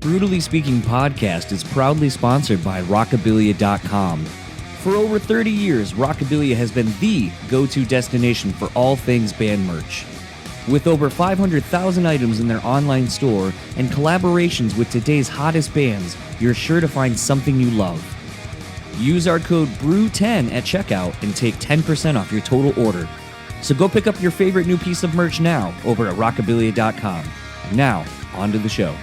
Brewtallyspeaking podcast is proudly sponsored by Rockabilia.com. For over 30 years, Rockabilia has been the go-to destination for all things band merch. With over 500,000 items in their online store and collaborations with today's hottest bands, you're sure to find something you love. Use our code BREW10 at checkout and take 10% off your total order. So go pick up your favorite new piece of merch now over at Rockabilia.com. And now, on to the show.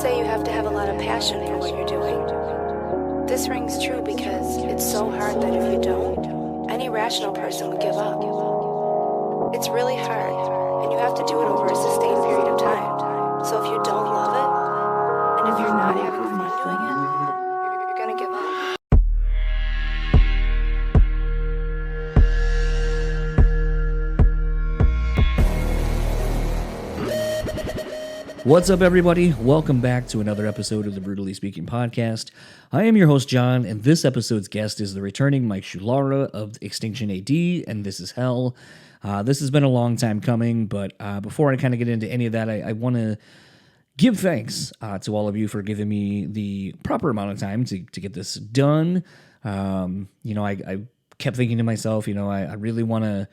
Say you have to have a lot of passion for what you're doing. This rings true because it's so hard that if you don't, any rational person would give up. It's really hard, and you have to do it over a sustained period of time. So if you don't love it, and if you're not having fun doing it, you're gonna give up. What's up, everybody? Welcome back to another episode of the Brewtallyspeaking podcast. I am your host, John, and this episode's guest is the returning Sciulara of Extinction AD, and this is Hell. This has been a long time coming, but before I kind of get into any of that, I want to give thanks to all of you for giving me the proper amount of time to get this done. I kept thinking to myself, I really want to.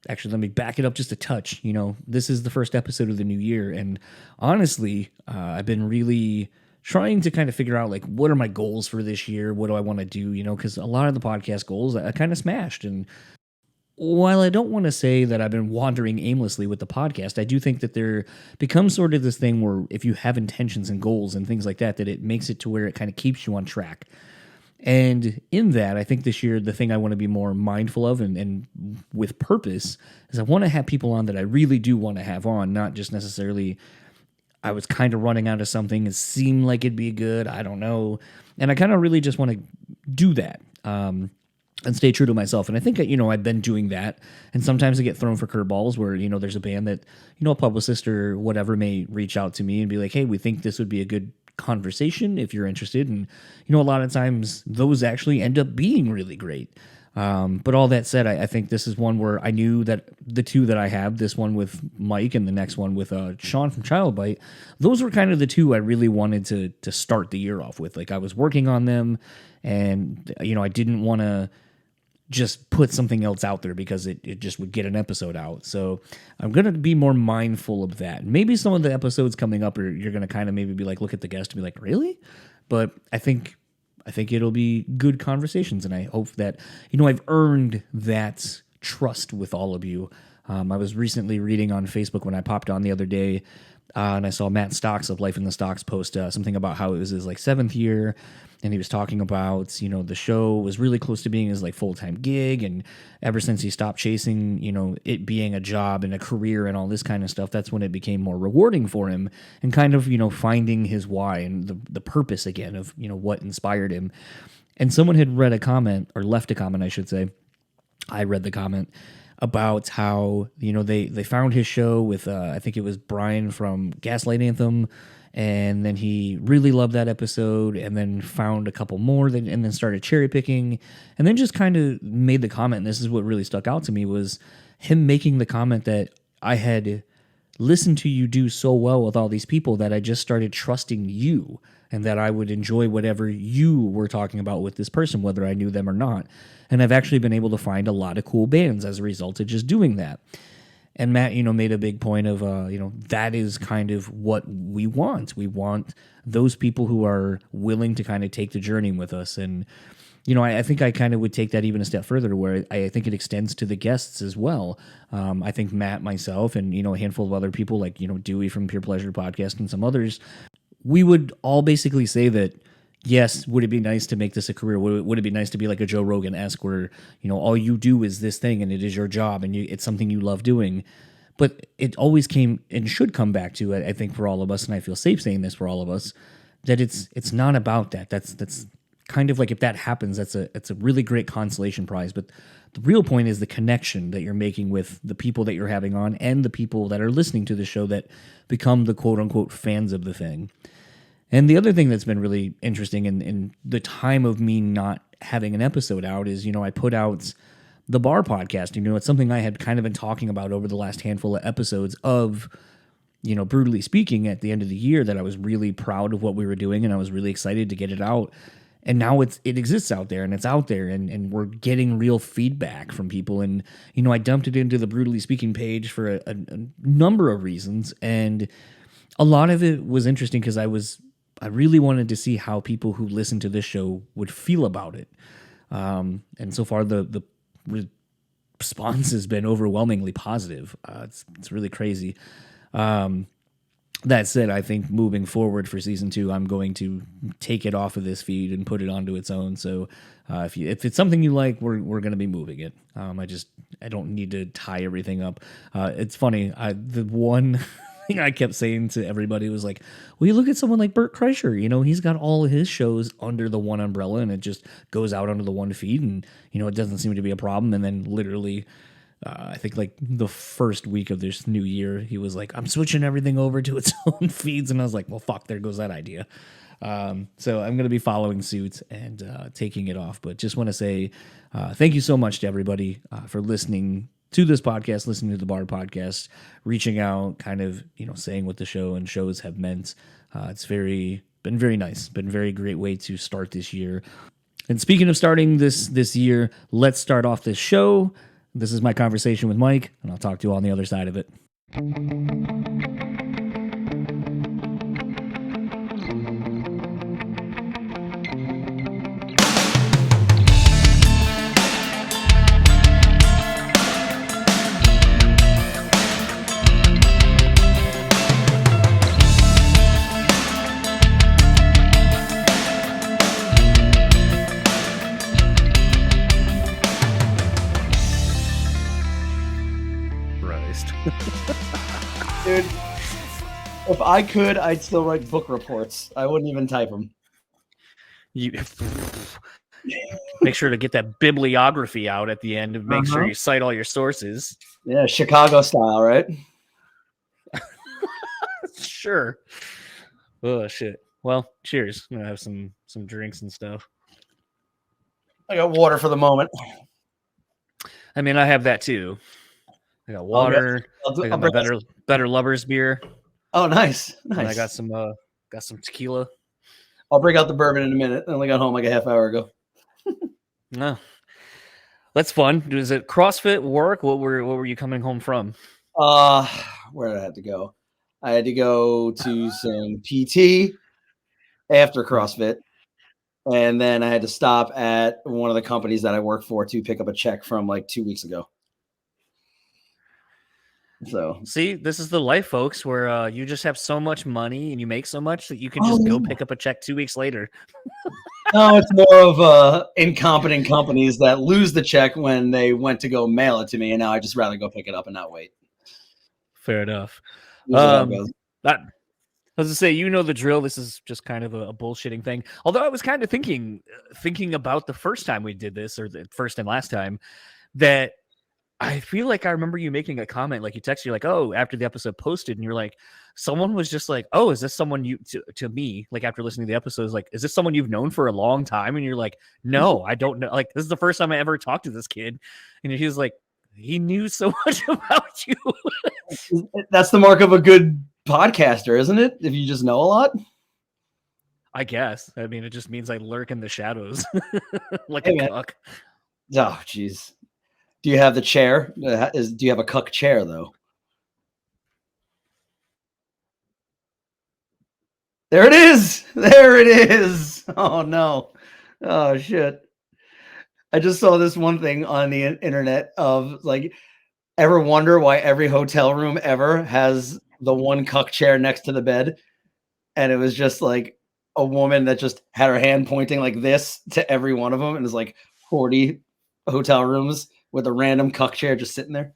Actually, let me back it up just a touch. This is the first episode of the new year, and honestly, I've been really trying to kind of figure out, what are my goals for this year? What do I want to do? Because a lot of the podcast goals I kind of smashed, and while I don't want to say that I've been wandering aimlessly with the podcast, I do think that there becomes sort of this thing where if you have intentions and goals and things like that, that it makes it to where it kind of keeps you on track. And in that, I think this year, the thing I want to be more mindful of and with purpose is I want to have people on that I really do want to have on, not just necessarily I was kind of running out of something. It seemed like it'd be good. I don't know. And I kind of really just want to do that and stay true to myself. And I think, I've been doing that. And sometimes I get thrown for curveballs where, there's a band that, a publicist or whatever may reach out to me and be like, hey, we think this would be a good conversation if you're interested. And a lot of times those actually end up being really great. But all that said, I think this is one where I knew that the two that I have, this one with Mike and the next one with Sean from Childbite, those were kind of the two I really wanted to start the year off with. I was working on them, and I didn't want to just put something else out there because it just would get an episode out. So I'm going to be more mindful of that. Maybe some of the episodes coming up you're going to kind of maybe be like, look at the guest and be like, really? But I think it'll be good conversations, and I hope that, I've earned that trust with all of you. I was recently reading on Facebook when I popped on the other day, and I saw Matt Stocks of Life in the Stocks post something about how it was his 7th year, and he was talking about, the show was really close to being his full-time gig, and ever since he stopped chasing, it being a job and a career and all this kind of stuff, that's when it became more rewarding for him and kind of, finding his why and the purpose again of, what inspired him. And someone had read a comment, or left a comment, I should say. I read the comment about how, they found his show with, I think it was Brian from Gaslight Anthem, and then he really loved that episode, and then found a couple more, and then started cherry picking, and then just kind of made the comment, and this is what really stuck out to me, was him making the comment that I had listened to you do so well with all these people that I just started trusting you, and that I would enjoy whatever you were talking about with this person, whether I knew them or not. And I've actually been able to find a lot of cool bands as a result of just doing that. And Matt, made a big point of, that is kind of what we want. We want those people who are willing to kind of take the journey with us. And, I think I kind of would take that even a step further, where I think it extends to the guests as well. I think Matt, myself, and, a handful of other people like, Dewey from Pure Pleasure Podcast and some others, we would all basically say that, yes, would it be nice to make this a career? Would it be nice to be like a Joe Rogan-esque where, all you do is this thing and it is your job and it's something you love doing? But it always came and should come back to, I think, for all of us, and I feel safe saying this for all of us, that it's not about that. That's kind of like, if that happens, it's a really great consolation prize. But the real point is the connection that you're making with the people that you're having on and the people that are listening to the show that become the quote-unquote fans of the thing. And the other thing that's been really interesting in the time of me not having an episode out is, I put out the bar podcast. It's something I had kind of been talking about over the last handful of episodes of, Brutally Speaking at the end of the year, that I was really proud of what we were doing and I was really excited to get it out. And now it exists out there, and it's out there, and we're getting real feedback from people. And, I dumped it into the Brutally Speaking page for a number of reasons. And a lot of it was interesting because I really wanted to see how people who listen to this show would feel about it. And so far the response has been overwhelmingly positive. It's really crazy. That said, I think moving forward for season 2, I'm going to take it off of this feed and put it onto its own. So if it's something you like, we're going to be moving it. I don't need to tie everything up. It's funny. The one thing I kept saying to everybody was like, well, you look at someone like Bert Kreischer, he's got all of his shows under the one umbrella and it just goes out under the one feed, and, it doesn't seem to be a problem. And then literally, I think like the first week of this new year, he was like, I'm switching everything over to its own feeds. And I was like, well, fuck, there goes that idea. So I'm going to be following suit and taking it off. But just want to say thank you so much to everybody for listening to this podcast, listening to the Bar podcast, reaching out, kind of, saying what the show and shows have meant. It's been very nice, been a very great way to start this year. And speaking of starting this year, let's start off this show. This is my conversation with Mike, and I'll talk to you on the other side of it. Dude, if I could, I'd still write book reports. I wouldn't even type them. You make sure to get that bibliography out at the end and make sure you cite all your sources. Yeah, Chicago style, right? Sure. Oh shit. Well, cheers. I'm gonna have some drinks and stuff. I got water for the moment. I mean, I have that too. I got water. I got my better lovers beer. Oh, nice. And I got some tequila. I'll bring out the bourbon in a minute. I only got home like a half hour ago. No, that's fun. Is it CrossFit work? What were you coming home from? Where did I have to go? I had to go to some PT after CrossFit, and then I had to stop at one of the companies that I work for to pick up a check from like 2 weeks ago. So see, this is the life, folks, where you just have so much money and you make so much that you can just go pick up a check 2 weeks later. No, it's more of incompetent companies that lose the check when they went to go mail it to me, and now I just rather go pick it up and not wait. Fair enough. I was to say, the drill. This is just kind of a bullshitting thing. Although I was kind of thinking about the first time we did this, or the first and last time, that I feel like I remember you making a comment, like you texted, you're like, oh, after the episode posted, and you're like, someone was just like, oh, is this someone you, to me, like after listening to the episodes, like, is this someone you've known for a long time? And you're like, no, I don't know. Like, this is the first time I ever talked to this kid. And he was like, he knew so much about you. That's the mark of a good podcaster, isn't it? If you just know a lot. I guess. I mean, it just means I lurk in the shadows like a cuck. Oh, jeez. Do you have the chair? Do you have a cuck chair, though? There it is. There it is. Oh, no. Oh, shit. I just saw this one thing on the internet of, like, ever wonder why every hotel room ever has the one cuck chair next to the bed? And it was just, like, a woman that just had her hand pointing like this to every one of them. And there's, like, 40 hotel rooms with a random cuck chair just sitting there.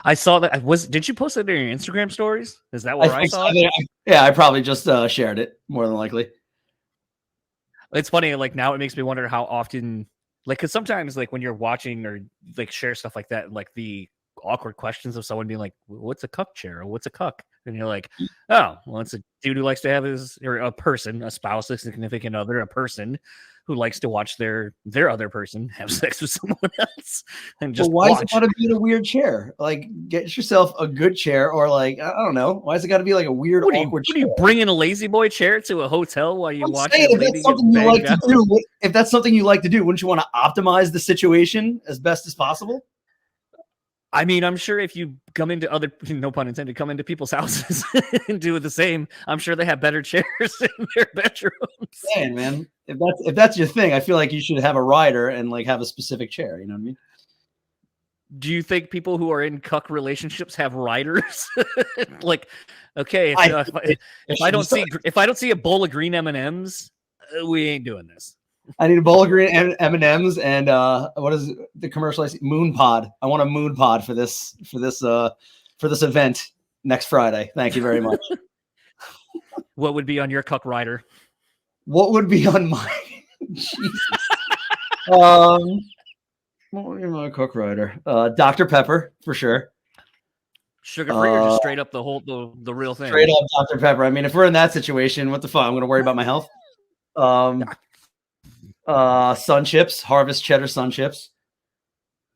I saw that. Did you post it in your Instagram stories? Is that where I saw it? Yeah, I probably just shared it, more than likely. It's funny, like now it makes me wonder how often, like, because sometimes, like, when you're watching or like share stuff like that, like the awkward questions of someone being like, what's a cuck chair? Or what's a cuck? And you're like, oh, well, it's a dude who likes to have a person, a spouse, a significant other, a person who likes to watch their other person have sex with someone else and just why watch. is it got to be in a weird chair? Like, get yourself a good chair, or like, I don't know. Why is it got to be like a weird, awkward chair? Do you bring in a lazy boy chair to a hotel while you watch saying, your lady if that's something get you like banged to do, if that's something you like to do, wouldn't you want to optimize the situation as best as possible? I mean, I'm sure if you come into other, no pun intended, come into people's houses and do the same, I'm sure they have better chairs in their bedrooms. Man, man, if that's your thing, I feel like you should have a rider and like have a specific chair. You know what I mean? Do you think people who are in cuck relationships have riders? Like, okay, if I don't see a bowl of green M&Ms, we ain't doing this. I need a bowl of green M&Ms and what is the commercial? I see? Moon Pod. I want a Moon Pod for this event next Friday. Thank you very much. What would be on your cuck rider? What would be on my Jesus? What would be my cuck rider? Dr. Pepper for sure. Sugar free or just straight up the real thing? Straight up Dr. Pepper. I mean, if we're in that situation, what the fuck? I'm going to worry about my health. Sun chips, Harvest cheddar sun chips.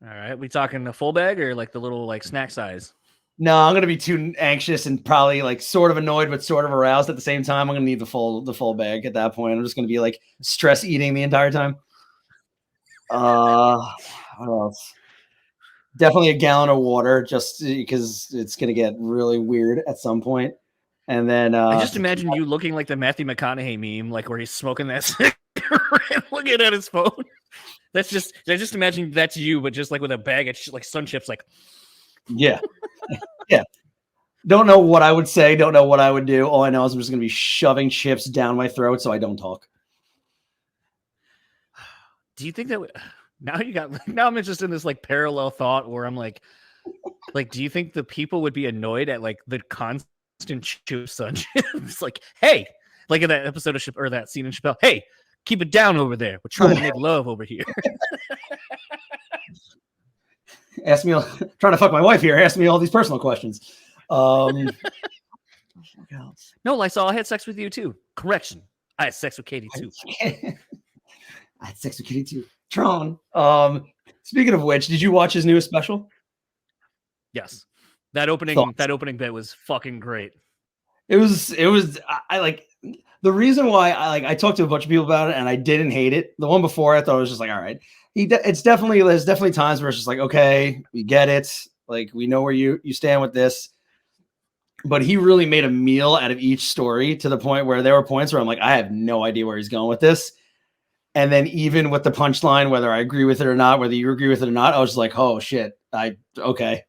All right, we talking the full bag or like the little like snack size? No, I'm gonna be too anxious and probably like sort of annoyed but sort of aroused at the same time. I'm gonna need the full bag at that point. I'm just gonna be like stress eating the entire time. What else? Definitely a gallon of water, just because it's gonna get really weird at some point. And then I just imagine you looking like the Matthew McConaughey meme, like where he's smoking that cigarette and looking at his phone. I just imagine that's you, but just like with a bag of like sun chips, like yeah. Yeah. Don't know what I would say, don't know what I would do. All I know is I'm just gonna be shoving chips down my throat so I don't talk. Do you think that now I'm just in this like parallel thought where I'm like do you think the people would be annoyed at like the constant chew sun chips? Like, hey, like in that episode of or that scene in Chappelle, hey, keep it down over there. We're trying to make love over here. Ask me, trying to fuck my wife here. Ask me all these personal questions. No, Lysol, I had sex with you too. Correction. I had sex with Katie too. I had sex with Katie too. Tron. Speaking of which, did you watch his newest special? Yes. That opening bit was fucking great. It was I like the reason why I talked to a bunch of people about it and I didn't hate it. The one before I thought it was just like, all right. There's definitely times where it's just like, okay, we get it. Like, we know where you stand with this. But he really made a meal out of each story to the point where there were points where I'm like, I have no idea where he's going with this. And then even with the punchline, whether I agree with it or not, whether you agree with it or not, I was just like, oh shit. Okay.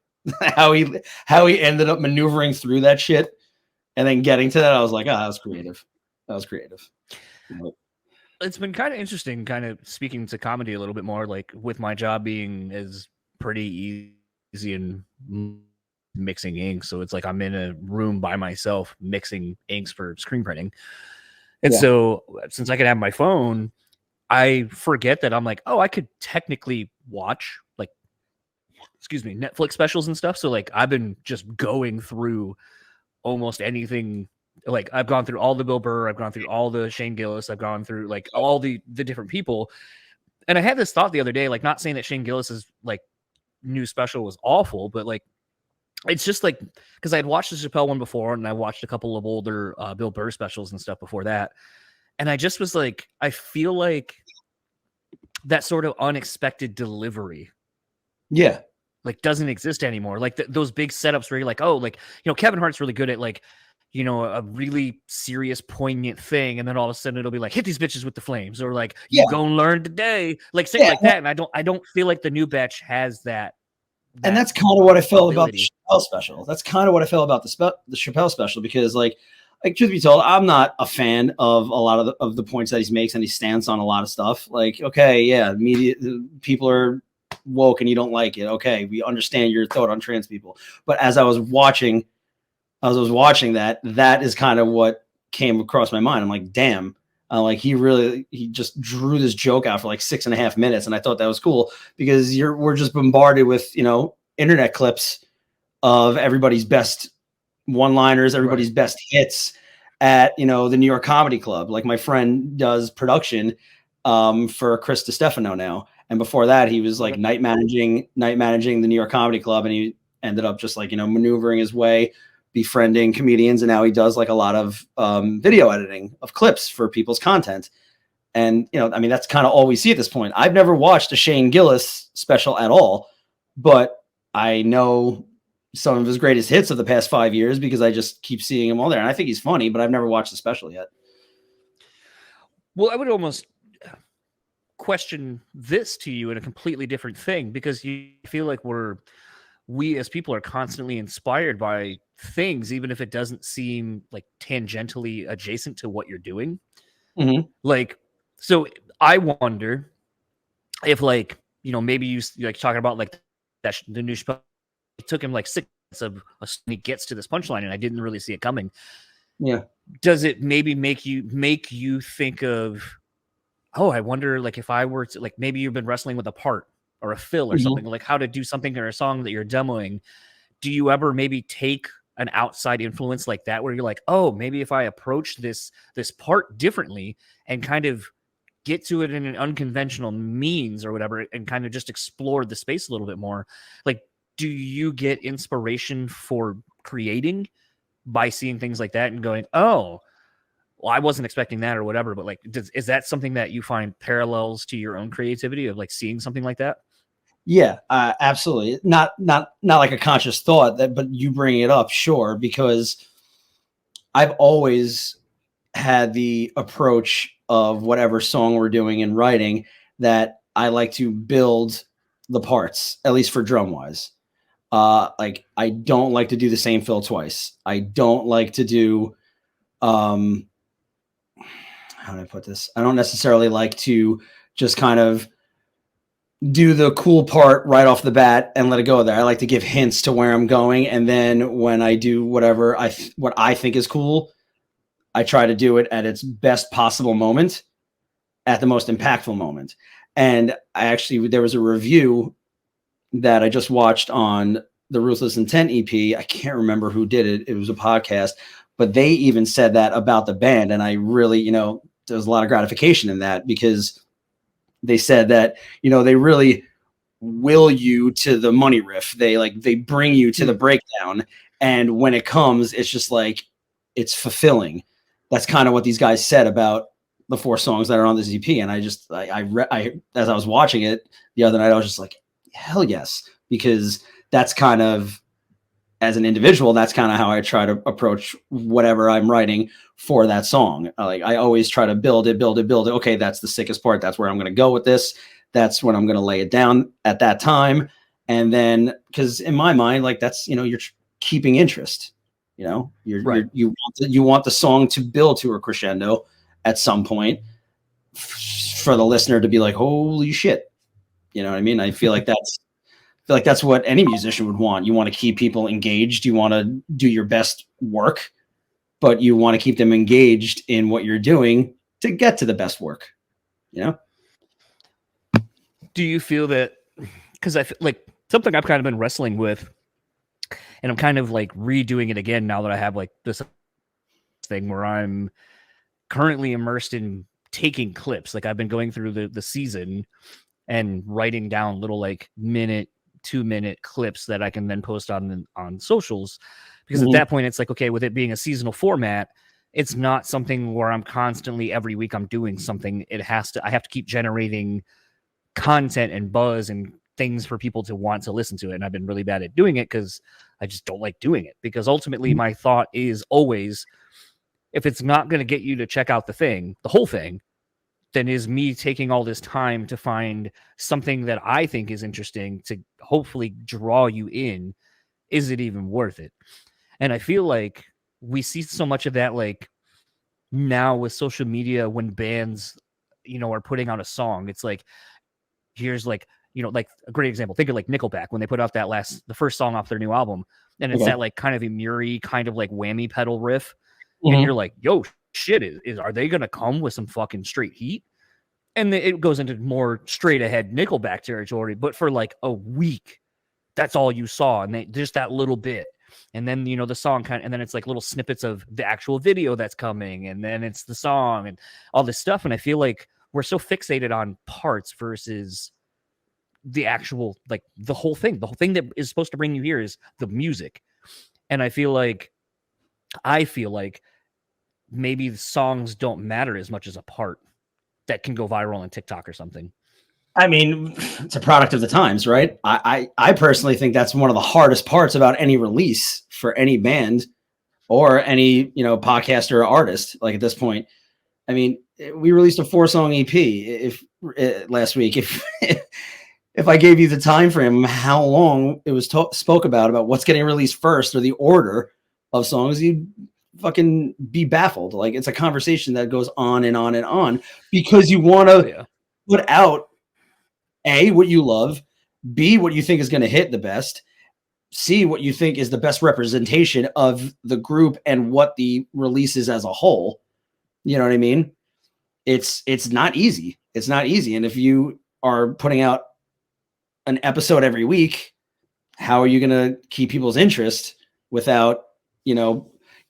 how he ended up maneuvering through that shit and then getting to that, I was like, that was creative. It's been kind of interesting, kind of speaking to comedy a little bit more, like with my job being as pretty easy and mixing ink. So it's like I'm in a room by myself mixing inks for screen printing. And so since I can have my phone, I forget that I'm like, oh, I could technically watch like, Netflix specials and stuff. So like I've been just going through almost anything. Like I've gone through all the Bill Burr, I've gone through all the Shane Gillis, I've gone through like all the different people. And I had this thought the other day, like not saying that Shane Gillis's like new special was awful, but like it's just like because I had watched the Chappelle one before and I watched a couple of older Bill Burr specials and stuff before that. And I just was like, I feel like that sort of unexpected delivery. Yeah. Like doesn't exist anymore. Like those big setups where you're like, oh, like, Kevin Hart's really good at like, a really serious, poignant thing, and then all of a sudden it'll be like, hit these bitches with the flames, or like, you gonna learn today, like say like that. And I don't feel like the new batch has that. And that's kind of what I felt about the Chappelle special. That's kind of what I felt about the Chappelle special, because like truth be told, I'm not a fan of a lot of the points that he makes, and he stands on a lot of stuff. Like, okay, yeah, media people are woke and you don't like it. Okay, we understand your thought on trans people. But as I was watching that is kind of what came across my mind. I'm like, damn, like he just drew this joke out for like 6.5 minutes. And I thought that was cool because we're just bombarded with, internet clips of everybody's best one-liners, everybody's best hits at, the New York Comedy Club. Like my friend does production for Chris DiStefano now. And before that, he was like night managing the New York Comedy Club, and he ended up just like, maneuvering his way, befriending comedians, and now he does like a lot of video editing of clips for people's content. And that's kind of all we see at this point. I've never watched a Shane Gillis special at all, but I know some of his greatest hits of the past 5 years because I just keep seeing him all there, and I think he's funny, but I've never watched the special yet. Well, I would almost question this to you in a completely different thing, because you feel like we as people are constantly inspired by things, even if it doesn't seem like tangentially adjacent to what you're doing. Mm-hmm. Like, so I wonder if maybe you like talking about like that the new it took him like 6 months of he gets to this punchline and I didn't really see it coming. Yeah. Does it maybe make you think of, oh, I wonder like if I were to, like, maybe you've been wrestling with a part or a fill or something, like how to do something in a song that you're demoing. Do you ever maybe take an outside influence like that where you're like, oh, maybe if I approach this part differently and kind of get to it in an unconventional means or whatever, and kind of just explore the space a little bit more? Like, do you get inspiration for creating by seeing things like that and going, oh, well, I wasn't expecting that or whatever, but like, is that something that you find parallels to your own creativity of like seeing something like that? Yeah, absolutely. Not like a conscious thought, but you bring it up, sure, because I've always had the approach of whatever song we're doing and writing that I like to build the parts, at least for drum wise. Like I don't like to do the same fill twice. I don't like to do, how do I put this? I don't necessarily like to just kind of do the cool part right off the bat and let it go there. I like to give hints to where I'm going. And then when I do whatever what I think is cool, I try to do it at its best possible moment, at the most impactful moment. And there was a review that I just watched on the Ruthless Intent EP. I can't remember who did it. It was a podcast, but they even said that about the band. And I really, there's a lot of gratification in that, because they said that, they really will you to the money riff. They bring you to the breakdown. And when it comes, it's just like, it's fulfilling. That's kind of what these guys said about the 4 songs that are on this EP. And I as I was watching it the other night, I was just like, hell yes, because that's kind of, as an individual, that's kind of how I try to approach whatever I'm writing for that song. Like I always try to build it. Okay, that's the sickest part. That's where I'm going to go with this. That's when I'm going to lay it down at that time. And then, because in my mind, like that's, you're keeping interest. You want the song to build to a crescendo at some point for the listener to be like, holy shit. You know what I mean? I feel like that's what any musician would want. You want to keep people engaged. You want to do your best work, but you want to keep them engaged in what you're doing to get to the best work. Do you feel that, because I feel like something I've kind of been wrestling with, and I'm kind of like redoing it again now that I have like this thing where I'm currently immersed in taking clips. Like I've been going through the season and writing down little like 2-minute clips that I can then post on socials, because at that point it's like, okay, with it being a seasonal format, it's not something where I'm constantly every week I'm doing something. I have to keep generating content and buzz and things for people to want to listen to it. And I've been really bad at doing it because I just don't like doing it, because ultimately my thought is always, if it's not going to get you to check out the whole thing, then is me taking all this time to find something that I think is interesting to hopefully draw you in. Is it even worth it? And I feel like we see so much of that, like now with social media, when bands, are putting out a song, it's like, here's like, like a great example. Think of like Nickelback when they put out the first song off their new album, and it's that like kind of Emuri kind of like whammy pedal riff. And you're like, yo, shit, are they going to come with some fucking straight heat? And it goes into more straight ahead Nickelback territory, but for like a week, that's all you saw. And just that little bit. And then, the song and then it's like little snippets of the actual video that's coming. And then it's the song and all this stuff. And I feel like we're so fixated on parts versus the actual, like the whole thing that is supposed to bring you here is the music. And I feel like maybe the songs don't matter as much as a part that can go viral on TikTok or something. I mean, it's a product of the times, right? I personally think that's one of the hardest parts about any release for any band or any, podcaster or artist. Like at this point, I mean, we released a 4-song EP last week. If I gave you the time frame, how long it was spoke about what's getting released first or the order of songs, you'd fucking be baffled. Like it's a conversation that goes on and on and on because you want to put out A, what you love, B, what you think is going to hit the best, C, what you think is the best representation of the group and what the release is as a whole. You know what I mean? It's not easy. It's not easy. And if you are putting out an episode every week, how are you going to keep people's interest without,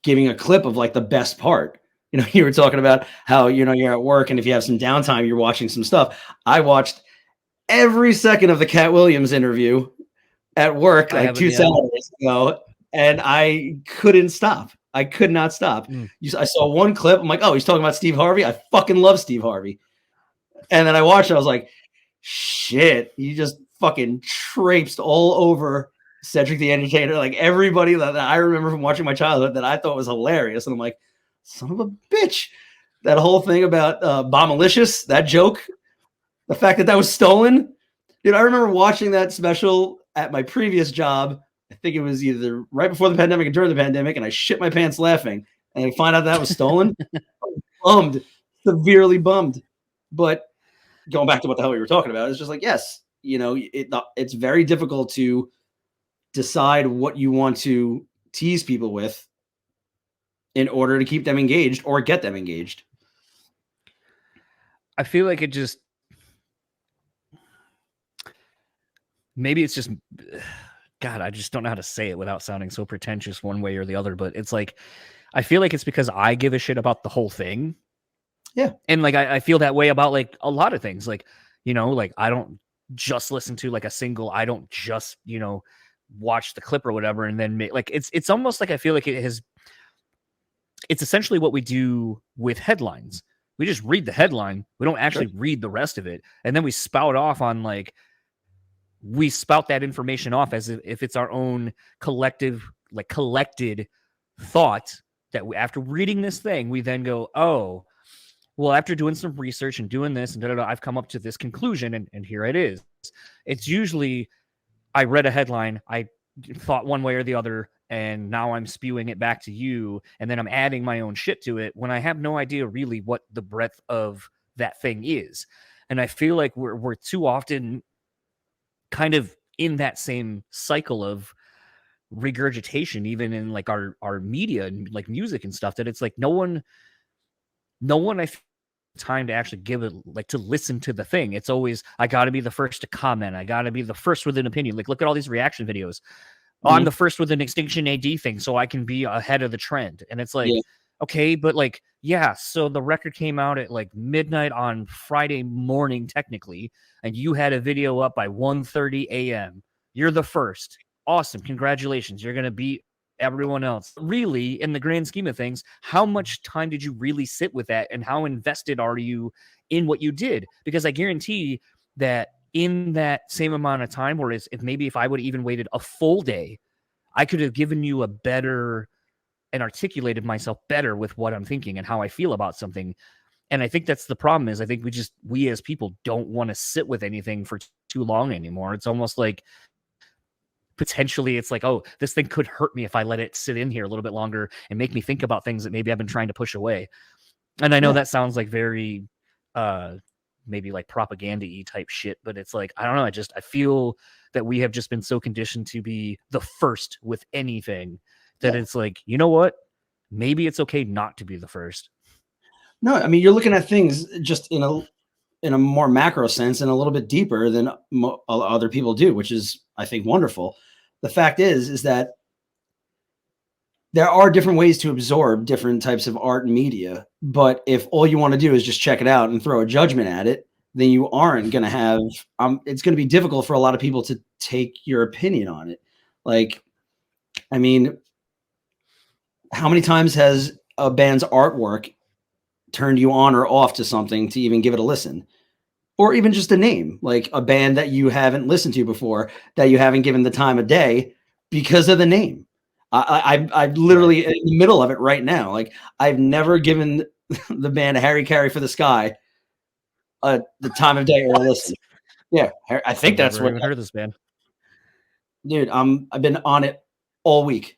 giving a clip of like the best part? You were talking about how, you're at work and if you have some downtime, you're watching some stuff. I watched every second of the Cat Williams interview at work like 2 Saturdays ago, and I couldn't stop. I could not stop. I saw one clip. I'm like, oh, he's talking about Steve Harvey. I fucking love Steve Harvey. And then I watched it. I was like, shit, he just fucking traipsed all over Cedric the Entertainer. Like everybody that I remember from watching my childhood that I thought was hilarious. And I'm like, son of a bitch. That whole thing about Bombalicious, that joke, the fact that was stolen. Dude, I remember watching that special at my previous job. I think it was either right before the pandemic or during the pandemic, and I shit my pants laughing. And I find out that was stolen. I was bummed, severely bummed. But going back to what the hell we were talking about, it's just like, yes, it's very difficult to decide what you want to tease people with in order to keep them engaged or get them engaged. I feel like maybe it's just, God, I just don't know how to say it without sounding so pretentious one way or the other, but it's like, I feel like it's because I give a shit about the whole thing. Yeah. And like, I feel that way about like a lot of things. Like, like I don't just listen to like a single, I don't just, watch the clip or whatever. And then like, it's almost like, I feel like it's essentially what we do with headlines. We just read the headline. We don't actually read the rest of it. And then we spout off on like, we spout that information off as if it's our own collected thought that after reading this thing, we then go, oh, well, after doing some research and doing this and I've come up to this conclusion and here it is. It's usually I read a headline, I thought one way or the other, and now I'm spewing it back to you, and then I'm adding my own shit to it when I have no idea really what the breadth of that thing is. And I feel like we're too often kind of in that same cycle of regurgitation, even in like our media and like music and stuff, that it's like no one I feel time to actually give it, like to listen to the thing. It's always, I got to be the first to comment. I got to be the first with an opinion. Like, look at all these reaction videos. Mm-hmm. I'm the first with an Extinction AD thing, so I can be ahead of the trend. And it's like, okay, but like, yeah, so the record came out at like midnight on Friday morning, technically, and you had a video up by 1:30 a.m. You're the first. Awesome. Congratulations. You're going to beat everyone else. Really, in the grand scheme of things, how much time did you really sit with that, and how invested are you in what you did? Because I guarantee that in that same amount of time, whereas if I would have even waited a full day, I could have given you a better and articulated myself better with what I'm thinking and how I feel about something. And I think that's the problem. Is I think we as people don't want to sit with anything for too long anymore. It's almost like potentially it's like, oh, this thing could hurt me if I let it sit in here a little bit longer and make me think about things that maybe I've been trying to push away. And I know that sounds like very maybe like propaganda-y type shit, but it's like, I don't know. I feel that we have just been so conditioned to be the first with anything that it's like, you know what? Maybe it's okay not to be the first. No, I mean, you're looking at things just in a more macro sense and a little bit deeper than other people do, which is, I think, wonderful. The fact is that there are different ways to absorb different types of art and media. But if all you want to do is just check it out and throw a judgment at it, then you aren't going to have, it's going to be difficult for a lot of people to take your opinion on it. Like, I mean, how many times has a band's artwork turned you on or off to something to even give it a listen? Or even just a name, like a band that you haven't listened to before, that you haven't given the time of day because of the name. I'm literally in the middle of it right now. Like, I've never given the band Harry Carey for the Sky the time of day or a listen. Yeah, I think that's what. I've heard of this band, dude. I've been on it all week.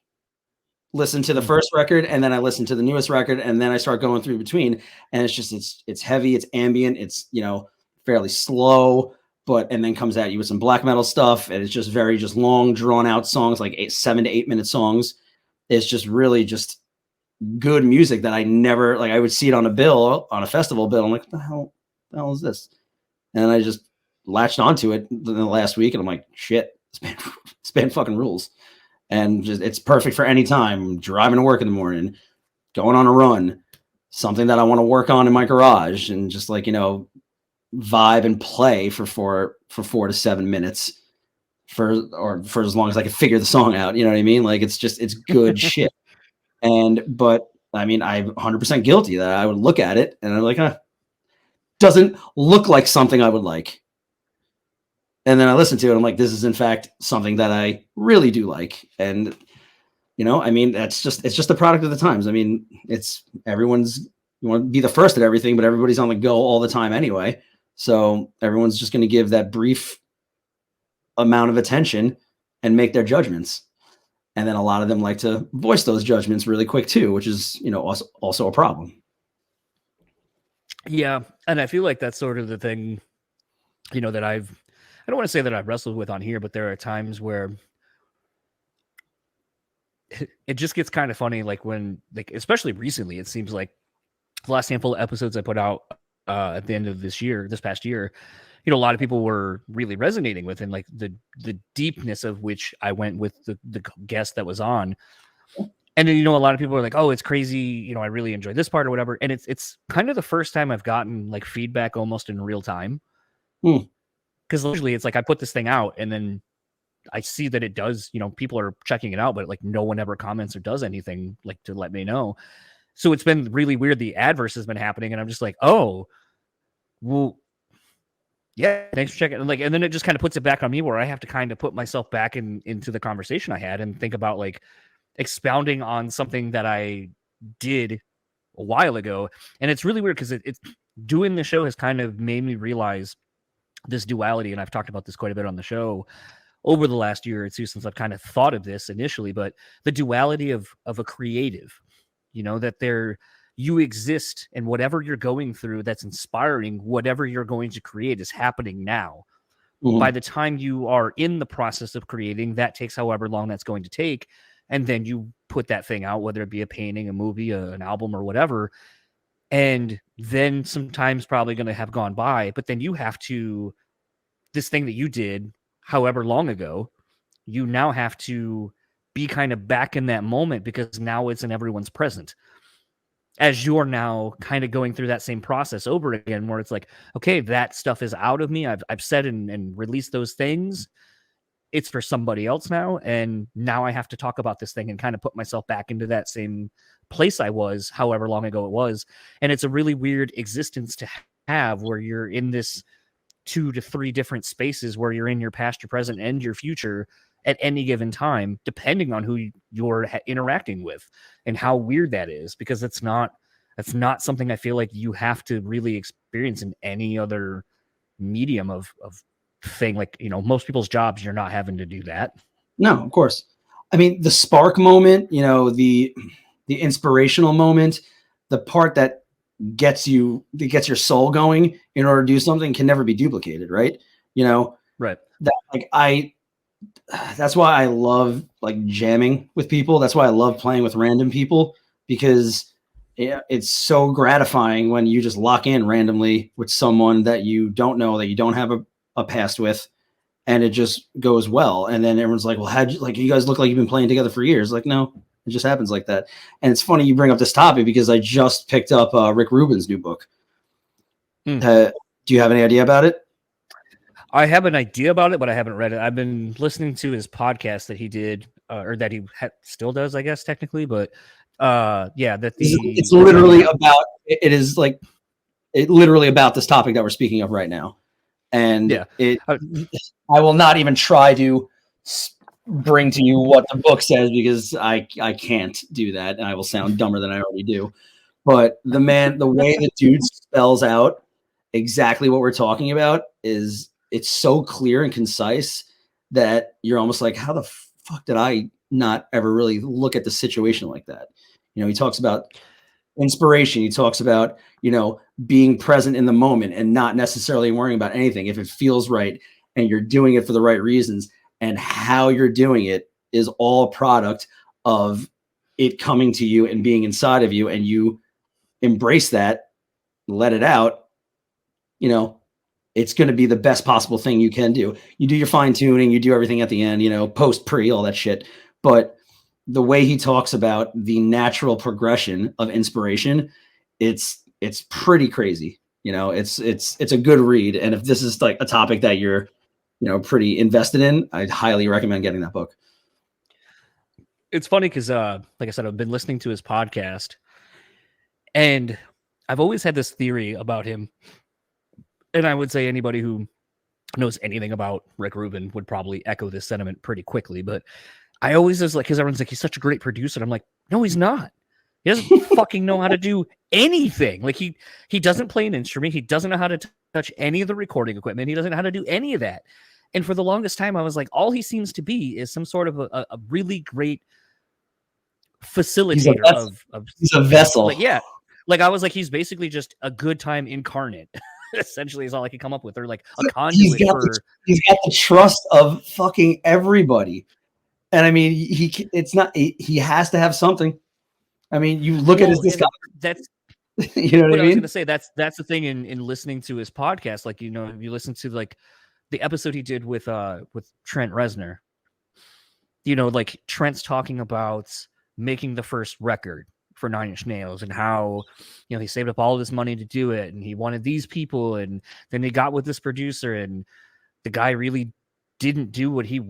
Listen to the first record, and then I listen to the newest record, and then I start going through between. And it's just it's heavy, it's ambient, it's fairly slow, and then comes at you with some black metal stuff, and it's just very long, drawn out songs, like 7 to 8 minute songs. It's just really just good music that I never like. I would see it on a festival bill. I'm like, what the hell is this? And I just latched onto it in the last week, and I'm like, shit, this band fucking rules. And just, it's perfect for any time. Driving to work in the morning, going on a run, something that I want to work on in my garage, and just vibe and play for 4 to 7 minutes for as long as I can figure the song out. You know what I mean? Like, it's good shit. But I mean, I'm 100% guilty that I would look at it and I'm like, doesn't look like something I would like. And then I listen to it. I'm like, this is in fact something that I really do like. And, I mean, it's just a product of the times. I mean, you want to be the first at everything, but everybody's on the go all the time anyway. So everyone's just going to give that brief amount of attention and make their judgments. And then a lot of them like to voice those judgments really quick too, which is, also a problem. Yeah. And I feel like that's sort of the thing, that I don't want to say that I've wrestled with on here, but there are times where it just gets kind of funny. Like when, especially recently, it seems like the last handful of episodes I put out at the end of this past year, a lot of people were really resonating with, and like the deepness of which I went with the guest that was on. And then, a lot of people are like, oh, it's crazy. I really enjoy this part or whatever. And it's kind of the first time I've gotten like feedback almost in real time. Because usually it's like I put this thing out and then I see that it does, people are checking it out, but like no one ever comments or does anything like to let me know. So it's been really weird. The adverse has been happening, and I'm just like, oh, well, yeah, thanks for checking. And then it just kind of puts it back on me where I have to kind of put myself back into the conversation I had and think about like expounding on something that I did a while ago. And it's really weird because it's doing the show has kind of made me realize this duality. And I've talked about this quite a bit on the show over the last year or two since I've kind of thought of this initially, but the duality of a creative, that you exist, and whatever you're going through that's inspiring, whatever you're going to create is happening now. Mm-hmm. By the time you are in the process of creating, that takes however long that's going to take. And then you put that thing out, whether it be a painting, a movie, an album, or whatever. And then some time's probably going to have gone by, but then you have to, this thing that you did however long ago, you now have to be kind of back in that moment because now it's in everyone's present. As you're now kind of going through that same process over again, where it's like, okay, that stuff is out of me. I've said and released those things. It's for somebody else now. And now I have to talk about this thing and kind of put myself back into that same place I was however long ago it was. And it's a really weird existence to have where you're in this 2 to 3 different spaces where you're in your past, your present, and your future at any given time, depending on who you're interacting with and how weird that is, because that's not something I feel like you have to really experience in any other medium of thing. Like, most people's jobs, you're not having to do that. No, of course. I mean, the spark moment, the inspirational moment, the part that gets your soul going in order to do something can never be duplicated. Right. Right. That's why I love like jamming with people. That's why I love playing with random people, because it's so gratifying when you just lock in randomly with someone that you don't know, that you don't have a past with, and it just goes well. And then everyone's like, well, you guys look like you've been playing together for years. Like, no, It just happens like that. And it's funny you bring up this topic because I just picked up Rick Rubin's new book. Do you have any idea about it? I have an idea about it, but I haven't read it. I've been listening to his podcast that he did, or that he still does, I guess, technically. But it's literally about, it is like, it literally about this topic that we're speaking of right now. And I will not even try to bring to you what the book says because I can't do that. And I will sound dumber than I already do. But the way the dude spells out exactly what we're talking about it's so clear and concise that you're almost like, how the fuck did I not ever really look at the situation like that? You know, he talks about inspiration. He talks about, you know, being present in the moment and not necessarily worrying about anything. If it feels right and you're doing it for the right reasons, and how you're doing it is all a product of it coming to you and being inside of you, and you embrace that, let it out, you know, it's going to be the best possible thing you can do. You do your fine tuning, you do everything at the end, you know, post, pre, all that shit. But the way he talks about the natural progression of inspiration, it's pretty crazy. You know, it's a good read. And if this is like a topic that you're, you know, pretty invested in, I'd highly recommend getting that book. It's funny because, like I said, I've been listening to his podcast, and I've always had this theory about him. And I would say anybody who knows anything about Rick Rubin would probably echo this sentiment pretty quickly. But I always just like, because everyone's like, he's such a great producer. And I'm like, no, he's not. He doesn't fucking know how to do anything. Like he doesn't play an instrument. He doesn't know how to touch any of the recording equipment. He doesn't know how to do any of that. And for the longest time, I was like, all he seems to be is some sort of a really great facilitator he's a vessel. Like, yeah. Like I was like, he's basically just a good time incarnate. Essentially is all I could come up with, or like a conduit he's got the trust of fucking everybody. And I mean, he has to have something. I mean, you look at his discography. That's you know what I mean? I was gonna say that's the thing in listening to his podcast. Like, you know, if you listen to like the episode he did with Trent Reznor, you know, like Trent's talking about making the first record for 9 Inch Nails and how, you know, he saved up all this money to do it, and he wanted these people, and then he got with this producer, and the guy really didn't do what he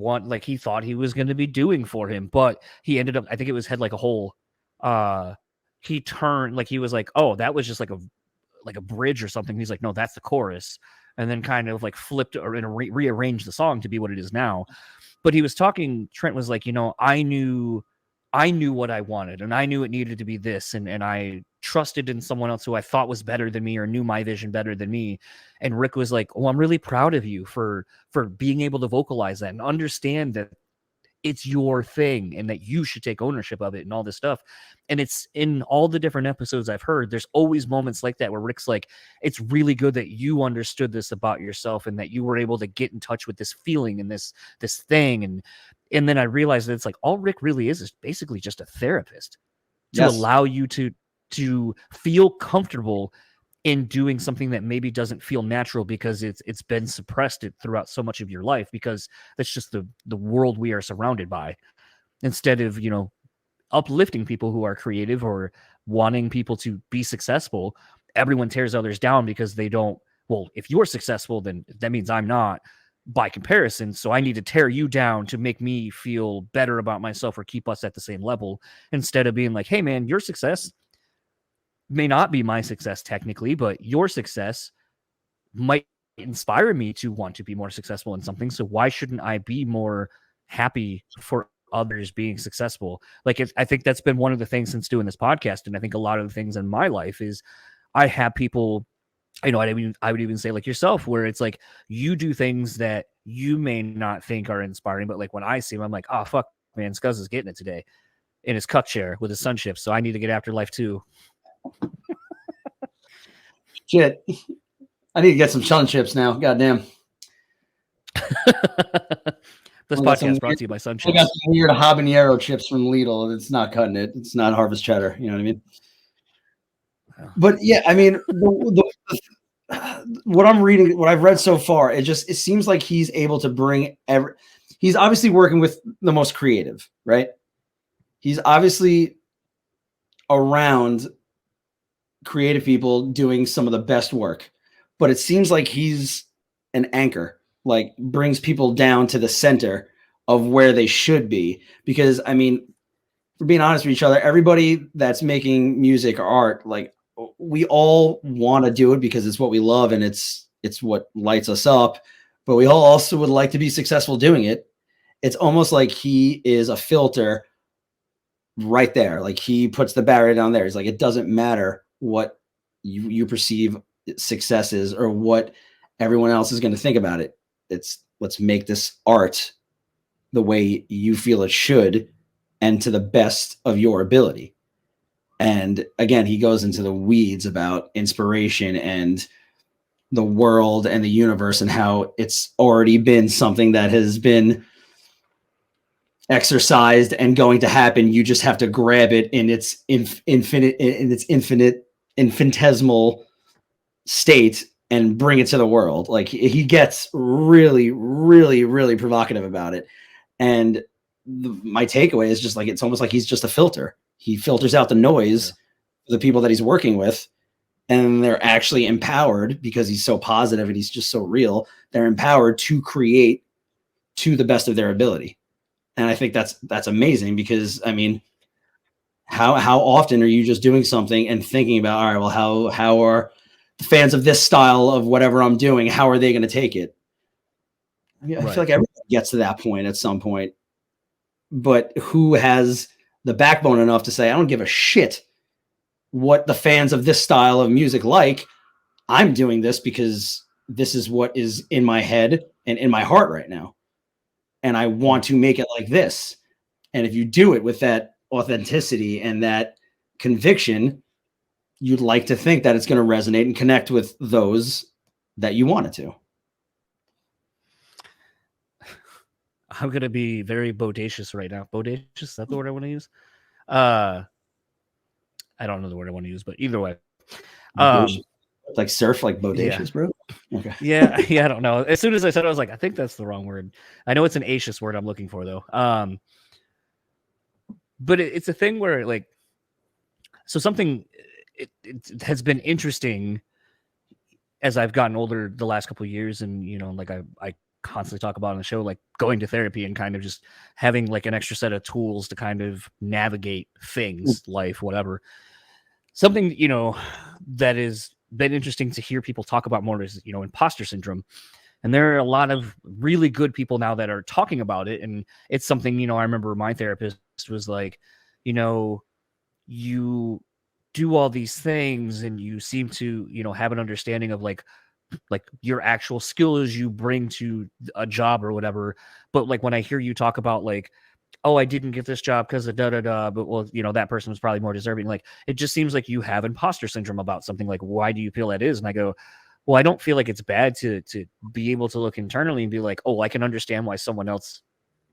he thought he was going to be doing for him, but he ended up, I think it was had like a whole he turned, like he was like, oh, that was just like a bridge or something. He's like, no, that's the chorus, and then kind of like flipped or rearranged the song to be what it is now. But he was talking, Trent was like, you know, I knew what I wanted, and I knew it needed to be this, and I trusted in someone else who I thought was better than me or knew my vision better than me. And Rick was like, oh, I'm really proud of you for being able to vocalize that and understand that it's your thing and that you should take ownership of it and all this stuff. And it's in all the different episodes I've heard, there's always moments like that where Rick's like, it's really good that you understood this about yourself and that you were able to get in touch with this feeling and this thing. And then I realized that it's like all Rick really is basically just a therapist to allow you to feel comfortable in doing something that maybe doesn't feel natural because it's been suppressed throughout so much of your life, because that's just the world we are surrounded by. Instead of, you know, uplifting people who are creative or wanting people to be successful, everyone tears others down because they don't, well, if you're successful, then that means I'm not by comparison. So I need to tear you down to make me feel better about myself or keep us at the same level, instead of being like, hey man, your success may not be my success technically, but your success might inspire me to want to be more successful in something. So why shouldn't I be more happy for others being successful? Like, I think that's been one of the things since doing this podcast. And I think a lot of the things in my life is I have people, you know, I would even say like yourself, where it's like you do things that you may not think are inspiring, but like when I see them, I'm like, oh fuck, man, Scuzz is getting it today in his cuck chair with his sun chips. So I need to get after life too. Shit, I need to get some sun chips now. Goddamn. This podcast brought to you by Sun Chips. I got some weird habanero chips from Lidl. It's not cutting it. It's not harvest cheddar. You know what I mean? But yeah, I mean, what I'm reading, what I've read so far, it seems like he's able to bring he's obviously working with the most creative, right? he's obviously around creative people doing some of the best work, but it seems like he's an anchor, like brings people down to the center of where they should be. Because I mean, for being honest with each other, everybody that's making music or art, like we all want to do it because it's what we love and it's what lights us up, but we all also would like to be successful doing it. It's almost like he is a filter right there. Like he puts the barrier down there. It's like, it doesn't matter what you perceive success is or what everyone else is going to think about it. It's, let's make this art the way you feel it should and to the best of your ability. And again, he goes into the weeds about inspiration and the world and the universe and how it's already been something that has been exercised and going to happen. You just have to grab it in its infinitesimal state and bring it to the world. Like he gets really, really, really provocative about it. And my takeaway is just like, it's almost like he's just a filter. He filters out the noise, the people that he's working with, and they're actually empowered because he's so positive and he's just so real. They're empowered to create to the best of their ability. And I think that's amazing because I mean, how often are you just doing something and thinking about, all right, well, how are the fans of this style of whatever I'm doing, how are they going to take it? I mean, I feel like everybody gets to that point at some point, but who has the backbone enough to say, I don't give a shit what the fans of this style of music like. I'm doing this because this is what is in my head and in my heart right now. And I want to make it like this. And if you do it with that authenticity and that conviction, you'd like to think that it's going to resonate and connect with those that you want it to. I'm going to be very bodacious right now. Bodacious, is that the word I want to use? I don't know the word I want to use, but either way. Like surf, like bodacious, bro? Okay. Yeah, I don't know. As soon as I said it, I was like, I think that's the wrong word. I know it's an acious word I'm looking for, though. But it's a thing where, like, so something, it has been interesting as I've gotten older the last couple of years, and, you know, like I constantly talk about on the show, like going to therapy and kind of just having like an extra set of tools to kind of navigate things, life, whatever. Something, you know, that has been interesting to hear people talk about more is, you know, imposter syndrome. And there are a lot of really good people now that are talking about it. And it's something, you know, I remember my therapist was like, you know, you do all these things and you seem to, you know, have an understanding of like your actual skills you bring to a job or whatever. But like when I hear you talk about like, oh, I didn't get this job because of da-da-da, but well, you know, that person was probably more deserving. Like, it just seems like you have imposter syndrome about something. Like, why do you feel that is? And I go, well, I don't feel like it's bad to be able to look internally and be like, oh, I can understand why someone else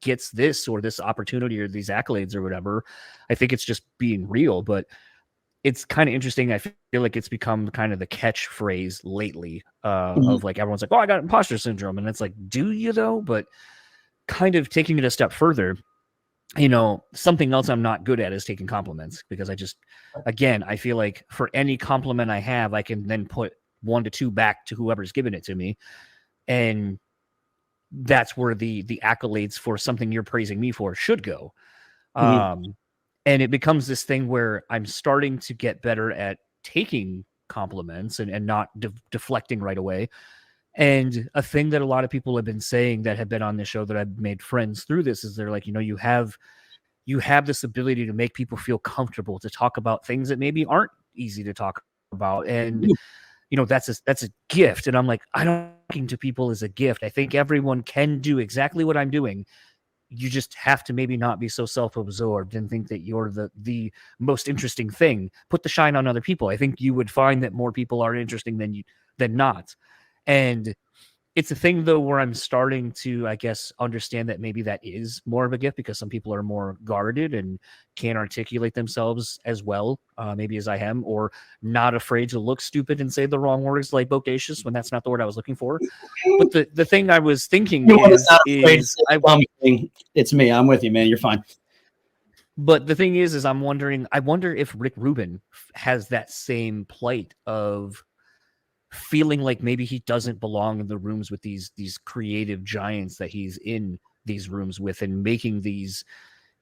gets this or this opportunity or these accolades or whatever. I think it's just being real, but it's kind of interesting. I feel like it's become kind of the catchphrase lately of like, everyone's like, oh, I got imposter syndrome. And it's like, do you though? But kind of taking it a step further, you know, something else I'm not good at is taking compliments, because I just, again, I feel like for any compliment I have, I can then put 1 to 2 back to whoever's giving it to me. And that's where the accolades for something you're praising me for should go. And it becomes this thing where I'm starting to get better at taking compliments and not deflecting right away. And a thing that a lot of people have been saying that have been on this show that I've made friends through this is they're like, you know, you have this ability to make people feel comfortable to talk about things that maybe aren't easy to talk about. And, you know, that's a gift. And I'm like, I don't talking to people is a gift. I think everyone can do exactly what I'm doing. You just have to maybe not be so self-absorbed and think that you're the most interesting thing. Put the shine on other people. I think you would find that more people are interesting than not. And it's a thing, though, where I'm starting to, I guess, understand that maybe that is more of a gift, because some people are more guarded and can't articulate themselves as well, maybe as I am, or not afraid to look stupid and say the wrong words like bodacious when that's not the word I was looking for. But the thing I was thinking is it's me. I'm with you, man. You're fine. But the thing is I wonder if Rick Rubin has that same plight of feeling like maybe he doesn't belong in the rooms with these creative giants that he's in these rooms with, and making these,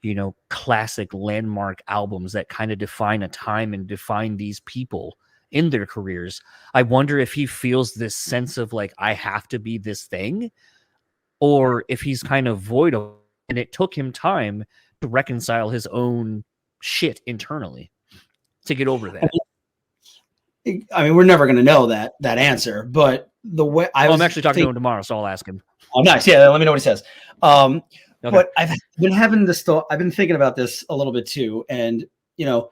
you know, classic landmark albums that kind of define a time and define these people in their careers. I wonder if he feels this sense of like, I have to be this thing, or if he's kind of void of, and it took him time to reconcile his own shit internally to get over that. I mean, we're never going to know that answer, but the way I'm actually talking to him tomorrow, so I'll ask him. Oh, nice. Yeah, let me know what he says. Okay. But I've been having this thought. I've been thinking about this a little bit too, and you know,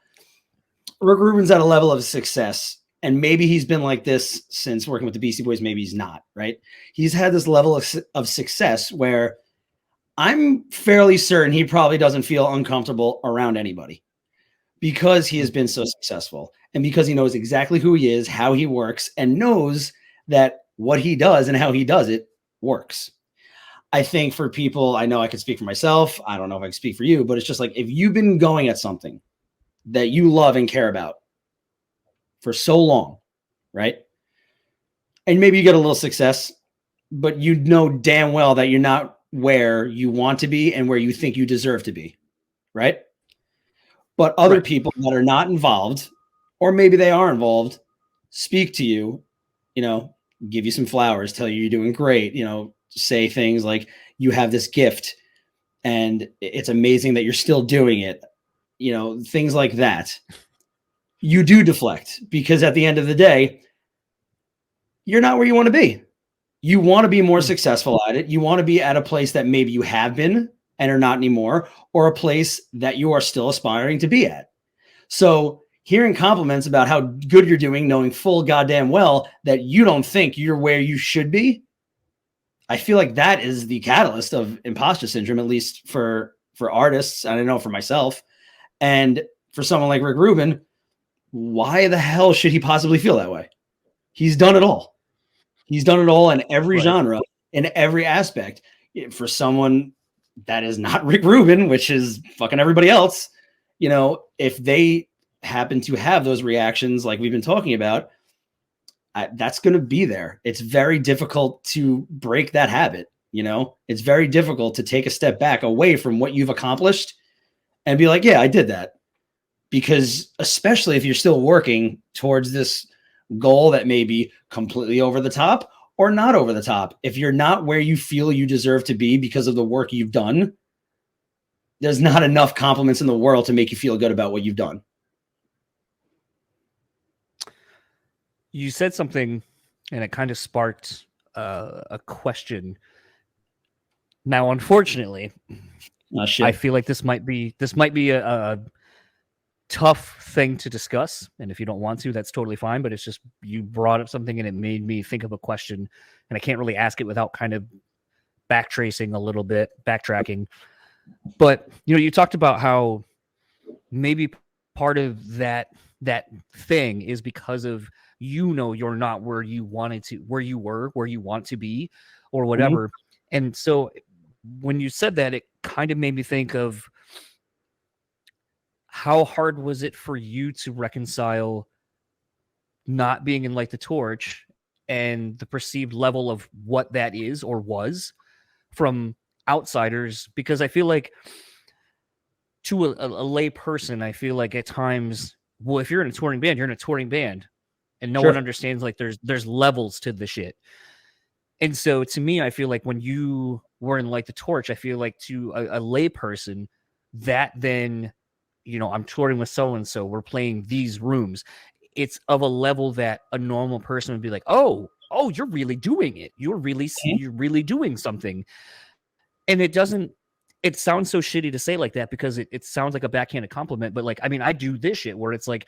Rick Rubin's at a level of success, and maybe he's been like this since working with the Beastie Boys. Maybe he's not, right? He's had this level of success where I'm fairly certain he probably doesn't feel uncomfortable around anybody because he has been so successful, and because he knows exactly who he is, how he works, and knows that what he does and how he does it works. I think for people, I know I could speak for myself. I don't know if I can speak for you, but it's just like, if you've been going at something that you love and care about for so long, right? And maybe you get a little success, but you know damn well that you're not where you want to be and where you think you deserve to be, right? But other people that are not involved, or maybe they are involved, speak to you, you know, give you some flowers, tell you you're doing great, you know, say things like you have this gift and it's amazing that you're still doing it, you know, things like that. You do deflect, because at the end of the day, you're not where you want to be. You want to be more successful at it. You want to be at a place that maybe you have been and are not anymore, or a place that you are still aspiring to be at. So hearing compliments about how good you're doing, knowing full goddamn well that you don't think you're where you should be, I feel like that is the catalyst of imposter syndrome, at least for artists. I don't know, for myself. And for someone like Rick Rubin, why the hell should he possibly feel that way? He's done it all. He's done it all in every genre, in every aspect. For someone that is not Rick Rubin, which is fucking everybody else, you know, if they happen to have those reactions like we've been talking about, that's going to be there. It's very difficult to break that habit. You know, it's very difficult to take a step back away from what you've accomplished and be like, yeah, I did that. Because especially if you're still working towards this goal that may be completely over the top or not over the top, if you're not where you feel you deserve to be because of the work you've done, there's not enough compliments in the world to make you feel good about what you've done. You said something, and it kind of sparked a question. Now, unfortunately, I feel like this might be a tough thing to discuss, and if you don't want to, that's totally fine. But it's just, you brought up something, and it made me think of a question, and I can't really ask it without kind of backtracking a little bit. But you know, you talked about how maybe part of that thing is because of, you know, you're not where you wanted to, where you want to be, or whatever. Mm-hmm. And so when you said that, it kind of made me think of, how hard was it for you to reconcile not being in Light the Torch and the perceived level of what that is or was from outsiders? Because I feel like, to a lay person, I feel like at times, well, if you're in a touring band, you're in a touring band, and no one understands, like, there's levels to the shit. And so to me, I feel like when you were in Light the Torch, I feel like to a lay person, that then, you know, I'm touring with so-and-so, we're playing these rooms, it's of a level that a normal person would be like, oh, you're really doing it. You're really doing something. And it sounds so shitty to say like that, because it sounds like a backhanded compliment. But like, I mean, I do this shit where it's like,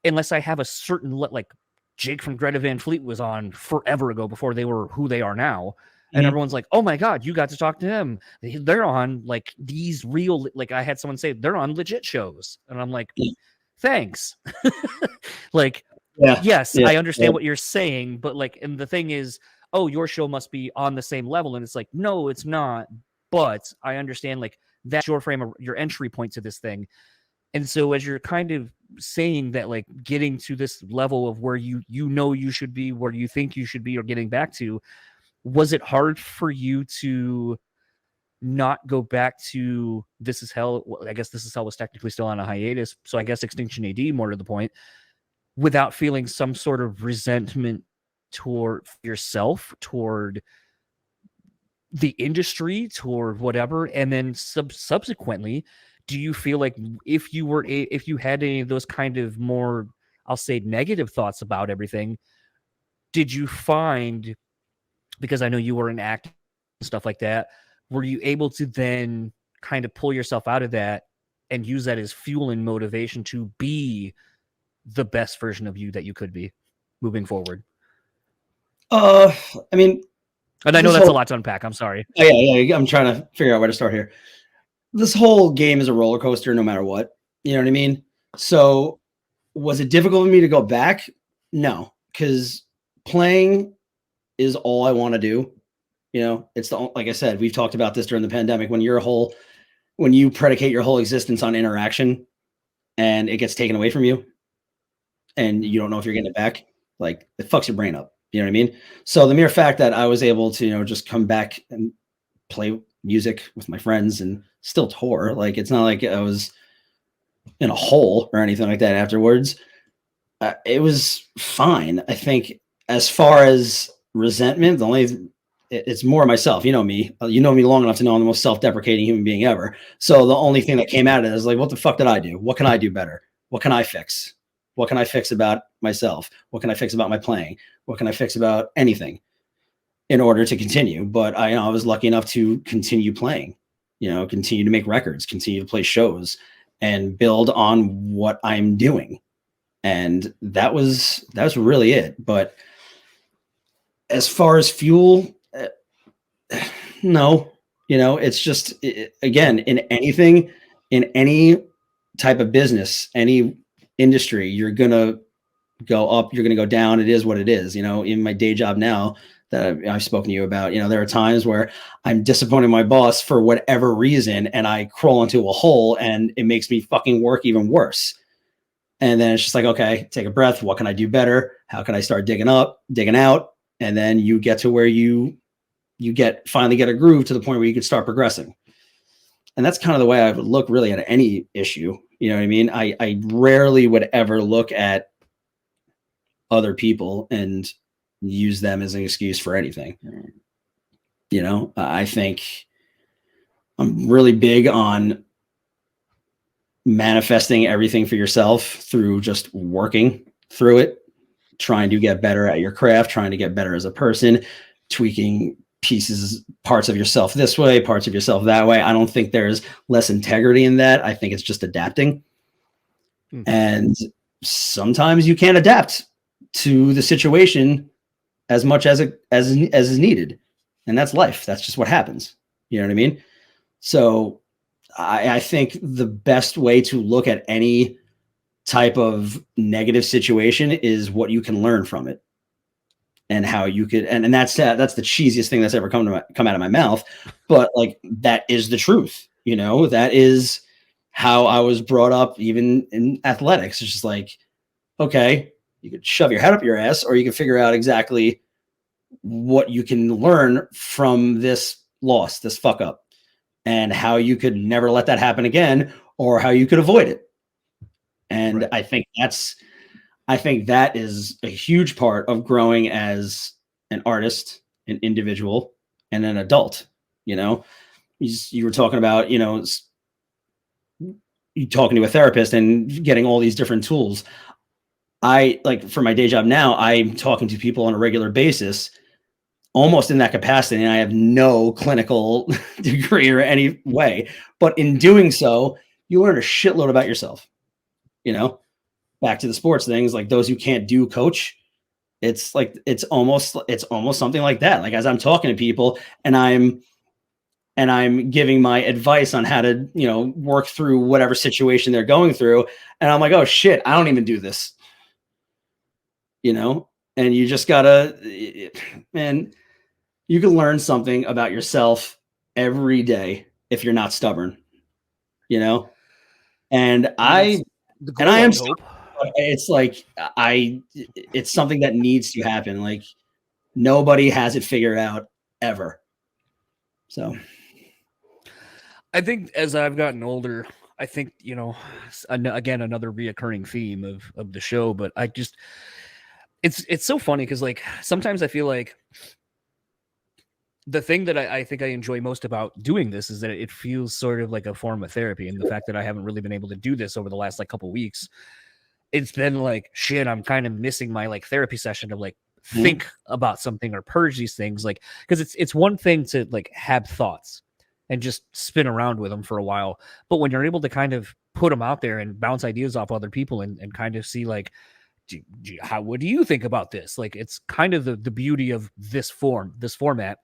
unless I have a certain, like, Jake from Greta Van Fleet was on forever ago before they were who they are now. And everyone's like, oh my God, you got to talk to them. They're on like these real, like, I had someone say they're on legit shows. And I'm like, thanks. Like, yes, I understand what you're saying, but like, and the thing is, oh, your show must be on the same level. And it's like, no, it's not. But I understand, like, that's your your entry point to this thing. And so as you're kind of saying that, like, getting to this level of where you know you should be, where you think you should be, or getting back to, was it hard for you to not go back to This Is Hell? Well, I guess This Is Hell was technically still on a hiatus, so I guess Extinction AD, more to the point, without feeling some sort of resentment toward yourself, toward the industry, toward whatever. And then subsequently, do you feel like if you had any of those kind of more, I'll say, negative thoughts about everything, did you find, because I know you were in act and stuff like that, were you able to then kind of pull yourself out of that and use that as fuel and motivation to be the best version of you that you could be moving forward? I mean, and I know that's a lot to unpack. I'm sorry. Yeah. I'm trying to figure out where to start here. This whole game is a roller coaster, no matter what. You know what I mean? So was it difficult for me to go back? No, because playing is all I want to do. You know, it's like I said, we've talked about this during the pandemic. When you predicate your whole existence on interaction and it gets taken away from you and you don't know if you're getting it back, like, it fucks your brain up. You know what I mean? So the mere fact that I was able to, just come back and play music with my friends and still tour, like, it's not like I was in a hole or anything like that afterwards. It was fine. I think as far as resentment, it's more myself. You know me long enough to know I'm the most self-deprecating human being ever. So the only thing that came out of it is like, what the fuck did I do? What can I do better? What can I fix? What can I fix about myself? What can I fix about my playing? What can I fix about anything in order to continue? But I was lucky enough to continue playing, continue to make records, continue to play shows and build on what I'm doing. And that was really it. But as far as fuel, no, it's just, again, in anything, in any type of business, any industry, you're going to go up, you're going to go down. It is what it is. In my day job now that I've spoken to you about, there are times where I'm disappointed in my boss for whatever reason, and I crawl into a hole and it makes me fucking work even worse. And then it's just like, okay, take a breath. What can I do better? How can I start digging out? And then you get to where you finally get a groove to the point where you can start progressing. And that's kind of the way I would look really at any issue. You know what I mean? I rarely would ever look at other people and use them as an excuse for anything. I think I'm really big on manifesting everything for yourself through just working through it, trying to get better at your craft, trying to get better as a person, tweaking parts of yourself this way, parts of yourself that way. I don't think there's less integrity in that. I think it's just adapting. Mm-hmm. And sometimes you can't adapt to the situation as much as is needed. And that's life. That's just what happens. You know what I mean? So I think the best way to look at any type of negative situation is what you can learn from it and how you could, and that's the cheesiest thing that's ever come out of my mouth. But like, that is the truth. That is how I was brought up, even in athletics. It's just like, okay, you could shove your head up your ass, or you can figure out exactly what you can learn from this loss, this fuck up, and how you could never let that happen again, or how you could avoid it. And right. I think that is a huge part of growing as an artist, an individual, and an adult. You were talking about, you talking to a therapist and getting all these different tools. For my day job now, I'm talking to people on a regular basis, almost in that capacity. And I have no clinical degree or any way, but in doing so, you learn a shitload about yourself. Back to the sports things, like those who can't do coach. It's like, it's almost something like that. Like, as I'm talking to people and I'm giving my advice on how to, work through whatever situation they're going through. And I'm like, oh shit, I don't even do this. And you just gotta, man, you can learn something about yourself every day if you're not stubborn. And the goal, I I am, would hope. it's like, it's something that needs to happen. Like, nobody has it figured out ever. So I think as I've gotten older, I think, again, another reoccurring theme of the show, but it's so funny because like sometimes I feel like the thing that I think I enjoy most about doing this is that it feels sort of like a form of therapy. And the fact that I haven't really been able to do this over the last like couple weeks, it's been like, shit, I'm kind of missing my like therapy session to like think about something or purge these things. Like, because it's one thing to like have thoughts and just spin around with them for a while. But when you're able to kind of put them out there and bounce ideas off other people and kind of see like, what do you think about this? Like, it's kind of the beauty of this format.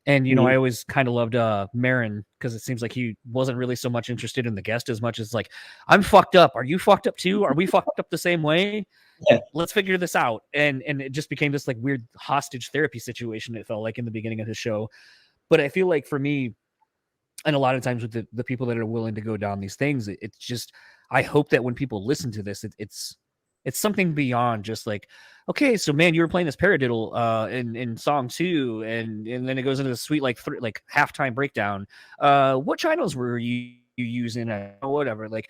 And, I always kind of loved Marin because it seems like he wasn't really so much interested in the guest as much as like, I'm fucked up. Are you fucked up too? Are we fucked up the same way? Yeah. Let's figure this out. And it just became this like weird hostage therapy situation. It felt like in the beginning of his show. But I feel like for me, and a lot of times with the people that are willing to go down these things, it's just, I hope that when people listen to this, it's something beyond just like, okay, so man, you were playing this paradiddle in song 2, and then it goes into the sweet like halftime breakdown. What channels were you using? Whatever. Like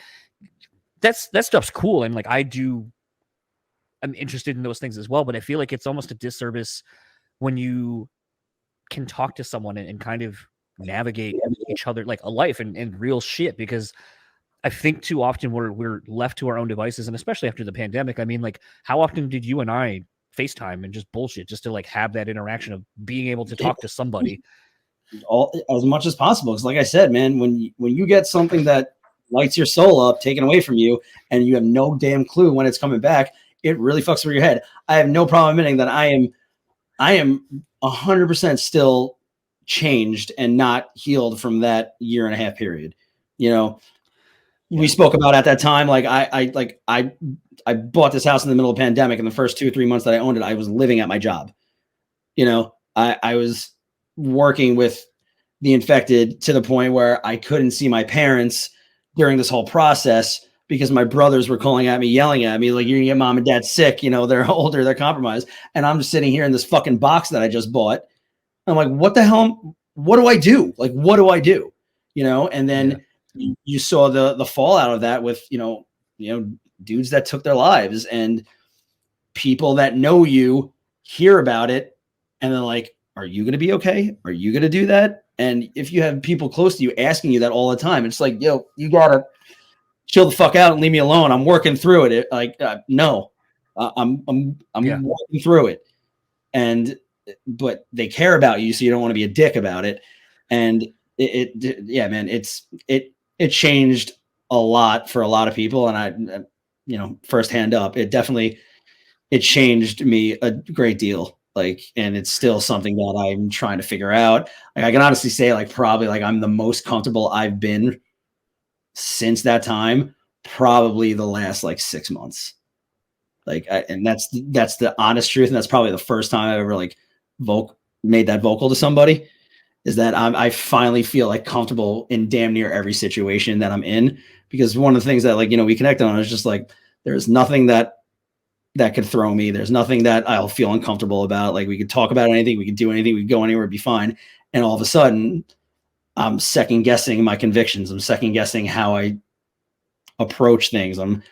that stuff's cool, and like I'm interested in those things as well. But I feel like it's almost a disservice when you can talk to someone and kind of navigate each other like a life and real shit, because I think too often we're left to our own devices, and especially after the pandemic. I mean, like, how often did you and I FaceTime and just bullshit just to like have that interaction of being able to talk to somebody? All as much as possible. Because like I said, man, when you get something that lights your soul up taken away from you, and you have no damn clue when it's coming back, it really fucks with your head. I have no problem admitting that I am 100% still changed and not healed from that 1.5 year period. We spoke about at that time, like I bought this house in the middle of the pandemic, and the first 2 or 3 months that I owned it, I was living at my job. I was working with the infected to the point where I couldn't see my parents during this whole process because my brothers were calling at me, yelling at me, like, you're gonna get mom and dad sick. They're older, they're compromised. And I'm just sitting here in this fucking box that I just bought. I'm like, what the hell? What do I do? Like, what do I do? And then you saw the fallout of that with, dudes that took their lives, and people that know you hear about it. And then like, are you going to be okay? Are you going to do that? And if you have people close to you asking you that all the time, it's like, yo, you gotta chill the fuck out and leave me alone. I'm working through it. No, I'm working through it. But they care about you, so you don't want to be a dick about it. And it changed a lot for a lot of people. And first hand up, it changed me a great deal. Like, and it's still something that I'm trying to figure out. Like, I can honestly say, like, probably like I'm the most comfortable I've been since that time, probably the last like 6 months. Like, and that's the honest truth. And that's probably the first time I ever like made that vocal to somebody, is that I finally feel like comfortable in damn near every situation that I'm in. Because one of the things that like, we connected on is just like, there's nothing that could throw me. There's nothing that I'll feel uncomfortable about. Like, we could talk about anything, we could do anything, we could go anywhere, it'd be fine. And all of a sudden I'm second guessing my convictions. I'm second guessing how I approach things. I'm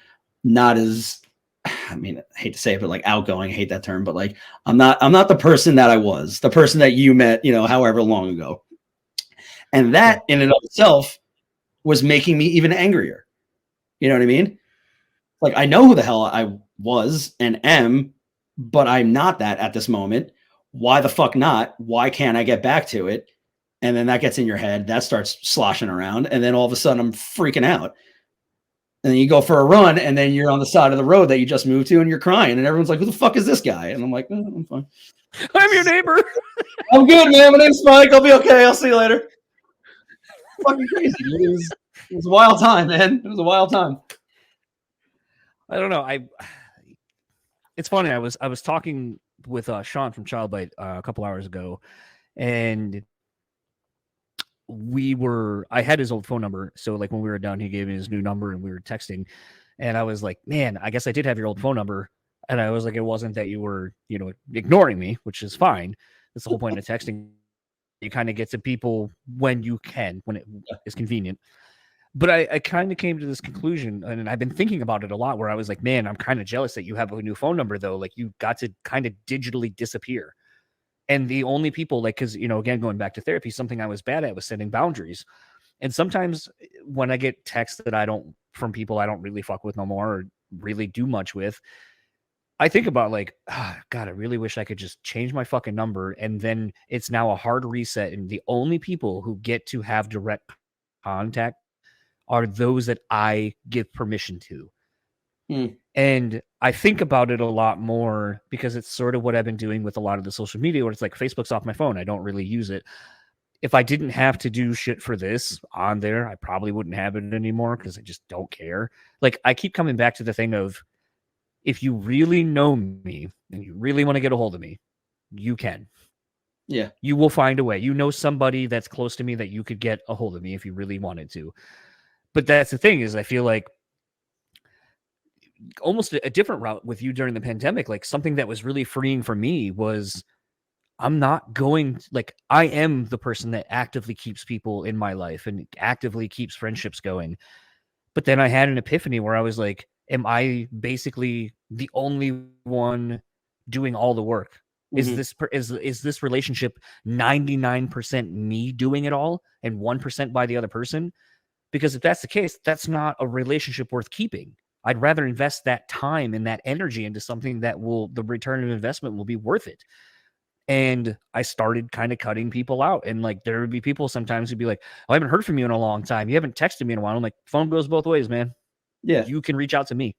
not as, I hate to say it, but like outgoing, I hate that term, but like, I'm not the person that I was, the person that you met, however long ago. And that in and of itself was making me even angrier. You know what I mean? Like, I know who the hell I was and am, but I'm not that at this moment. Why the fuck not? Why can't I get back to it? And then that gets in your head, that starts sloshing around. And then all of a sudden I'm freaking out. And then you go for a run, and then you're on the side of the road that you just moved to, and you're crying, and everyone's like, who the fuck is this guy? And I'm like, I'm fine. I'm your neighbor. I'm good, man. My name's Mike. I'll be okay. I'll see you later. Fucking crazy. It was a wild time, man. It was a wild time. I don't know. It's funny. I was talking with Sean from Childbite a couple hours ago, and I had his old phone number. So like when we were done, he gave me his new number and we were texting. And I was like, man, I guess I did have your old phone number. And I was like, it wasn't that you were, ignoring me, which is fine. That's the whole point of texting. You kind of get to people when you can, when it is convenient. But I kind of came to this conclusion, and I've been thinking about it a lot, where I was like, man, I'm kind of jealous that you have a new phone number, though. Like, you got to kind of digitally disappear. And the only people, like, because, again, going back to therapy, something I was bad at was setting boundaries. And sometimes when I get texts from people I don't really fuck with no more or really do much with, I think about like, God, I really wish I could just change my fucking number. And then it's now a hard reset. And the only people who get to have direct contact are those that I give permission to. And I think about it a lot more because it's sort of what I've been doing with a lot of the social media, where it's like Facebook's off my phone. I don't really use it. If I didn't have to do shit for this on there, I probably wouldn't have it anymore because I just don't care. Like, I keep coming back to the thing of, if you really know me and you really want to get a hold of me, you can. Yeah. You will find a way. Somebody that's close to me that you could get a hold of me if you really wanted to. But that's the thing, is I feel like almost a different route with you during the pandemic. Like, something that was really freeing for me was, I'm not going, like, I am the person that actively keeps people in my life and actively keeps friendships going. But then I had an epiphany where I was like, am I basically the only one doing all the work? Mm-hmm. Is this relationship 99% me doing it all and 1% by the other person? Because if that's the case, that's not a relationship worth keeping. I'd rather invest that time and that energy into something that the return of investment will be worth it. And I started kind of cutting people out. And like, there would be people sometimes who'd be like, oh, I haven't heard from you in a long time. You haven't texted me in a while. I'm like, phone goes both ways, man. Yeah. You can reach out to me.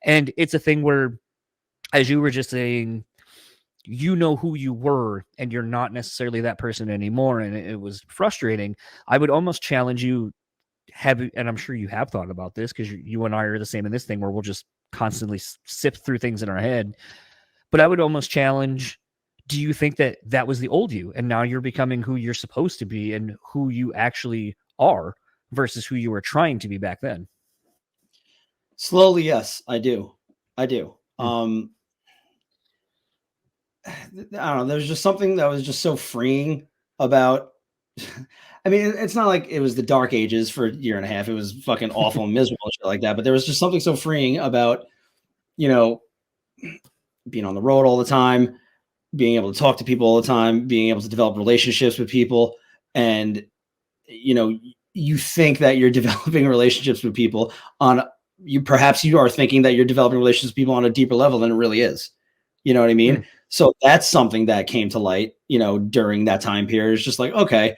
And it's a thing where, as you were just saying, who you were and you're not necessarily that person anymore. And it was frustrating. I would almost challenge you, and I'm sure you have thought about this, because you and I are the same in this thing where we'll just constantly sift through things in our head. But I would almost challenge, do you think that was the old you and now you're becoming who you're supposed to be and who you actually are versus who you were trying to be back then? Slowly, yes, I do. I don't know. There's just something that was just so freeing about. I mean, it's not like it was the dark ages for a year and a half. It was fucking awful and miserable and shit like that. But there was just something so freeing about, being on the road all the time, being able to talk to people all the time, being able to develop relationships with people. And, you think that you're developing relationships with people perhaps you are thinking that you're developing relationships with people on a deeper level than it really is. You know what I mean? So that's something that came to light, during that time period. It's just like, okay,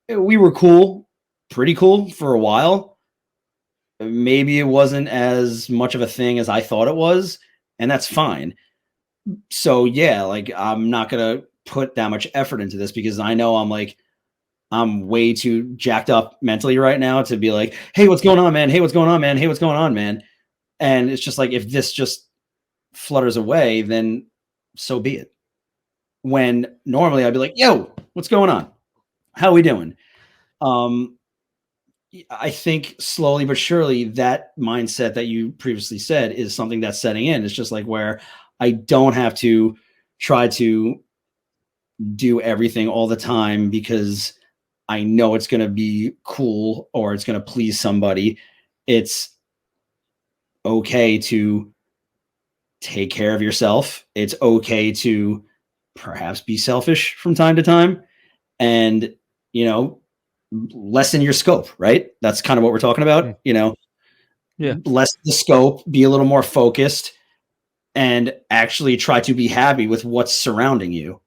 we were cool, pretty cool for a while. Maybe it wasn't as much of a thing as I thought it was, and that's fine. So yeah, like, I'm not going to put that much effort into this because I know I'm way too jacked up mentally right now to be like, hey, what's going on, man? Hey, what's going on, man? Hey, what's going on, man? And it's just like, if this just flutters away, then so be it. When normally I'd be like, yo, what's going on? How are we doing? I think slowly but surely that mindset that you previously said is something that's setting in. It's just like where I don't have to try to do everything all the time because I know it's going to be cool or it's going to please somebody. It's okay to take care of yourself. It's okay to perhaps be selfish from time to time and, lessen your scope, right? That's kind of what we're talking about, lessen the scope, be a little more focused and actually try to be happy with what's surrounding you.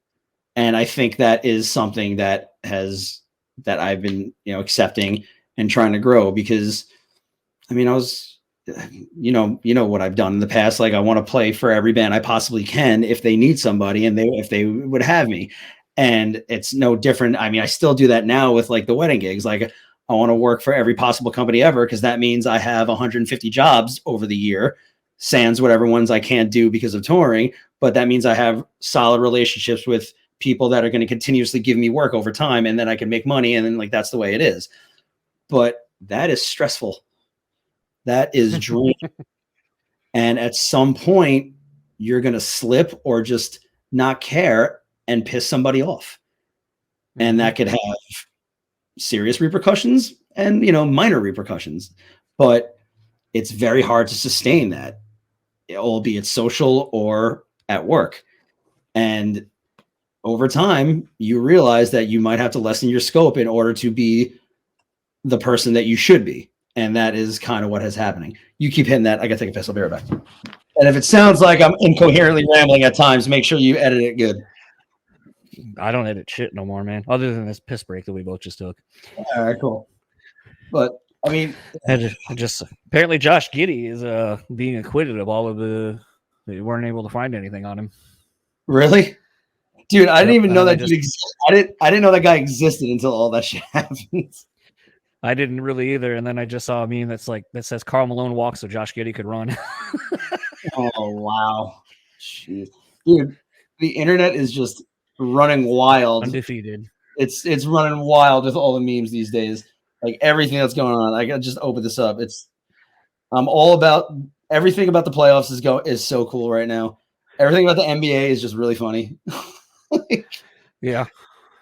And I think that is something that I've been, accepting and trying to grow because I mean, I was, what I've done in the past. Like, I want to play for every band I possibly can if they need somebody and if they would have me. And it's no different. I mean, I still do that now with like the wedding gigs. Like, I want to work for every possible company ever because that means I have 150 jobs over the year, sans whatever ones I can't do because of touring. But that means I have solid relationships with people that are going to continuously give me work over time, and then I can make money, and then like that's the way it is. But that is stressful. That is draining. And at some point, you're going to slip or just not care and piss somebody off. And that could have serious repercussions and, minor repercussions. But it's very hard to sustain that, albeit social or at work. And over time, you realize that you might have to lessen your scope in order to be the person that you should be. And that is kind of what is happening. You keep hitting that. I got to take a piss. I'll be right back. And if it sounds like I'm incoherently rambling at times, make sure you edit it good. I don't edit shit no more, man. Other than this piss break that we both just took. All right, cool. But I mean, just apparently Josh Giddey is being acquitted of all of they weren't able to find anything on him. Really, dude? I didn't even know that dude existed. I didn't know that guy existed until all that shit happened. I didn't really either, and then I just saw a meme that says Karl Malone walks so Josh Giddey could run. Oh wow, jeez, dude! The internet is just running wild. Undefeated. It's running wild with all the memes these days. Like everything that's going on. I just open this up. I'm all about everything about the playoffs is so cool right now. Everything about the NBA is just really funny. Yeah,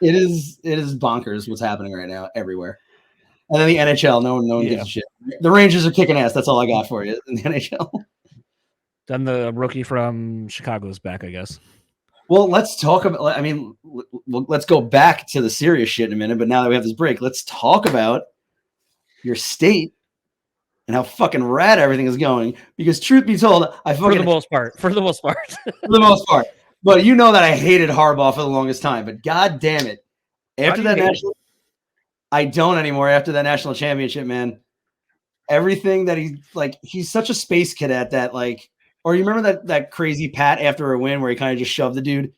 it is bonkers what's happening right now everywhere. And then the NHL, no one gives a shit. The Rangers are kicking ass. That's all I got for you in the NHL. Then the rookie from Chicago's back, I guess. Well, let's talk about. I mean, let's go back to the serious shit in a minute. But now that we have this break, let's talk about your state and how fucking rad everything is going. Because truth be told, for the most part, for the most part. But you know that I hated Harbaugh for the longest time. But god damn it, after that national. I don't anymore after that national championship, man. Everything that he's such a space cadet that or you remember that crazy pat after a win where he kind of just shoved the dude?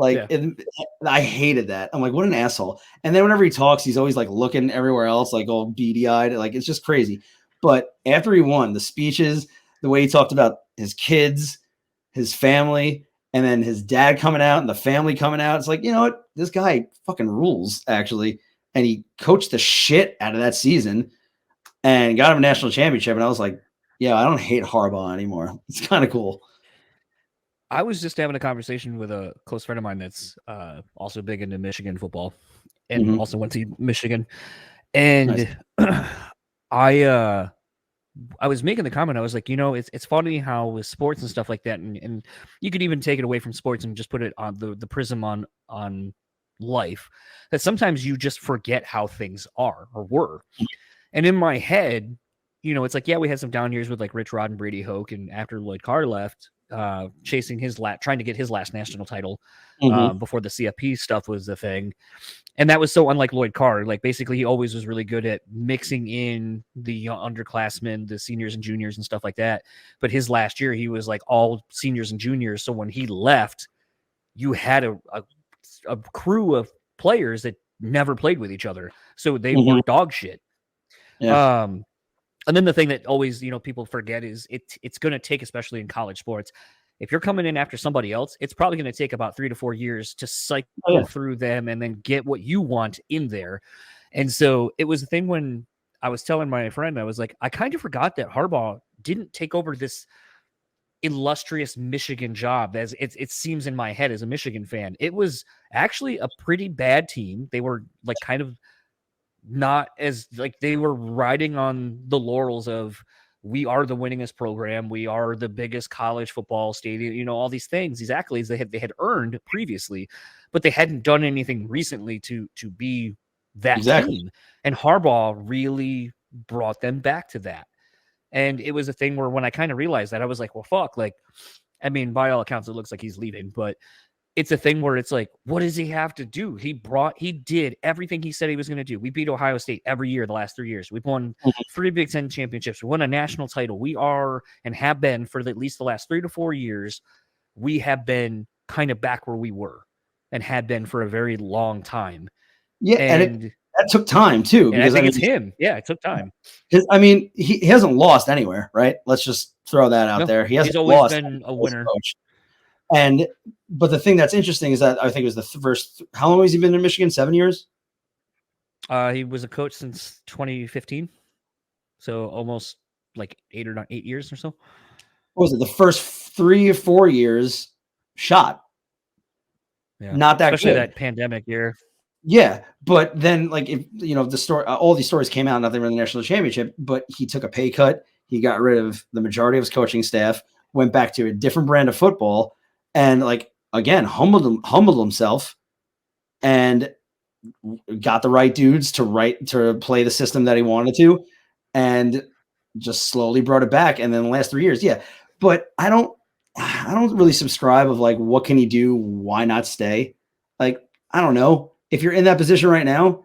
I hated that. I'm like, what an asshole. And then whenever he talks, he's always looking everywhere else, all beady-eyed. It's just crazy. But after he won, the speeches, the way he talked about his kids, his family, and then his dad coming out and the family coming out. It's like, you know what? This guy fucking rules, actually. And he coached the shit out of that season and got him a national championship. And I was like, yeah, I don't hate Harbaugh anymore. It's kind of cool. I was just having a conversation with a close friend of mine that's also big into Michigan football and also went to Michigan. And nice. I was making the comment. I was like, it's funny how with sports and stuff like that, and you could even take it away from sports and just put it on the prism on life, that sometimes you just forget how things are or were. And in my head, it's like, yeah, we had some down years with Rich Rod and Brady Hoke, and after Lloyd Carr left, chasing trying to get his last national title before the CFP stuff was the thing. And that was so unlike Lloyd Carr. Basically, he always was really good at mixing in the underclassmen, the seniors and juniors and stuff like that. But his last year, he was all seniors and juniors. So when he left, you had a crew of players that never played with each other. So they were dog shit. Yeah. And then the thing that always, people forget is it's going to take, especially in college sports, if you're coming in after somebody else, it's probably going to take about 3 to 4 years to cycle through them and then get what you want in there. And so it was a thing when I was telling my friend, I was like, I kind of forgot that Harbaugh didn't take over this illustrious Michigan job, as it seems in my head as a Michigan fan. It was actually a pretty bad team. They were kind of not as they were riding on the laurels of, we are the winningest program, we are the biggest college football stadium, all these things, these accolades they had earned previously, but they hadn't done anything recently to be that team. And Harbaugh really brought them back to that. And it was a thing where when I kind of realized that, I was like, well, fuck, by all accounts, it looks like he's leaving, but it's a thing where it's what does he have to do? He did everything he said he was going to do. We beat Ohio State every year the last 3 years. We've won 3 Big Ten championships. We won a national title. We are and have been for at least the last 3 to 4 years. We have been kind of back where we were and had been for a very long time. Yeah, and that took time too. Because I think it's him. Yeah, it took time. He hasn't lost anywhere, right? Let's just throw that out there. He's always been a winner. But the thing that's interesting is that I think it was the first. How long has he been in Michigan? 7 years. He was a coach since 2015, so almost like 8 years or so. What was it? The first 3 or 4 years shot. Yeah, not that especially good. that pandemic year. Yeah, but then like if the story, all these stories came out, nothing in the national championship, but he took a pay cut. He got rid of the majority of his coaching staff, went back to a different brand of football, and like again humbled himself, and got the right dudes to play the system that he wanted to, and just slowly brought it back. And then the last 3 years, yeah. But I don't really subscribe of like what can he do? Why not stay? Like I don't know. If you're in that position right now,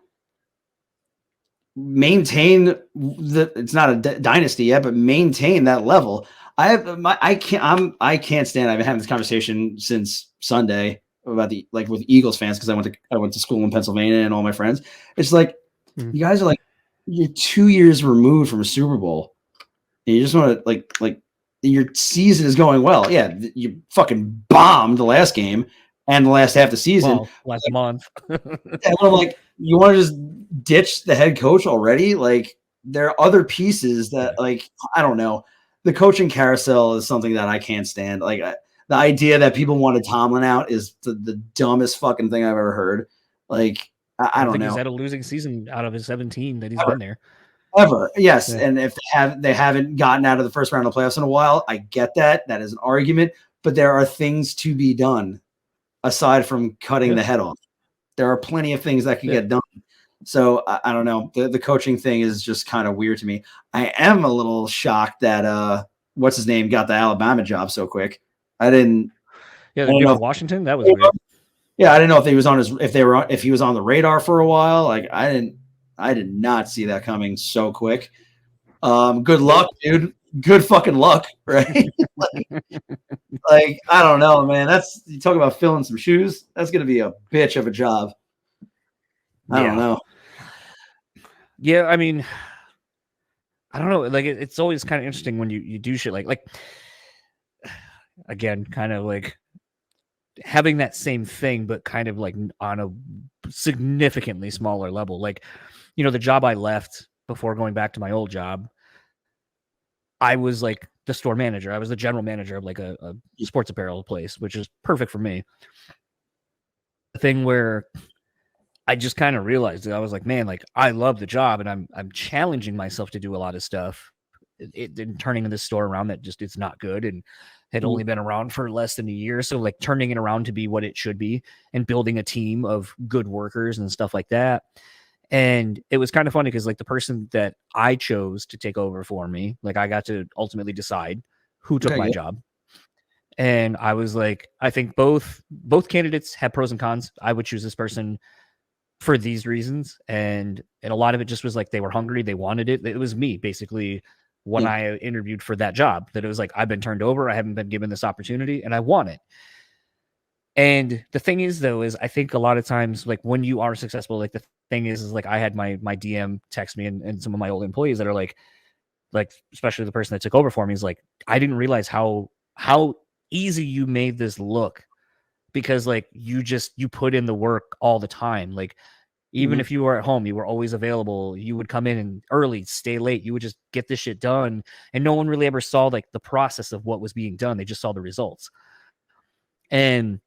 maintain it's not a dynasty yet, but maintain that level. I can't stand. I've been having this conversation since Sunday about with Eagles fans because I went to school in Pennsylvania and all my friends. It's like you guys are like you're 2 years removed from a Super Bowl, and you just want to like your season is going well. Yeah, you fucking bombed the last game and the last half of the season. Well, last month. And I'm like, you want to just ditch the head coach already? Like, there are other pieces that, like, I don't know. The coaching carousel is something that I can't stand. Like, the idea that people wanted Tomlin out is the dumbest fucking thing I've ever heard. Like, I don't think know. He's had a losing season out of his 17 that he's been there. Ever. Yes. Yeah. And if they haven't gotten out of the first round of the playoffs in a while, I get that. That is an argument. But there are things to be done aside from cutting the head off. There are plenty of things that could get done. So I don't know. The coaching thing is just kind of weird to me. I am a little shocked that what's his name got the Alabama job so quick. I didn't. Yeah, the guy Washington. That was weird. Yeah, I didn't know if he was if he was on the radar for a while. Like I did not see that coming so quick. Good luck, dude. Good fucking luck, right? like I don't know, man. You talk about filling some shoes. That's gonna be a bitch of a job. I don't know. Yeah, I mean, I don't know. Like it's always kind of interesting when you do shit like again, kind of like having that same thing, but kind of like on a significantly smaller level. Like, the job I left before going back to my old job, I was like the store manager. I was the general manager of like a sports apparel place, which is perfect for me. The thing where I just kind of realized that I was like, man, like I love the job and I'm challenging myself to do a lot of stuff. It turning this store around that just it's not good and had only been around for less than a year. So like turning it around to be what it should be and building a team of good workers and stuff like that. And it was kind of funny because like the person that I chose to take over for me, like I got to ultimately decide who took my job. And I was like, I think both candidates have pros and cons. I would choose this person for these reasons. And a lot of it just was like they were hungry. They wanted it. It was me basically when I interviewed for that job that it was like, I've been turned over. I haven't been given this opportunity and I want it. And the thing is, though, is I think a lot of times, like when you are successful, like the thing is like I had my DM text me and some of my old employees that are like especially the person that took over for me is like, I didn't realize how easy you made this look because like you put in the work all the time. Like even if you were at home, you were always available. You would come in and early, stay late. You would just get this shit done. And no one really ever saw like the process of what was being done. They just saw the results. And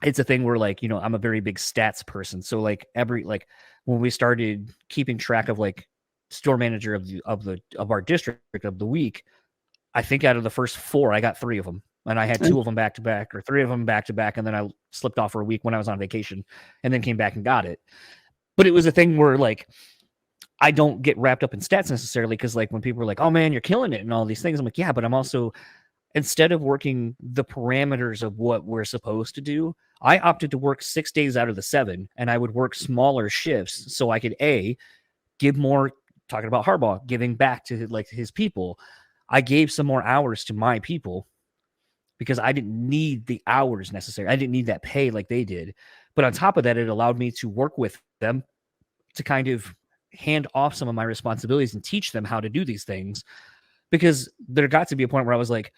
it's a thing where like, I'm a very big stats person. So like when we started keeping track of like store manager of our district of the week, I think out of the first 4, I got 3 of them. And I had 2 of them back to back or 3 of them back to back. And then I slipped off for a week when I was on vacation and then came back and got it. But it was a thing where like, I don't get wrapped up in stats necessarily. Cause like when people are like, oh man, you're killing it and all these things. I'm like, yeah, but I'm also, instead of working the parameters of what we're supposed to do, I opted to work 6 days out of the 7 and I would work smaller shifts so I could give more, talking about Harbaugh, giving back to like his people. I gave some more hours to my people because I didn't need the hours necessary. I didn't need that pay like they did. But on top of that, it allowed me to work with them to kind of hand off some of my responsibilities and teach them how to do these things. Because there got to be a point where I was like,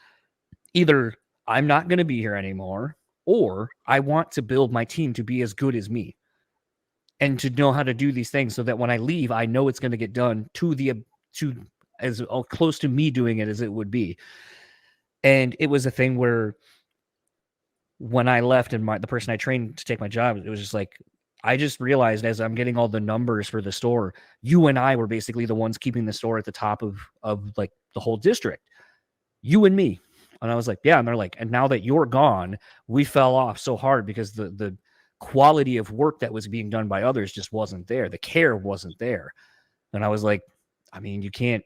either I'm not going to be here anymore, or I want to build my team to be as good as me and to know how to do these things so that when I leave, I know it's going to get done to as close to me doing it as it would be. And it was a thing where when I left and the person I trained to take my job, it was just like, I just realized as I'm getting all the numbers for the store, you and I were basically the ones keeping the store at the top of like the whole district, you and me. And I was like, yeah. And they're like, and now that you're gone, we fell off so hard because the quality of work that was being done by others just wasn't there. The care wasn't there. And I was like, I mean, you can't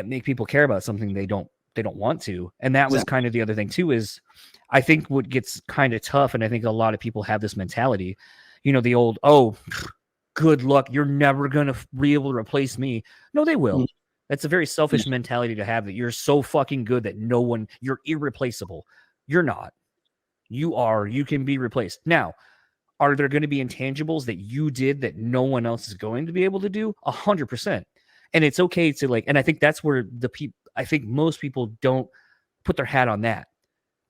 make people care about something they don't want to. And that was kind of the other thing too, is I think what gets kind of tough, and I think a lot of people have this mentality, you know, the old, oh, good luck, you're never going to be able to replace me. No, they will. That's a very selfish mentality to have, that you're so fucking good that you're irreplaceable. You're not. You can be replaced. Now, are there going to be intangibles that you did that no one else is going to be able to do? 100%. And it's okay to like, and I think that's where I think most people don't put their hat on that.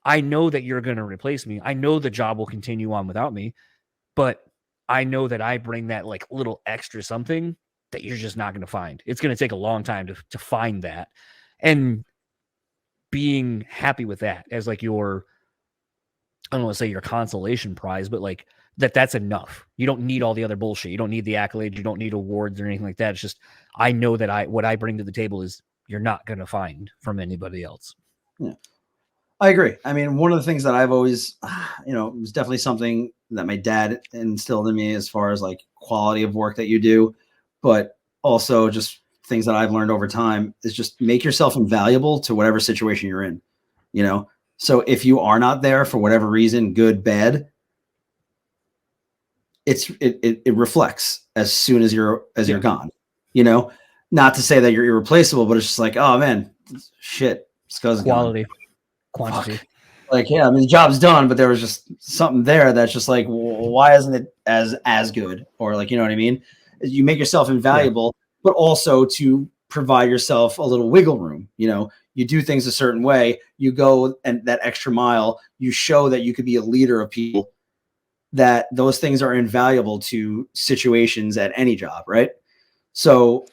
I know that you're going to replace me. I know the job will continue on without me, but I know that I bring that like little extra something that you're just not going to find. It's going to take a long time to find that. And being happy with that as like your, I don't want to say your consolation prize, but like that's enough. You don't need all the other bullshit. You don't need the accolades. You don't need awards or anything like that. It's just, I know that what I bring to the table is you're not going to find from anybody else. Yeah. I agree. I mean, one of the things that I've always, it was definitely something that my dad instilled in me as far as like quality of work that you do, but also just things that I've learned over time is just make yourself invaluable to whatever situation you're in, So if you are not there for whatever reason, good, bad, it reflects as soon as you're gone, not to say that you're irreplaceable, but it's just like, oh man, shit, this goes quality. Quantity. Fuck. Like, yeah, I mean, the job's done, but there was just something there that's just like, well, why isn't it as good? Or like, you know what I mean? You make yourself invaluable, but also to provide yourself a little wiggle room. You do things a certain way, you go and that extra mile, you show that you could be a leader of people, that those things are invaluable to situations at any job, right? So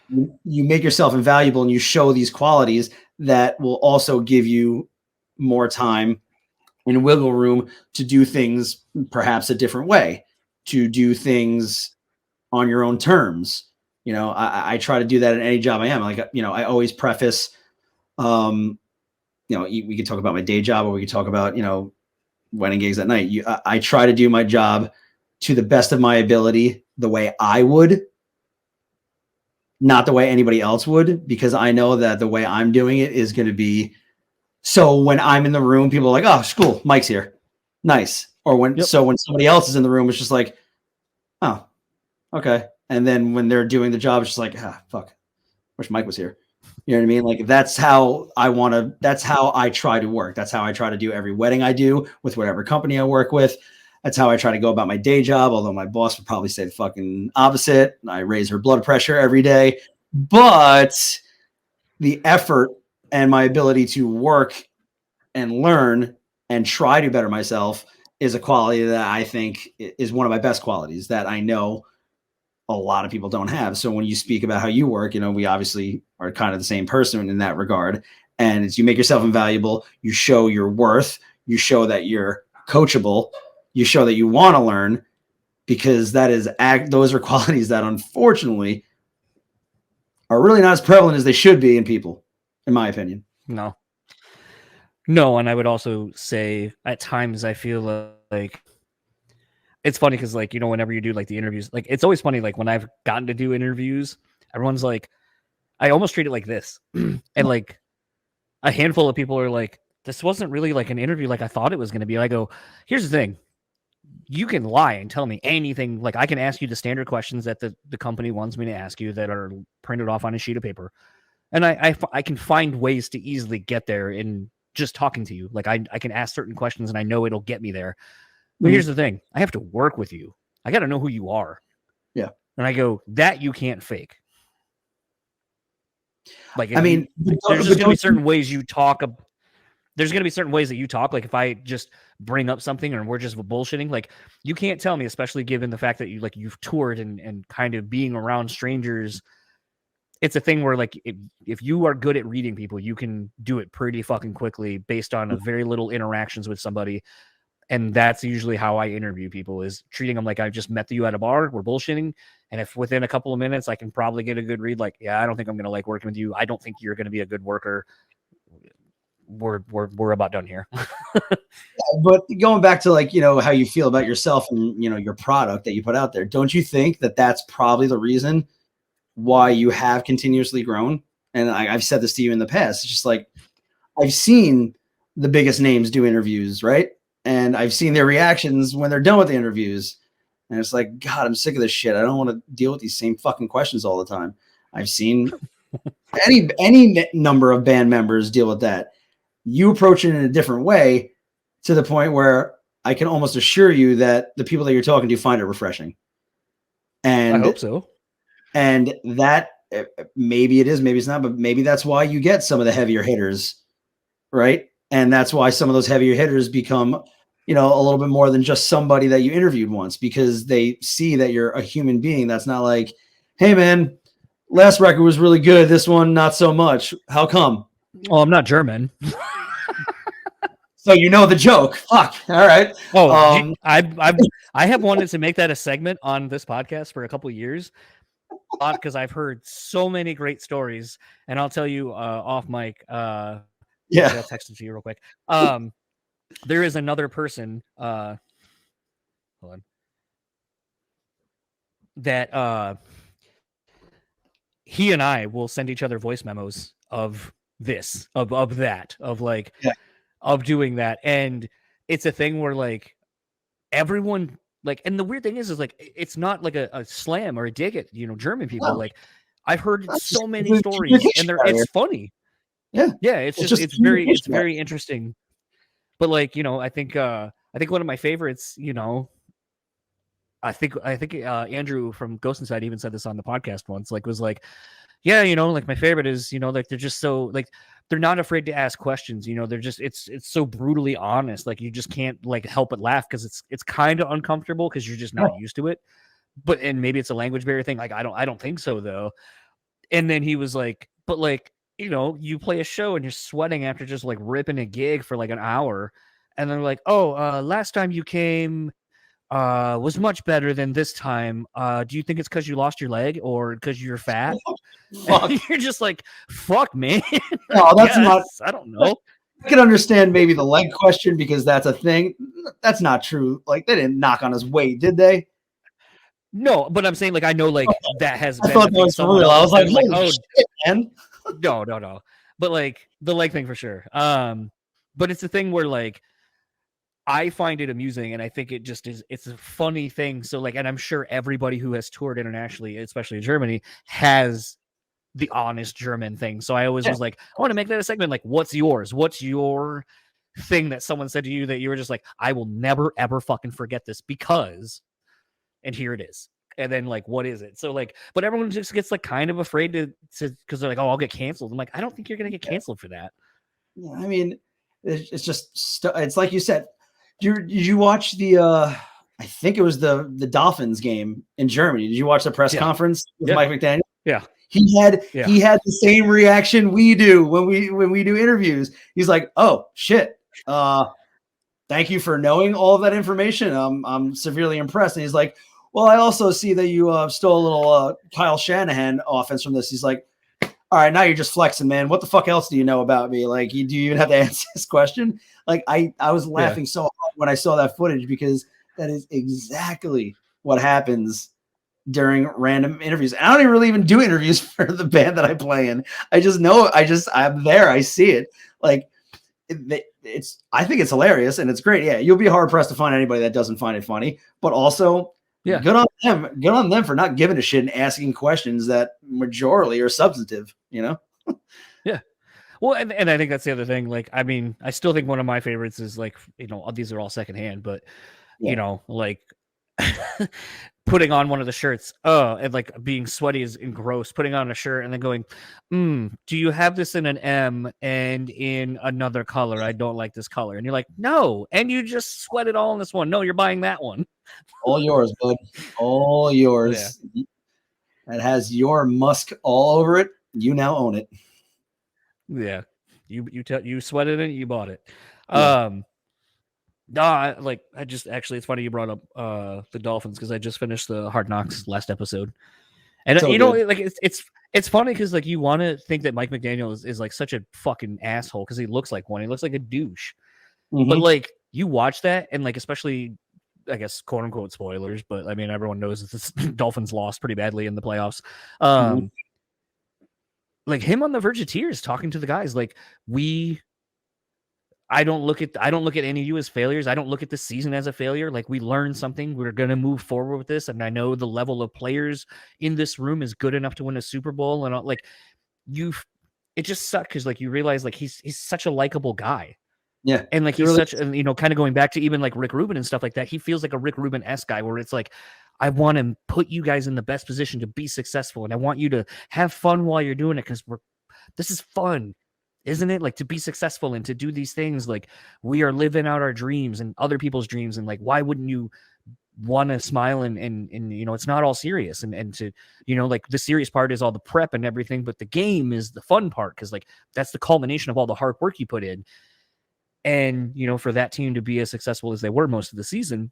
you make yourself invaluable and you show these qualities that will also give you more time and wiggle room to do things perhaps a different way, to do things on your own terms. I try to do that in any job I am. Like, I always preface, we could talk about my day job, or we could talk about, wedding gigs at night. I try to do my job to the best of my ability, the way I would, not the way anybody else would, because I know that the way I'm doing it is going to be, so when I'm in the room, people are like, oh, cool, Mike's here. Nice. Or when somebody else is in the room, it's just like, oh, okay. And then when they're doing the job, it's just like, fuck, wish Mike was here. You know what I mean? Like, that's how I try to work. That's how I try to do every wedding I do with whatever company I work with. That's how I try to go about my day job. Although my boss would probably say the fucking opposite. I raise her blood pressure every day, but the effort and my ability to work and learn and try to better myself is a quality that I think is one of my best qualities that I know a lot of people don't have. So when you speak about how you work, we obviously are kind of the same person in that regard. And as you make yourself invaluable, you show your worth, you show that you're coachable, you show that you want to learn, because those are qualities that unfortunately are really not as prevalent as they should be in people, in my opinion. No, and I would also say at times I feel like it's funny because, like, whenever you do like the interviews, like, it's always funny, like when I've gotten to do interviews, everyone's like, I almost treat it like this. And like a handful of people are like, this wasn't really like an interview like I thought it was going to be. And I go, here's the thing. You can lie and tell me anything. Like, I can ask you the standard questions that the company wants me to ask you that are printed off on a sheet of paper. And I can find ways to easily get there in just talking to you. Like, I can ask certain questions and I know it'll get me there. But here's the thing. I have to work with you. I got to know who you are. Yeah. And I go, that you can't fake. Like, I mean, there's just going to be certain ways you talk. there's going to be certain ways that you talk. Like if I just bring up something and we're just bullshitting, like you can't tell me, especially given the fact that you've toured and kind of being around strangers. It's a thing where like if you are good at reading people, you can do it pretty fucking quickly based on a very little interactions with somebody. And that's usually how I interview people, is treating them like I just met you at a bar, we're bullshitting. And if within a couple of minutes I can probably get a good read, like, yeah, I don't think I'm going to like working with you. I don't think you're going to be a good worker. We're about done here. But going back to like, how you feel about yourself and, your product that you put out there, don't you think that that's probably the reason why you have continuously grown? And I've said this to you in the past. It's just like, I've seen the biggest names do interviews, right? And I've seen their reactions when they're done with the interviews. And it's like, God, I'm sick of this shit. I don't want to deal with these same fucking questions all the time. I've seen any number of band members deal with that. You approach it in a different way, to the point where I can almost assure you that the people that you're talking to find it refreshing. And I hope so. And that, maybe it is, maybe it's not, but maybe that's why you get some of the heavier hitters, right? And that's why some of those heavier hitters become, a little bit more than just somebody that you interviewed once, because they see that you're a human being. That's not like, hey man, last record was really good, this one not so much. How come? Well, I'm not German. So you know the joke. Fuck. All right. Oh, I have wanted to make that a segment on this podcast for a couple of years, because I've heard so many great stories, and I'll tell you off mic. I'll text it to you real quick. There is another person. Hold on. That he and I will send each other voice memos of this, of that, of like. Yeah. Of doing that. And it's a thing where like everyone, like, and the weird thing is like, it's not like a slam or a dig at, German people. No. Like I've heard so many stories, and it's funny. Yeah. Yeah. It's very interesting. But like, I think one of my favorites, I think Andrew from Ghost Inside even said this on the podcast once, like was like, yeah, like my favorite is, like they're just so like, they're not afraid to ask questions. They're just, it's so brutally honest. Like you just can't like help but laugh, because it's kind of uncomfortable because you're just not used to it. But, and maybe it's a language barrier thing. Like, I don't think so though. And then he was like, but like, you play a show and you're sweating after just like ripping a gig for like an hour. And they're like, oh, last time you came was much better than this time. Do you think it's because you lost your leg or because you're fat? You're just like, fuck, man. No, that's not. I don't know. I can understand maybe the leg question, because that's a thing. That's not true. Like they didn't knock on his weight, did they? No, but I'm saying like I know like that has been. I thought that was real. I was like, oh shit, man. No. But like the leg thing for sure. But it's a thing where like I find it amusing, and I think it just is. It's a funny thing. So like, and I'm sure everybody who has toured internationally, especially in Germany, has the honest German thing. So I always was like, I want to make that a segment. Like, what's yours? What's your thing that someone said to you that you were just like, I will never ever fucking forget this because, and here it is. And then like, what is it? So like, but everyone just gets like kind of afraid to because they're like, oh, I'll get canceled. I'm like, I don't think you're gonna get canceled for that. Yeah, I mean, it's just it's like you said. Did you watch the? I think it was the Dolphins game in Germany. Did you watch the press conference with Mike McDaniel? Yeah. He had the same reaction we do when we do interviews. He's like, "Oh shit, thank you for knowing all of that information. I'm severely impressed." And he's like, "Well, I also see that you stole a little Kyle Shanahan offense from this." He's like, "All right, now you're just flexing, man. What the fuck else do you know about me? Like, do you even have to answer this question?" Like, I was laughing so hard when I saw that footage, because that is exactly what happens during random interviews. And I don't even do interviews for the band that I play in. I just know, I'm there. I see it. Like, I think it's hilarious and it's great. Yeah, you'll be hard pressed to find anybody that doesn't find it funny. But also, good on them. Good on them for not giving a shit and asking questions that majorly are substantive. Yeah. Well, and I think that's the other thing. Like, I mean, I still think one of my favorites is like, these are all secondhand, but like putting on one of the shirts, and like being sweaty and gross, putting on a shirt and then going, do you have this in an M and in another color? I don't like this color. And you're like, no. And you just sweat it all in this one. No, you're buying that one. All yours, bud. All yours. Yeah. It has your musk all over it. You now own it. Yeah. You sweated it, you bought it. Yeah. It's funny you brought up the Dolphins because I just finished the Hard Knocks last episode, and so like it's funny because like you want to think that Mike McDaniel is like such a fucking asshole because he looks like one. He looks like a douche, but like you watch that and like especially I guess quote unquote spoilers, but I mean everyone knows that the Dolphins lost pretty badly in the playoffs. Like him on the verge of tears talking to the guys like I don't look at any of you as failures. I don't look at this season as a failure. Like we learned something. We're going to move forward with this. And I know the level of players in this room is good enough to win a Super Bowl. And like it just sucked because like you realize like he's such a likable guy. Yeah. And like he's really such, you know, kind of going back to even like Rick Rubin and stuff like that. He feels like a Rick Rubin-esque guy where it's like, I want to put you guys in the best position to be successful. And I want you to have fun while you're doing it because this is fun. Isn't it? Like to be successful and to do these things, like we are living out our dreams and other people's dreams. And like, why wouldn't you want to smile and, you know, it's not all serious and to, you know, like the serious part is all the prep and everything, but the game is the fun part. Cause like, that's the culmination of all the hard work you put in. And, you know, for that team to be as successful as they were most of the season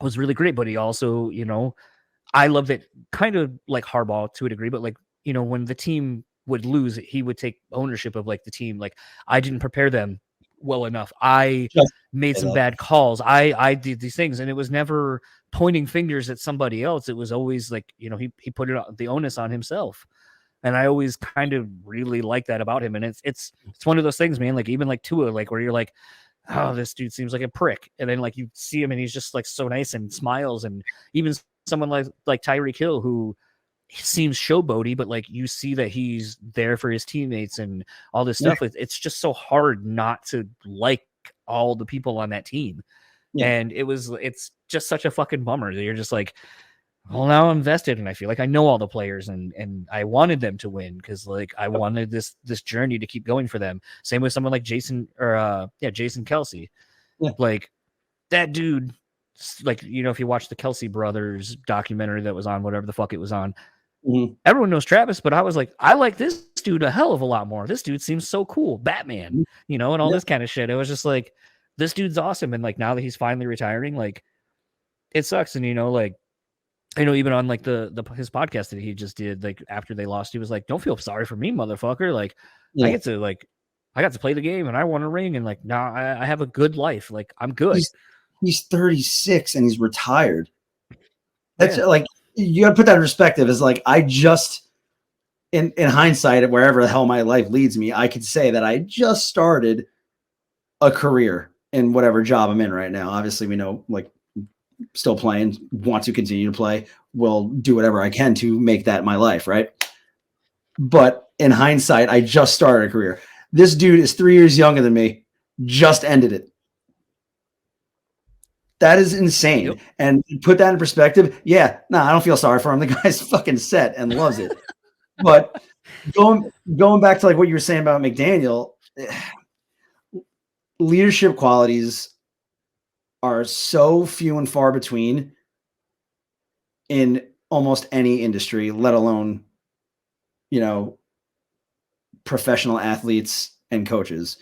was really great. But he also, you know, I love that kind of like Harbaugh to a degree, but like, you know, when the team would lose, he would take ownership of like the team. Like I didn't prepare them well enough. I made some bad calls. I did these things, and it was never pointing fingers at somebody else. It was always like, you know, he put the onus on himself. And I always kind of really like that about him. And it's one of those things, man. Like even like Tua, like where you're like, oh, this dude seems like a prick. And then like you see him and he's just like so nice and smiles. And even someone like Tyreek Hill, who seems showboaty, but like you see that he's there for his teammates and all this stuff. It's just so hard not to like all the people on that team. Yeah. And it's just such a fucking bummer that you're just like, well, now I'm invested and I feel like I know all the players and I wanted them to win because like I wanted this journey to keep going for them. Same with someone like Jason Kelce. Yeah. Like that dude, like, you know, if you watch the Kelce brothers documentary that was on whatever the fuck it was on, everyone knows Travis, but I was like, I like this dude a hell of a lot more. This dude seems so cool. Batman, you know, and all this kind of shit. It was just like, this dude's awesome. And like, now that he's finally retiring, like it sucks. And, you know, like, I know even on like his podcast that he just did, like after they lost, he was like, don't feel sorry for me, motherfucker. Like I got to play the game and I won a ring. And like, now I have a good life. Like I'm good. He's 36 and he's retired. That's like, you got to put that in perspective. Is like, I just, in hindsight, wherever the hell my life leads me, I could say that I just started a career in whatever job I'm in right now. Obviously, we know, like, still playing, want to continue to play, will do whatever I can to make that my life, right? But in hindsight, I just started a career. This dude is 3 years younger than me, just ended it. That is insane. Yep. And put that in perspective. Yeah, I don't feel sorry for him. The guy's fucking set and loves it. But going back to like what you were saying about McDaniel, leadership qualities are so few and far between in almost any industry, let alone, you know, professional athletes and coaches.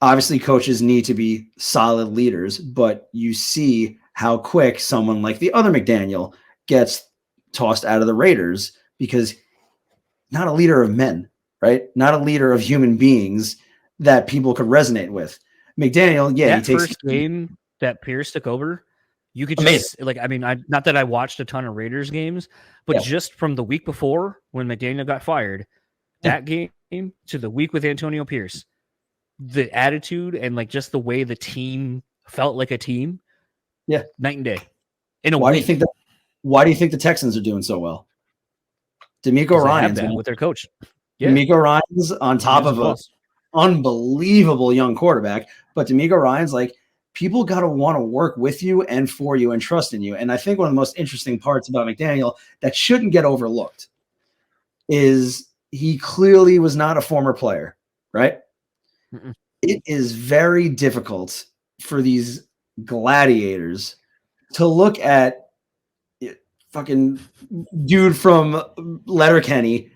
Obviously, coaches need to be solid leaders, but you see how quick someone like the other McDaniel gets tossed out of the Raiders because not a leader of men, right? Not a leader of human beings that people could resonate with. McDaniel, yeah, that first game that Pierce took over, you could just like, I mean, not that I watched a ton of Raiders games, but just from the week before when McDaniel got fired, that game to the week with Antonio Pierce, the attitude and like just the way the team felt like a team, night and day. Why do you think the Texans are doing so well? DeMeco Ryans with their coach. DeMeco Ryans on top of an unbelievable young quarterback, but DeMeco Ryans, like, people got to want to work with you and for you and trust in you. And I think one of the most interesting parts about McDaniel that shouldn't get overlooked is he clearly was not a former player, right? Mm-mm. It is very difficult for these gladiators to look at fucking dude from Letterkenny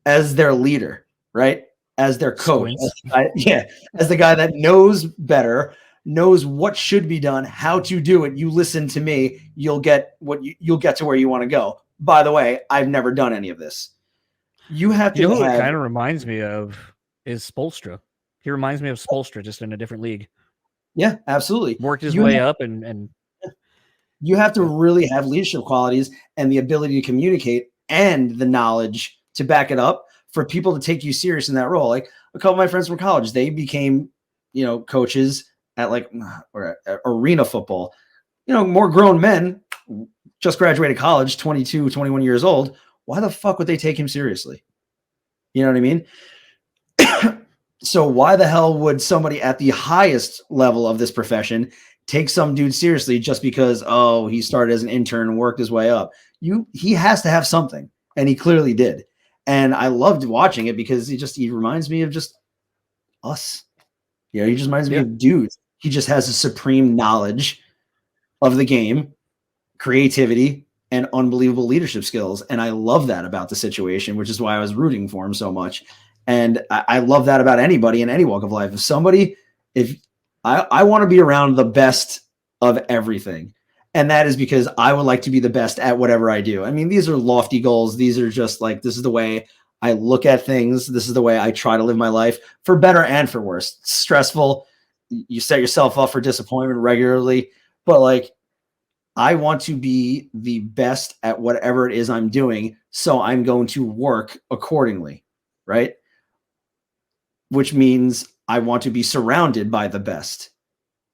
as their leader, right? As their coach. As the guy that knows better, knows what should be done, how to do it. You listen to me, you'll get you'll get to where you want to go. By the way, I've never done any of this. You have to. You know who it kind of reminds me of is Spoelstra. He reminds me of Spoelstra, just in a different league. Yeah, absolutely. Worked his way up, and you have to really have leadership qualities and the ability to communicate and the knowledge to back it up for people to take you serious in that role. Like a couple of my friends from college, they became, coaches at or at arena football, more grown men, just graduated college, 22, 21 years old. Why the fuck would they take him seriously? You know what I mean? So why the hell would somebody at the highest level of this profession take some dude seriously just because, he started as an intern and worked his way up? He has to have something, and he clearly did. And I loved watching it because he reminds me of just us. He just reminds me of dudes. He just has a supreme knowledge of the game, creativity, and unbelievable leadership skills. And I love that about the situation, which is why I was rooting for him so much. And I love that about anybody in any walk of life. If I want to be around the best of everything. And that is because I would like to be the best at whatever I do. I mean, these are lofty goals. These are just this is the way I look at things. This is the way I try to live my life, for better and for worse. It's stressful. You set yourself up for disappointment regularly, but I want to be the best at whatever it is I'm doing. So I'm going to work accordingly. Right. Which means I want to be surrounded by the best.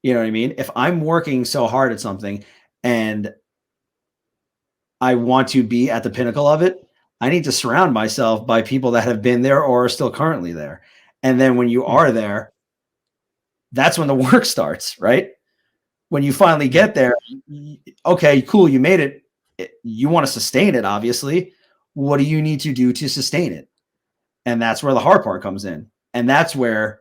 You know what I mean? If I'm working so hard at something and I want to be at the pinnacle of it, I need to surround myself by people that have been there or are still currently there. And then when you are there, that's when the work starts, right? When you finally get there, okay, cool, you made it. You want to sustain it, obviously. What do you need to do to sustain it? And that's where the hard part comes in. And that's where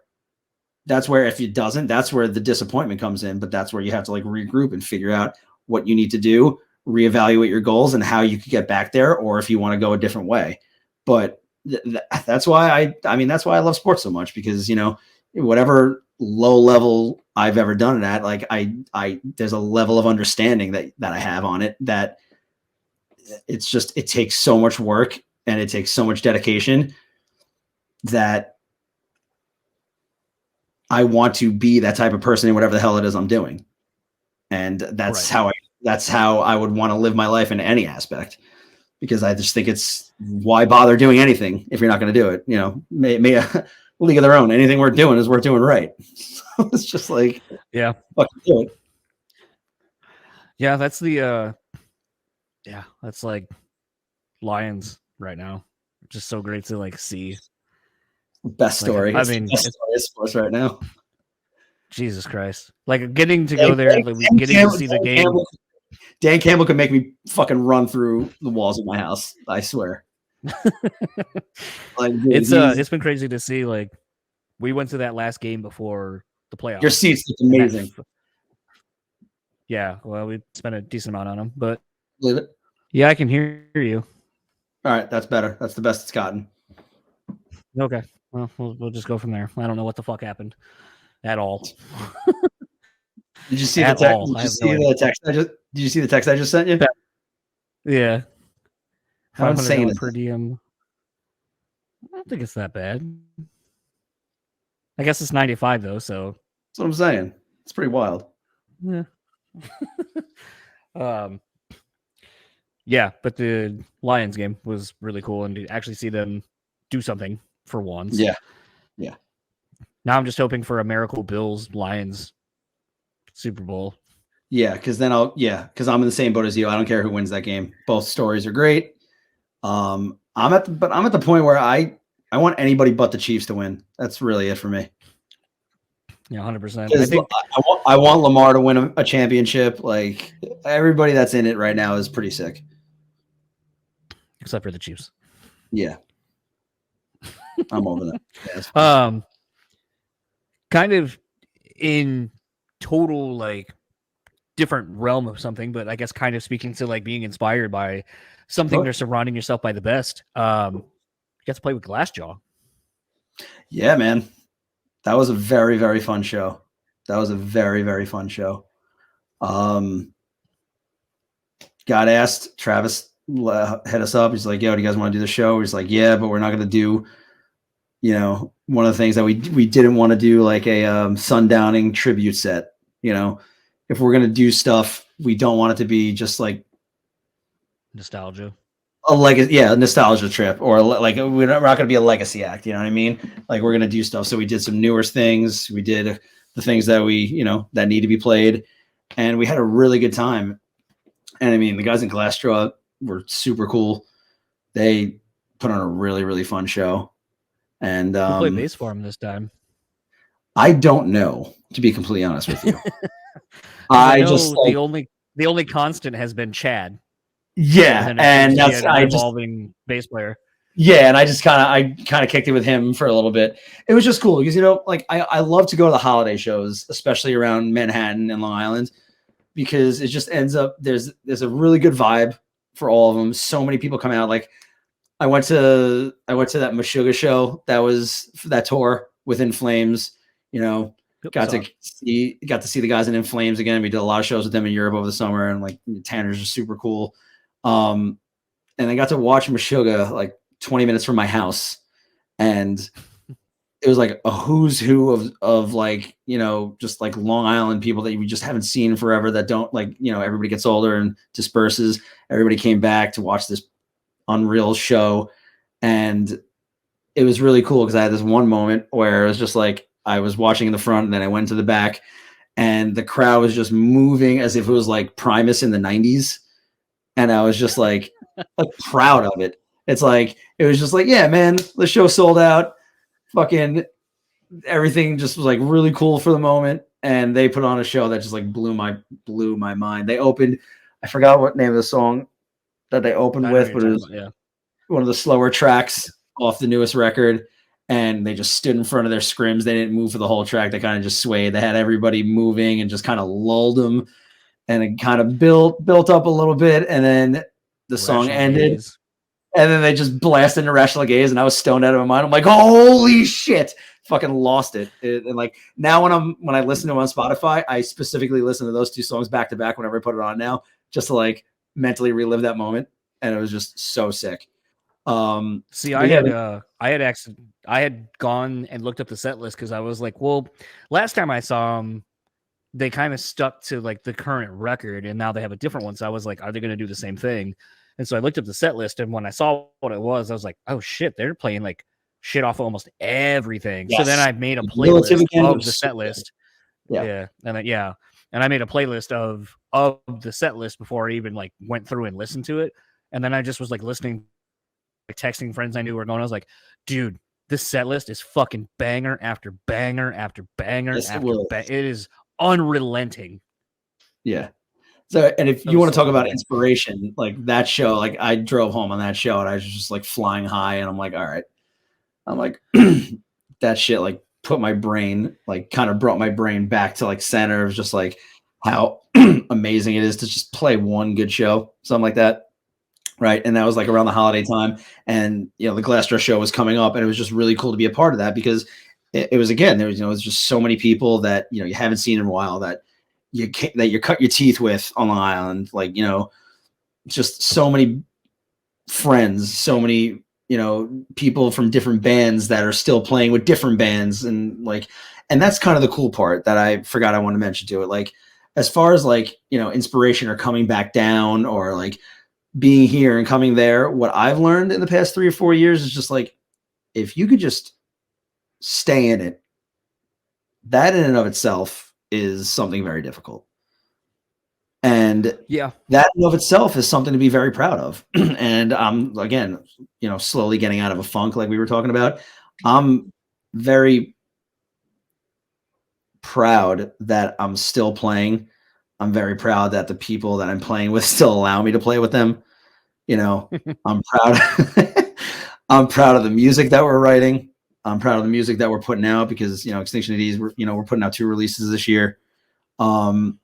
if it doesn't, that's where the disappointment comes in. But that's where you have to regroup and figure out what you need to do, reevaluate your goals and how you could get back there, or if you want to go a different way. But that's why that's why I love sports so much, because, whatever low level I've ever done it at, I there's a level of understanding that I have on it, that it takes so much work and it takes so much dedication that I want to be that type of person in whatever the hell it is I'm doing. And that's right. how I would want to live my life in any aspect, because I just think it's, why bother doing anything if you're not going to do it? May a league of their own. Anything we're doing is worth doing right. It's just fucking do it. Yeah, that's that's Lions right now. Just so great to see. Best story. Best story of sports right now. Jesus Christ! Getting to go there, getting to see the game. Dan Campbell could make me fucking run through the walls of my house. I swear. It's been crazy to see. We went to that last game before the playoffs. Your seats look amazing. Yeah, well, we spent a decent amount on them, but believe it. Yeah, I can hear you. All right, that's better. That's the best it's gotten. Okay. Well, we'll just go from there. I don't know what the fuck happened at all. Did you see the text? Did you see the text I just sent you? Yeah. How insane is per diem? I don't think it's that bad. I guess it's 95 though, so that's what I'm saying. It's pretty wild. Yeah. Yeah, but the Lions game was really cool, and to actually see them do something for once. Yeah. Now I'm just hoping for a miracle Bills Lions Super Bowl. Yeah, because then because I'm in the same boat as you. I don't care who wins that game. Both stories are great. I'm at the point where I want anybody but the Chiefs to win. That's really it for me. Yeah, 100%. I want Lamar to win a championship. Like everybody that's in it right now is pretty sick. Except for the Chiefs. Yeah. I'm over that. Yeah, kind of in total like different realm of something, but I guess kind of speaking to like being inspired by something Sure. or surrounding yourself by the best. You get to play with Glassjaw. Yeah, man. That was a very, very fun show. That was a very, very fun show. Got asked, Travis hit us up. He's like, yo, do you guys want to do the show? He's like, yeah, but we're not going to do, you know, one of the things that we didn't want to do, like a sundowning tribute set. You know, if we're going to do stuff, we don't want it to be just like Nostalgia. a nostalgia trip, or like we're not going to be a legacy act. You know what I mean? Like we're going to do stuff. So we did some newer things. We did the things that we, you know, that need to be played, and we had a really good time. And I mean, the guys in Glassjaw were super cool. They put on a really, really fun show. And Who played bass for him this time? I don't know, to be completely honest with you. I just like, the only constant has been Chad. Yeah, and that's an evolving bass player. Yeah, and I kind of kicked it with him for a little bit. It was just cool because, you know, like I love to go to the holiday shows, especially around Manhattan and Long Island, because it just ends up there's a really good vibe for all of them. So many people come out. Like I went to that Meshuggah show that was that tour with In Flames. You know, got to see the guys in Flames again. We did a lot of shows with them in Europe over the summer, and like Tanner's just super cool. And I got to watch Meshuggah like 20 minutes from my house, and it was like a who's who of like, you know, just like Long Island people that we just haven't seen forever, that don't, like, you know, everybody gets older and disperses. Everybody came back to watch this unreal show, and it was really cool because I had this one moment where it was just like I was watching in the front and then I went to the back, and the crowd was just moving as if it was like Primus in the 90s. And I was just like proud of it. It's like, it was just like, yeah, man, the show sold out. Fucking everything just was like really cool for the moment. And they put on a show that just like blew my mind. They opened, I forgot what name of the song that they opened with, but it was one of the slower tracks off the newest record. And they just stood in front of their scrims. They didn't move for the whole track. They kind of just swayed. They had everybody moving and just kind of lulled them. And it kind of built up a little bit, and then the song ended, and then they just blasted into Rational Gaze, and I was stoned out of my mind. I'm like, holy shit, fucking lost it. And like now when I listen to them on Spotify, I specifically listen to those two songs back to back whenever I put it on now, just to like mentally relive that moment, and it was just so sick. See, I had gone and looked up the set list because I was like, well, last time I saw them, they kind of stuck to like the current record, and now they have a different one. So I was like, are they going to do the same thing? And so I looked up the set list, and when I saw what it was, I was like, oh shit, they're playing like shit off almost everything. Yes. So then I made a playlist of the set list. And I made a playlist of the set list before I even like went through and listened to it. And then I just was like listening, like texting friends I knew were going. I was like, dude, this set list is fucking banger after banger after banger after banger. It is unrelenting. Yeah. So, and if you want to talk about inspiration, like that show, like I drove home on that show and I was just like flying high, and I'm like, all right. I'm like, that shit like put my brain, like kind of brought my brain back to like center. It was just like how amazing it is to just play one good show, something like that. Right. And that was like around the holiday time, and, you know, the Glassjaw show was coming up, and it was just really cool to be a part of that, because it was, again, there was, you know, it was just so many people that, you know, you haven't seen in a while that you cut your teeth with on Long Island. Like, you know, just so many friends, so many, you know, people from different bands that are still playing with different bands. And like, and that's kind of the cool part that I forgot I wanted to mention to it. Like, as far as like, you know, inspiration or coming back down or like being here and coming there, what I've learned in the past 3 or 4 years is just like, if you could just stay in it, that in and of itself is something very difficult. And yeah, that in of itself is something to be very proud of. And I'm, again, you know, slowly getting out of a funk like we were talking about. I'm very proud that I'm still playing. I'm very proud that the people that I'm playing with still allow me to play with them. You know, I'm proud. I'm proud of the music that we're writing. I'm proud of the music that we're putting out because, Extinction ADs, we're putting out 2 releases this year. And,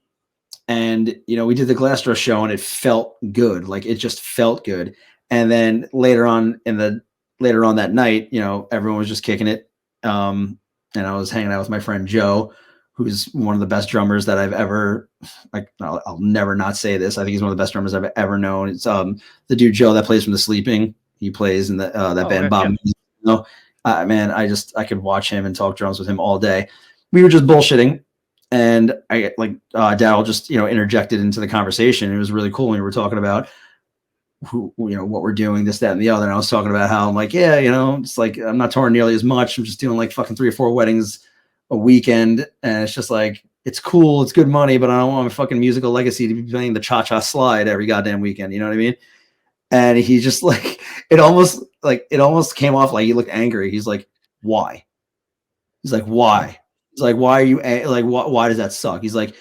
we did the Glassjaw show and it felt good. Like it just felt good. And then later on that night, everyone was just kicking it. And I was hanging out with my friend Joe, who's one of the best drummers that I've ever, I'll never not say this. I think he's one of the best drummers I've ever known. It's the dude Joe that plays from The Sleeping. He plays in that band, Bob. Yeah. Man, I could watch him and talk drums with him all day. We were just bullshitting. And Daryl just, interjected into the conversation. It was really cool. We were talking about what we're doing, this, that, and the other. And I was talking about how I'm like, yeah, it's like, I'm not touring nearly as much. I'm just doing like fucking 3 or 4 weddings a weekend. And it's just like, it's cool. It's good money, but I don't want my fucking musical legacy to be playing the cha-cha slide every goddamn weekend. You know what I mean? And he just like, it almost came off like he looked angry. He's like, why? He's like, why? He's like, why are you like, why does that suck? He's like,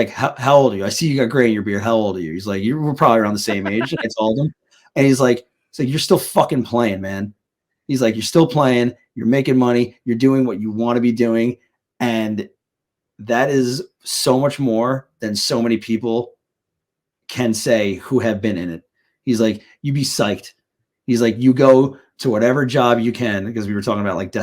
how old are you? I see you got gray in your beard. How old are you? He's like, you were probably around the same age. I told him. And he's like, you're still fucking playing, man. He's like, you're still playing. You're making money. You're doing what you want to be doing. And that is so much more than so many people can say who have been in it. He's like, you be psyched. He's like, you go to whatever job you can, because we were talking about like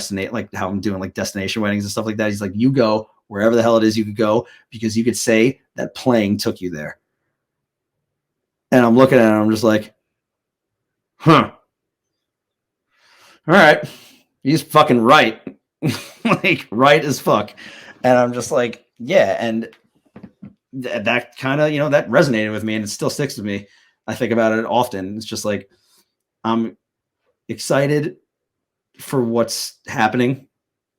how I'm doing like destination weddings and stuff like that. He's like, you go wherever the hell it is you could go, because you could say that playing took you there. And I'm looking at him, I'm just like, huh. All right. He's fucking right. Like right as fuck. And I'm just like, yeah. And that kind of, that resonated with me, and it still sticks with me. I think about it often. It's just like, I'm excited for what's happening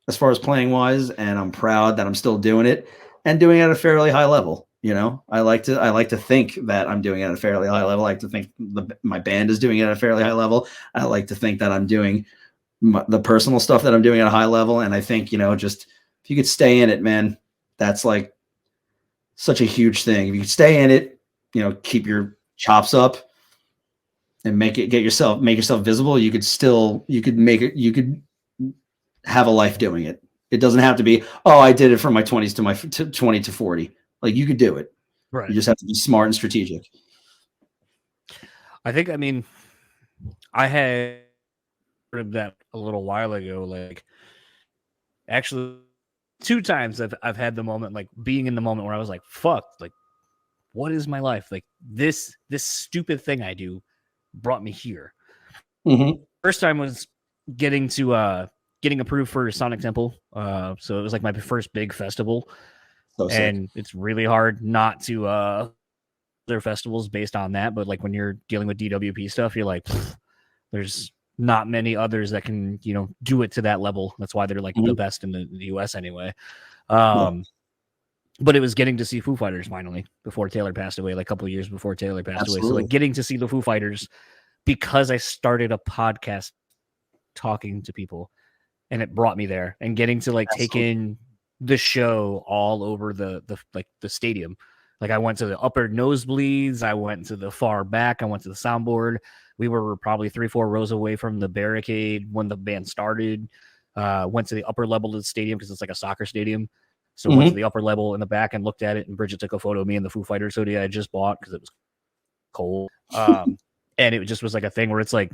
as far as playing wise, and I'm proud that I'm still doing it and doing it at a fairly high level. I like to think that I'm doing it at a fairly high level. I like to think my band is doing it at a fairly high level. I like to think that I'm doing the personal stuff that I'm doing at a high level. And I think, just if you could stay in it, man, that's like such a huge thing. If you could stay in it, keep your chops up and make yourself visible, you could have a life doing it. It doesn't have to be, I did it from my 20s to my 20 to 40. Like you could do it. Right. You just have to be smart and strategic. I had heard of that a little while ago. Like actually 2 times I've had the moment, like being in the moment where I was like, fuck, like what is my life? Like this stupid thing I do brought me here. Mm-hmm. First time was getting approved for Sonic Temple. So it was like my first big festival. So and sick. It's really hard not to other festivals based on that. But like when you're dealing with DWP stuff, you're like, there's not many others that can, do it to that level. That's why they're like the best in the US anyway. But it was getting to see Foo Fighters finally before Taylor passed away, like a couple of years before Taylor passed away. So like getting to see the Foo Fighters because I started a podcast talking to people, and it brought me there, and getting to like take in the show all over the stadium. Like I went to the upper nosebleeds, I went to the far back, I went to the soundboard. We were probably 3-4 rows away from the barricade when the band started. Went to the upper level of the stadium because it's like a soccer stadium. So went to the upper level in the back and looked at it, and Bridget took a photo of me and the Foo Fighters hoodie I just bought because it was cold. And it just was like a thing where it's like,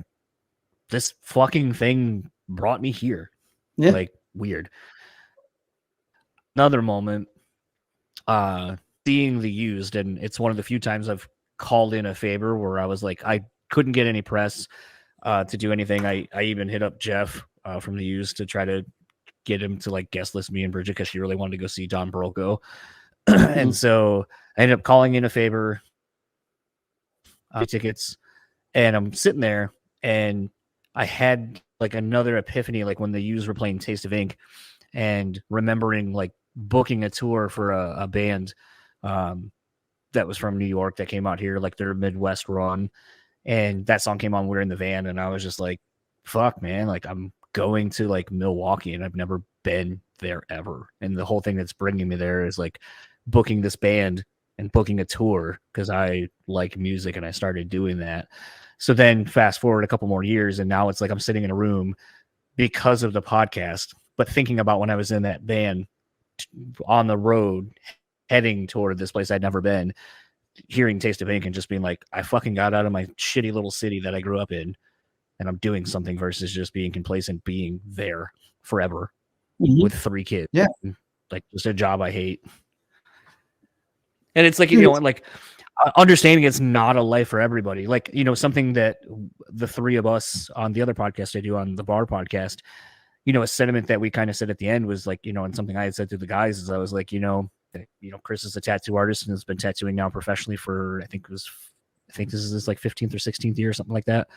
this fucking thing brought me here. Yeah. Like weird. Another moment, seeing The Used, and it's one of the few times I've called in a favor where I was like, I couldn't get any press to do anything. I even hit up Jeff from The Used to try to get him to like guest list me and Bridget because she really wanted to go see Don Barocco. And so I ended up calling in a favor, tickets, and I'm sitting there and I had like another epiphany, like when The Used were playing Taste of Ink, and remembering like booking a tour for a band that was from New York that came out here, like their Midwest run. And that song came on, we were in the van, and I was just like, fuck, man, like I'm going to like Milwaukee and I've never been there ever. And the whole thing that's bringing me there is like booking this band and booking a tour because I like music and I started doing that. So then fast forward a couple more years, and now it's like I'm sitting in a room because of the podcast, but thinking about when I was in that band on the road heading toward this place I'd never been, hearing Taste of Ink and just being like, I fucking got out of my shitty little city that I grew up in and I'm doing something versus just being complacent, being there forever with 3 kids. Yeah. Like just a job I hate. And it's like, you know, like understanding it's not a life for everybody. Like, you know, something that the 3 of us on the other podcast I do on the bar podcast, you know, a sentiment that we kind of said at the end was like, you know, and something I had said to the guys is I was like, you know, Chris is a tattoo artist and has been tattooing now professionally for, I think this is his like 15th or 16th year or something like that.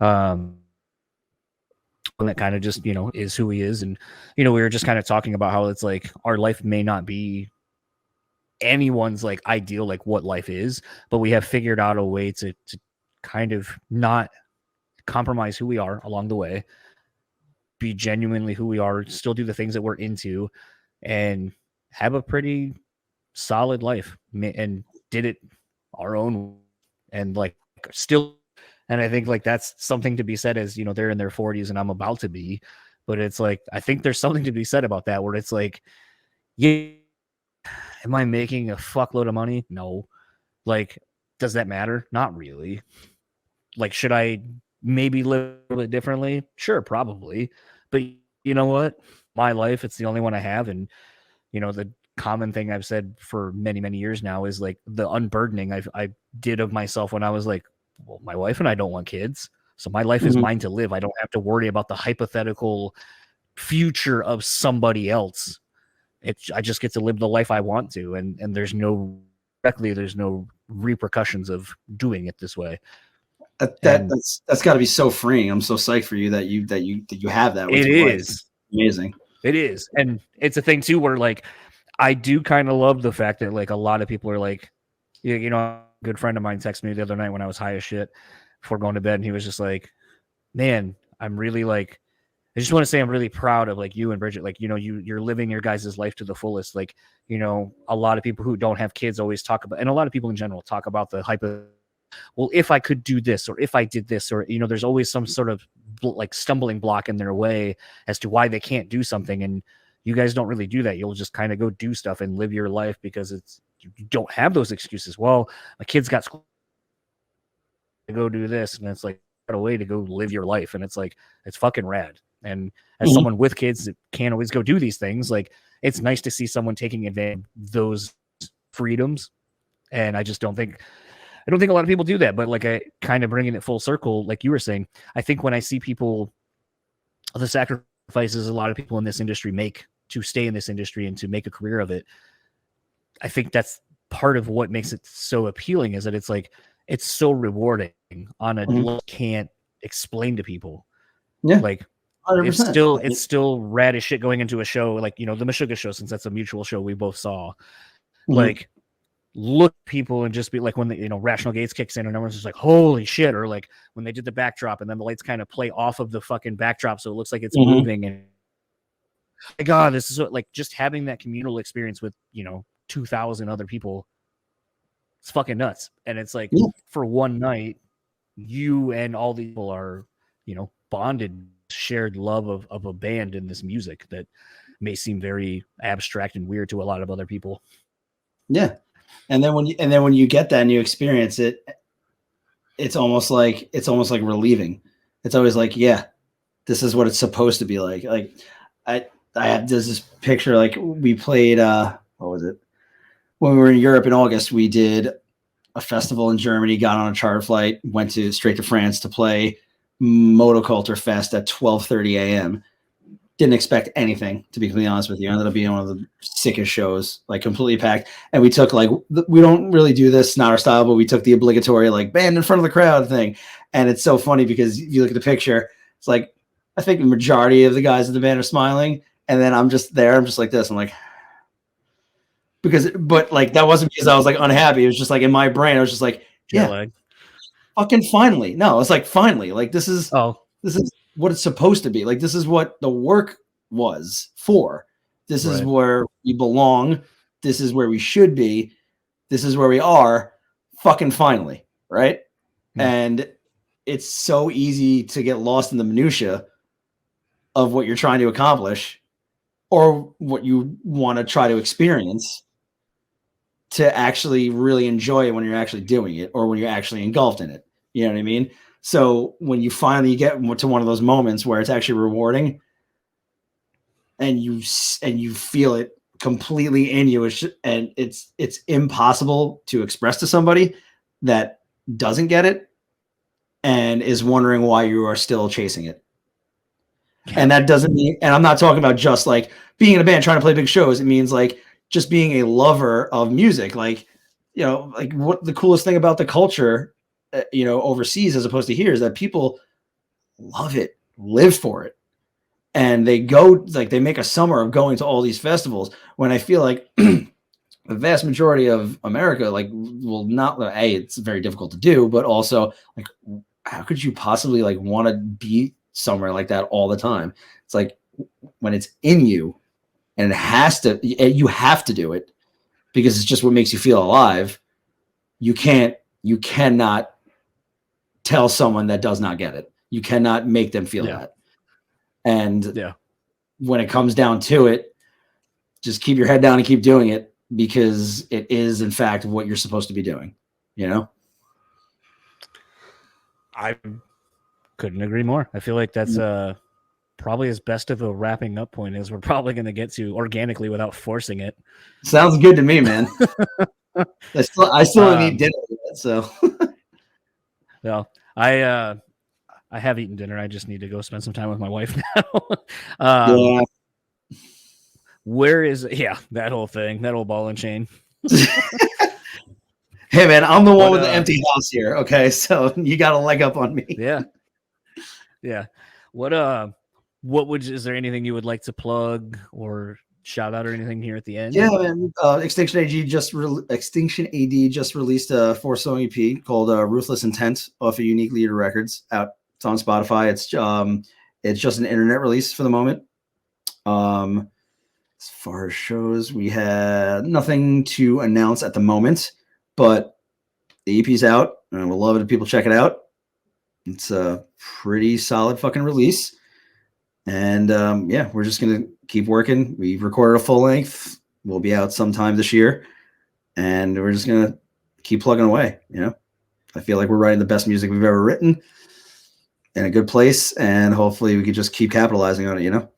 And that kind of just, you know, is who he is. And, you know, we were just kind of talking about how it's like our life may not be anyone's like ideal, like what life is, but we have figured out a way to kind of not compromise who we are along the way, be genuinely who we are, still do the things that we're into, and have a pretty solid life, and did it our own, and like still. And I think like that's something to be said as, you know, they're in their 40s and I'm about to be, but it's like, I think there's something to be said about that where it's like, yeah, am I making a fuckload of money? No. Like, does that matter? Not really. Like, should I maybe live a little bit differently? Sure, probably. But you know what? My life, it's the only one I have. And, you know, the common thing I've said for many, many years now is like the unburdening I did of myself when I was like, well, my wife and I don't want kids. So my life is mine to live. I don't have to worry about the hypothetical future of somebody else. I just get to live the life I want to. And there's no repercussions of doing it this way. That's got to be so freeing. I'm so psyched for you that you have that. It is amazing. It is. And it's a thing too, where like, I do kind of love the fact that like a lot of people are like, you know, a good friend of mine texted me the other night when I was high as shit before going to bed. And he was just like, man, I'm really like, I just want to say I'm really proud of like you and Bridget. Like, you know, you're living your guys' life to the fullest. Like, you know, a lot of people who don't have kids always talk about, and a lot of people in general talk about the well, if I could do this, or if I did this, or, you know, there's always some sort of like stumbling block in their way as to why they can't do something. And you guys don't really do that. You'll just kind of go do stuff and live your life because you don't have those excuses. Well, my kid's got school to go do this. And it's like a way to go live your life. And it's like, it's fucking rad. And as someone with kids that can't always go do these things, like it's nice to see someone taking advantage of those freedoms. And I don't think a lot of people do that, but like I kind of bringing it full circle, like you were saying, I think when I see people, the sacrifices a lot of people in this industry make to stay in this industry and to make a career of it, I think that's part of what makes it so appealing, is that it's like, it's so rewarding on a level can't explain to people. Yeah. Like 100%. it's still rad as shit going into a show like, you know, the Meshuggah show, since that's a mutual show we both saw. Like, look people and just be like, when the, you know, Rational Gates kicks in and everyone's just like, holy shit, or like when they did the backdrop and then the lights kind of play off of the fucking backdrop so it looks like it's moving, and my God, this is what, like, just having that communal experience with, you know, 2,000 other people, it's fucking nuts. And it's like, for one night, you and all these people are, you know, bonded, shared love of a band and this music that may seem very abstract and weird to a lot of other people. Yeah. And then when you get that and you experience it, it's almost like relieving. It's always like, yeah, this is what it's supposed to be like. Like there's this picture, like we played, what was it? When we were in Europe in August, we did a festival in Germany, got on a charter flight, went straight to France to play Motoculture Fest at 12:30 a.m. Didn't expect anything, to be completely honest with you. Ended up being one of the sickest shows, like completely packed. And we took like, we don't really do this, not our style, but we took the obligatory like band in front of the crowd thing. And it's so funny because if you look at the picture, it's like, I think the majority of the guys in the band are smiling. And then I'm just there. I'm just like this. I'm like, but like, that wasn't because I was like unhappy. It was just like in my brain, I was just like, yeah, fucking finally. No, it's like, finally, like this is what it's supposed to be. Like, this is what the work was for. This is where we belong. This is where we should be. This is where we are. Fucking finally, right? And it's so easy to get lost in the minutia of what you're trying to accomplish or what you want to try to experience to actually really enjoy it when you're actually doing it or when you're actually engulfed in it. You know what I mean? So when you finally get to one of those moments where it's actually rewarding and you feel it completely in you, and it's impossible to express to somebody that doesn't get it and is wondering why you are still chasing it. And that doesn't mean, and I'm not talking about just like being in a band trying to play big shows. It means like just being a lover of music. Like, you know, like what the coolest thing about the culture, you know, overseas as opposed to here is that people love it, live for it. And they go, like they make a summer of going to all these festivals when I feel like the vast majority of America, like will not, it's very difficult to do, but also like, how could you possibly like want to be somewhere like that all the time? It's like when it's in you and you have to do it because it's just what makes you feel alive. You cannot tell someone that does not get it. You cannot make them feel that. And when it comes down to it, just keep your head down and keep doing it because it is in fact what you're supposed to be doing, you know? I couldn't agree more. I feel like that's probably as best of a wrapping up point as we're probably going to get to organically without forcing it. Sounds good to me, man. I still don't eat dinner yet, so. Well, I have eaten dinner. I just need to go spend some time with my wife now. Where is that whole thing, that old ball and chain? Hey man, I'm the one with the empty house here. Okay, so you got a leg up on me. Yeah. Is there anything you would like to plug or shout out or anything here at the end? Yeah, man. Extinction AD just released a 4-song EP called Ruthless Intent off of Unique Leader Records. It's on Spotify. It's just an internet release for the moment. As far as shows, we had nothing to announce at the moment, but the EP's out, and we'll love it if people check it out. It's a pretty solid fucking release. And we're just going to keep working. We've recorded a full length. We'll be out sometime this year. And we're just going to keep plugging away. You know, I feel like we're writing the best music we've ever written in a good place. And hopefully we could just keep capitalizing on it, you know?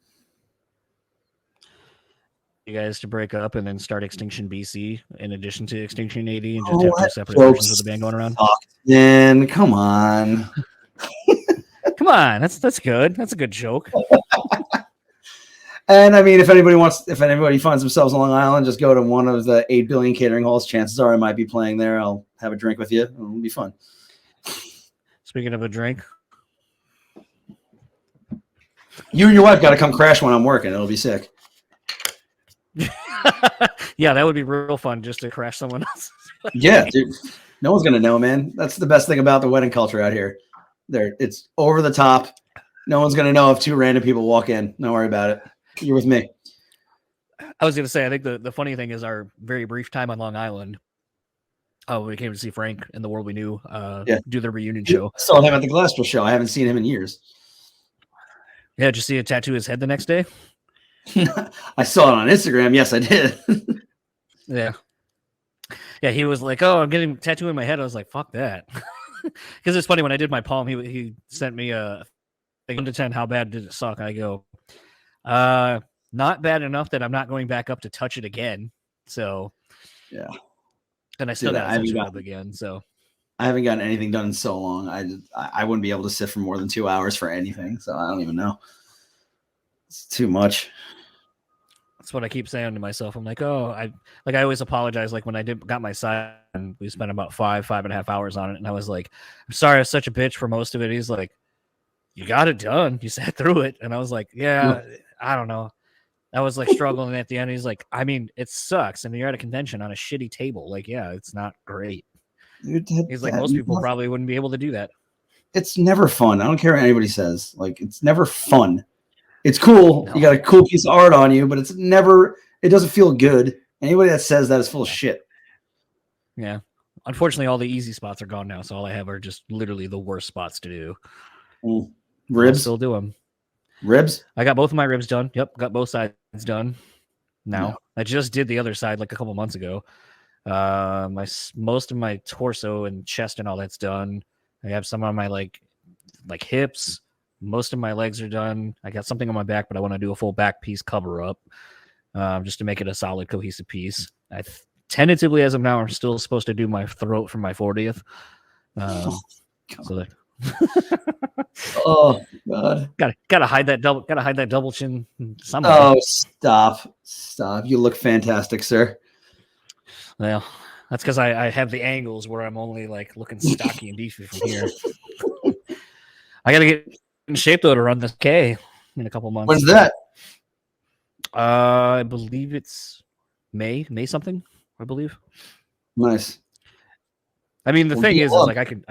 You guys to break up and then start Extinction BC in addition to Extinction AD and just have two separate versions of the band going around? Man, come on. Come on, that's good. That's a good joke. And I mean, if anybody finds themselves on Long Island, just go to one of the 8 billion catering halls. Chances are I might be playing there. I'll have a drink with you. It'll be fun. Speaking of a drink, you and your wife got to come crash when I'm working. It'll be sick. Yeah, that would be real fun just to crash someone else. Yeah, dude. No one's gonna know, man. That's the best thing about the wedding culture out here. It's over the top. No one's gonna know if 2 random people walk in. Don't worry about it. You're with me. I was gonna say, I think the funny thing is our very brief time on Long Island. When we came to see Frank and The World We Knew do the reunion show. I saw him at the Glassjaw show. I haven't seen him in years. Yeah, did you see a tattoo his head the next day? I saw it on Instagram. Yes, I did. Yeah, he was like, "Oh, I'm getting a tattoo in my head." I was like, "Fuck that," because it's funny when I did my palm. He sent me a 1 to 10. How bad did it suck? I go, not bad enough that I'm not going back up to touch it again. So, yeah. And I still got to touch it up again. So I haven't gotten anything done in so long. I wouldn't be able to sit for more than 2 hours for anything. So I don't even know. It's too much. That's what I keep saying to myself. I'm like, I always apologize. Like when I got my side, and we spent about 5.5 hours on it, and I was like, I'm sorry, I was such a bitch for most of it. He's like, you got it done. You sat through it, and I was like, yeah, I don't know. I was like struggling at the end. He's like, I mean, it sucks, and you're at a convention on a shitty table. Like, yeah, it's not great. He's like, most people probably wouldn't be able to do that. It's never fun. I don't care what anybody says. Like, it's never fun. It's cool. No. You got a cool piece of art on you, but it doesn't feel good. Anybody that says that is full of shit. Yeah. Unfortunately, all the easy spots are gone now, so all I have are just literally the worst spots to do. I'll Ribs? still do them. Ribs? I got both of my ribs done. Yep, got both sides done. Now No. I just did the other side like a couple months ago. Most of my torso and chest and all that's done. I have some on my like hips. Most of my legs are done. I got something on my back, but I want to do a full back piece cover up, just to make it a solid, cohesive piece. Tentatively, as of now, I'm still supposed to do my throat for my 40th. So that. Oh God! Gotta hide that double chin somewhere. Oh, stop! You look fantastic, sir. Well, that's because I have the angles where I'm only like looking stocky and beefy from here. I gotta get in shape though to run this K in a couple months. When's that? I believe it's May something. I believe. Nice. I mean, the thing is like I can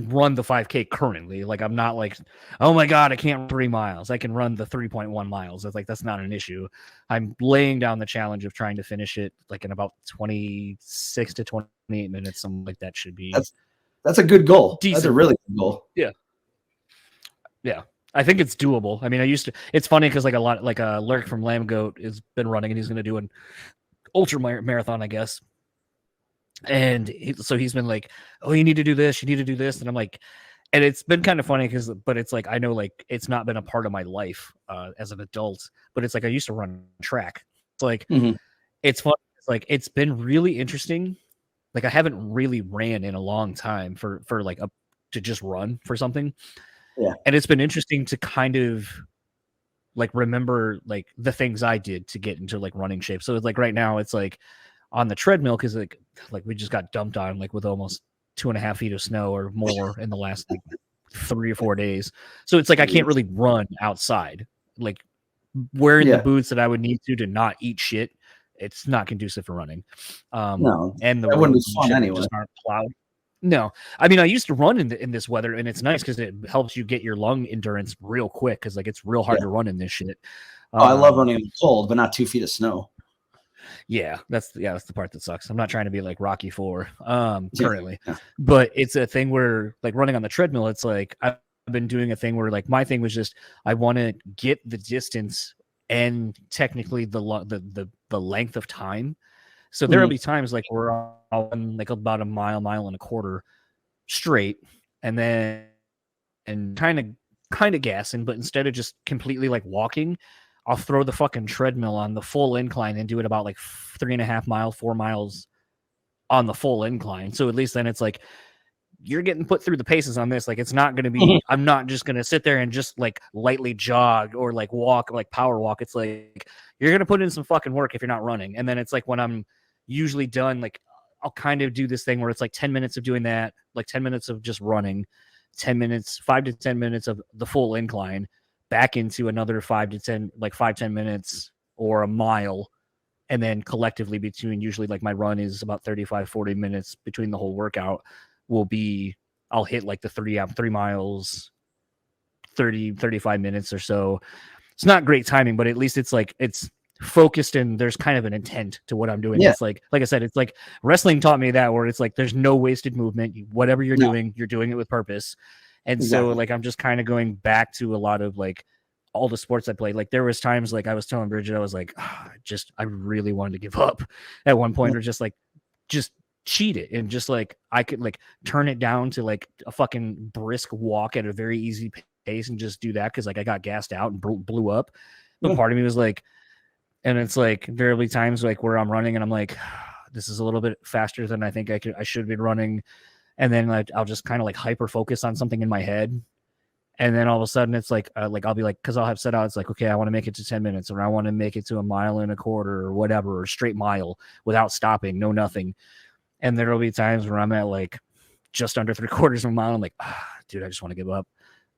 run the 5K currently. Like I'm not like, oh my God, I can't run 3 miles. I can run the 3.1 miles. It's like, that's not an issue. I'm laying down the challenge of trying to finish it like in about 26 to 28 minutes. Something like that should be. That's a good goal. Decent. That's a really good goal. Yeah. Yeah. I think it's doable. I mean, it's funny because like Lurk from Lamb Goat has been running and he's going to do an ultra marathon, I guess. And so he's been like, oh, you need to do this. And I'm like, and it's been kind of funny but it's like, I know like it's not been a part of my life as an adult, but it's like, I used to run track. It's like, It's fun. It's like, it's been really interesting. Like I haven't really ran in a long time for like to just run for something. Yeah. And it's been interesting to kind of like remember like the things I did to get into like running shape. So it's like right now it's like on the treadmill because like we just got dumped on like with almost 2.5 feet of snow or more in the last like 3 or 4 days. So it's like I can't really run outside. Like wearing the boots that I would need to not eat shit. It's not conducive for running. No, and the that wouldn't be fun anyway. Just aren't plowed. No, I mean I used to run in this weather, and it's nice because it helps you get your lung endurance real quick. Because like it's real hard to run in this shit. I love running in the cold, but not 2 feet of snow. Yeah, that's the part that sucks. I'm not trying to be like Rocky IV currently, but it's a thing where like running on the treadmill. It's like I've been doing a thing where like my thing was just I want to get the distance and technically the length of time. So there will be times like we're on like about a mile and a quarter straight, and then kind of gassing, but instead of just completely like walking, I'll throw the fucking treadmill on the full incline and do it about like 3.5 miles, 4 miles on the full incline. So at least then it's like you're getting put through the paces on this. Like it's not going to be, I'm not just going to sit there and just like lightly jog or like walk, like power walk. It's like you're going to put in some fucking work if you're not running. And then it's like when I'm usually done, like I'll kind of do this thing where it's like 10 minutes of doing that, like 10 minutes of just running, 5 to 10 minutes of the full incline, back into another 5 to 10 minutes or a mile. And then collectively between usually like my run is about 35, 40 minutes between the whole workout will be, I'll hit like the 3 miles, 30, 35 minutes or so. It's not great timing, but at least it's like, it's focused and there's kind of an intent to what I'm doing. It's like I said, it's like wrestling taught me that where it's like, there's no wasted movement. Whatever you're doing, you're doing it with purpose. And so like, I'm just kind of going back to a lot of like all the sports I played. Like there was times like I was telling Bridget, I was like, I really wanted to give up at one point or just cheat it. And just like, I could like turn it down to like a fucking brisk walk at a very easy pace and just do that. Cause like I got gassed out and blew up. But part of me was like, and it's like there will be times like where I'm running and I'm like, this is a little bit faster than I think I should be running. And then like, I'll just kind of like hyper focus on something in my head. And then all of a sudden it's like I'll be like, cause I'll have set out, it's like, okay, I want to make it to 10 minutes or I want to make it to 1.25 miles or whatever, or straight mile without stopping, no, nothing. And there'll be times where I'm at like just under 3/4 of a mile. I'm like, dude, I just want to give up.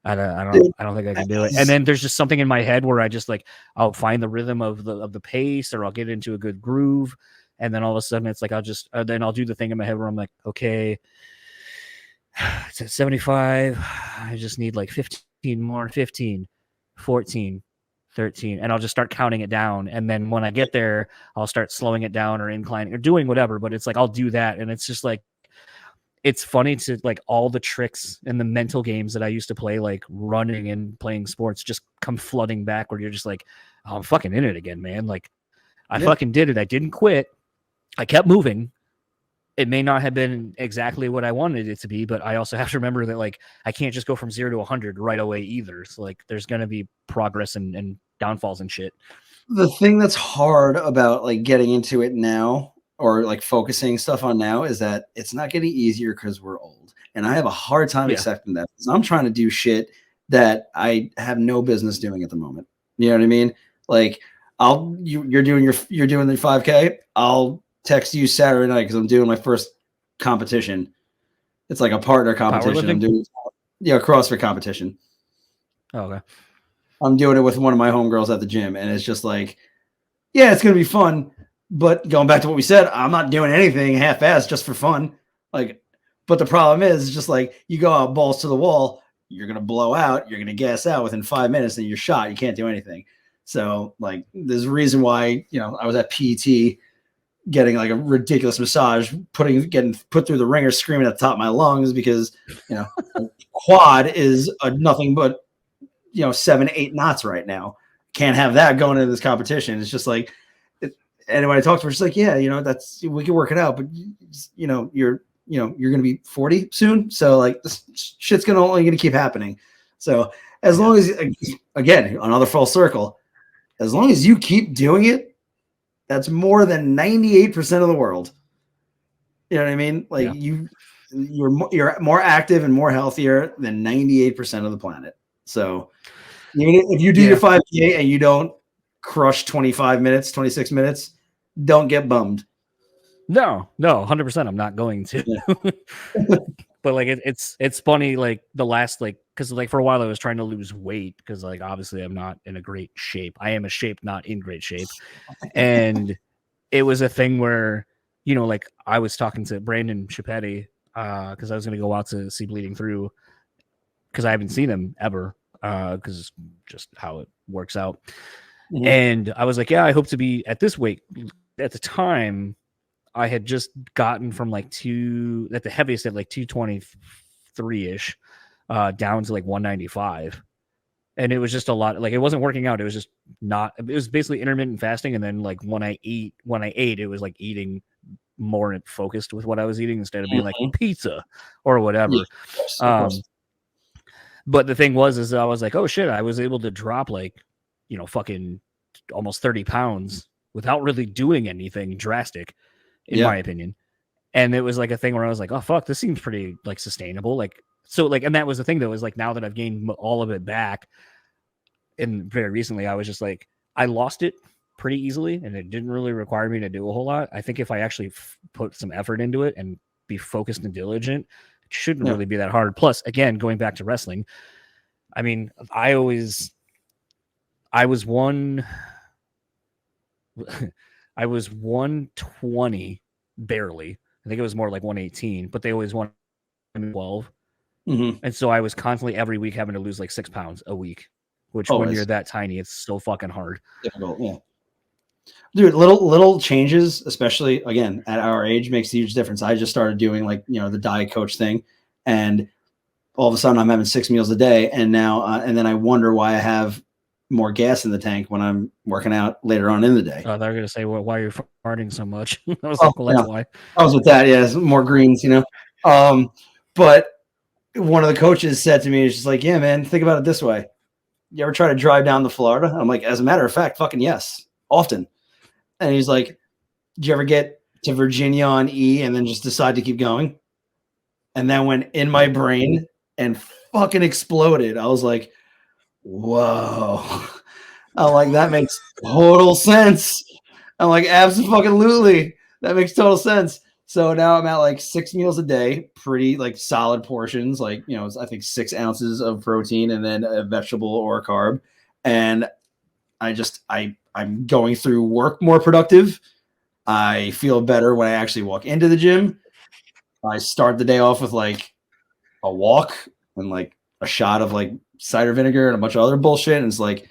I don't think I can do it. And then there's just something in my head where I just like, I'll find the rhythm of the pace or I'll get into a good groove. And then all of a sudden it's like, then I'll do the thing in my head where I'm like, okay, it's at 75. I just need like 15 more, 15. 14, 13, and I'll just start counting it down. And then when I get there, I'll start slowing it down or inclining or doing whatever. But it's like I'll do that, and it's just like it's funny to like all the tricks and the mental games that I used to play, like running and playing sports, just come flooding back where you're just like, oh, I'm fucking in it again, man. Like I fucking did it. I didn't quit. I kept moving. It may not have been exactly what I wanted it to be, but I also have to remember that like I can't just go from 0 to 100 right away either. So like there's going to be progress and downfalls and shit. The thing that's hard about like getting into it now or like focusing stuff on now is that it's not getting easier because we're old. And I have a hard time accepting that because I'm trying to do shit that I have no business doing at the moment. You know what I mean? Like you're doing the 5K. I'll text you Saturday night because I'm doing my first competition. It's like a partner competition. I'm doing CrossFit competition. Oh, okay. I'm doing it with one of my homegirls at the gym, and it's just like, yeah, it's gonna be fun. But going back to what we said, I'm not doing anything half-assed just for fun. Like, but the problem is just like you go out balls to the wall, you're gonna blow out, you're gonna gas out within 5 minutes, and you're shot. You can't do anything. So like, there's a reason why I was at PT getting like a ridiculous massage, getting put through the ringer, screaming at the top of my lungs because quad is nothing but 7-8 knots right now. Can't have that going into this competition. It's just like, and when I talk to her, she's like, yeah, we can work it out, but you're going to be 40 soon. So like this shit's only going to keep happening. So as long as, again, another full circle, as long as you keep doing it, that's more than 98% of the world. You know what I mean? Like you're more active and more healthier than 98% of the planet. So if you do your 5K and you don't crush 25 minutes, 26 minutes, don't get bummed. No, 100%. I'm not going to. Yeah. But like it's funny, like the last because like for a while I was trying to lose weight because like obviously I'm not in a great shape. I am a shape, not in great shape. And it was a thing where like I was talking to Brandon Chipetti because I was going to go out to see Bleeding Through because I haven't seen him ever because just how it works out. Mm-hmm. And I was like, yeah, I hope to be at this weight. At the time, I had just gotten from like at the heaviest at like 223-ish down to like 195. And it was just a lot. Like it wasn't working out. It was just not. It was basically intermittent fasting. And then like when I ate, it was like eating more focused with what I was eating instead of being like pizza or whatever. Yeah, but the thing is I was like, oh shit, I was able to drop like, fucking almost 30 pounds without really doing anything drastic, in my opinion. And it was like a thing where I was like, oh fuck, this seems pretty like sustainable. Like, so like, and that was the thing that was like, now that I've gained all of it back and very recently, I was just like, I lost it pretty easily and it didn't really require me to do a whole lot. I think if I actually put some effort into it and be focused and diligent, it shouldn't really be that hard. Plus, again, going back to wrestling, I mean, I was 120 barely. I think it was more like 118, but they always wanted 12. Mm-hmm. And so I was constantly every week having to lose like 6 pounds a week, which when you're that tiny, it's so fucking hard. Difficult, yeah. Dude, little changes, especially again at our age, makes a huge difference. I just started doing like the diet coach thing, and all of a sudden I'm having 6 meals a day, and now and then I wonder why I have more gas in the tank when I'm working out later on in the day. Oh, they're gonna say, well, why are you farting so much? I was like, well, that's why. I was with that, more greens, But one of the coaches said to me, "It's just like, yeah, man, think about it this way. You ever try to drive down to Florida?" I'm like, as a matter of fact, fucking yes, often. And he's like, "Did you ever get to Virginia on E and then just decide to keep going?" And that went in my brain and fucking exploded. I was like, whoa. I'm like, that makes total sense. I'm like, absolutely. That makes total sense. So now I'm at like 6 meals a day, pretty like solid portions, like, I think 6 ounces of protein and then a vegetable or a carb. And I'm going through work more productive. I feel better when I actually walk into the gym. I start the day off with like a walk and like a shot of like cider vinegar and a bunch of other bullshit. And it's like,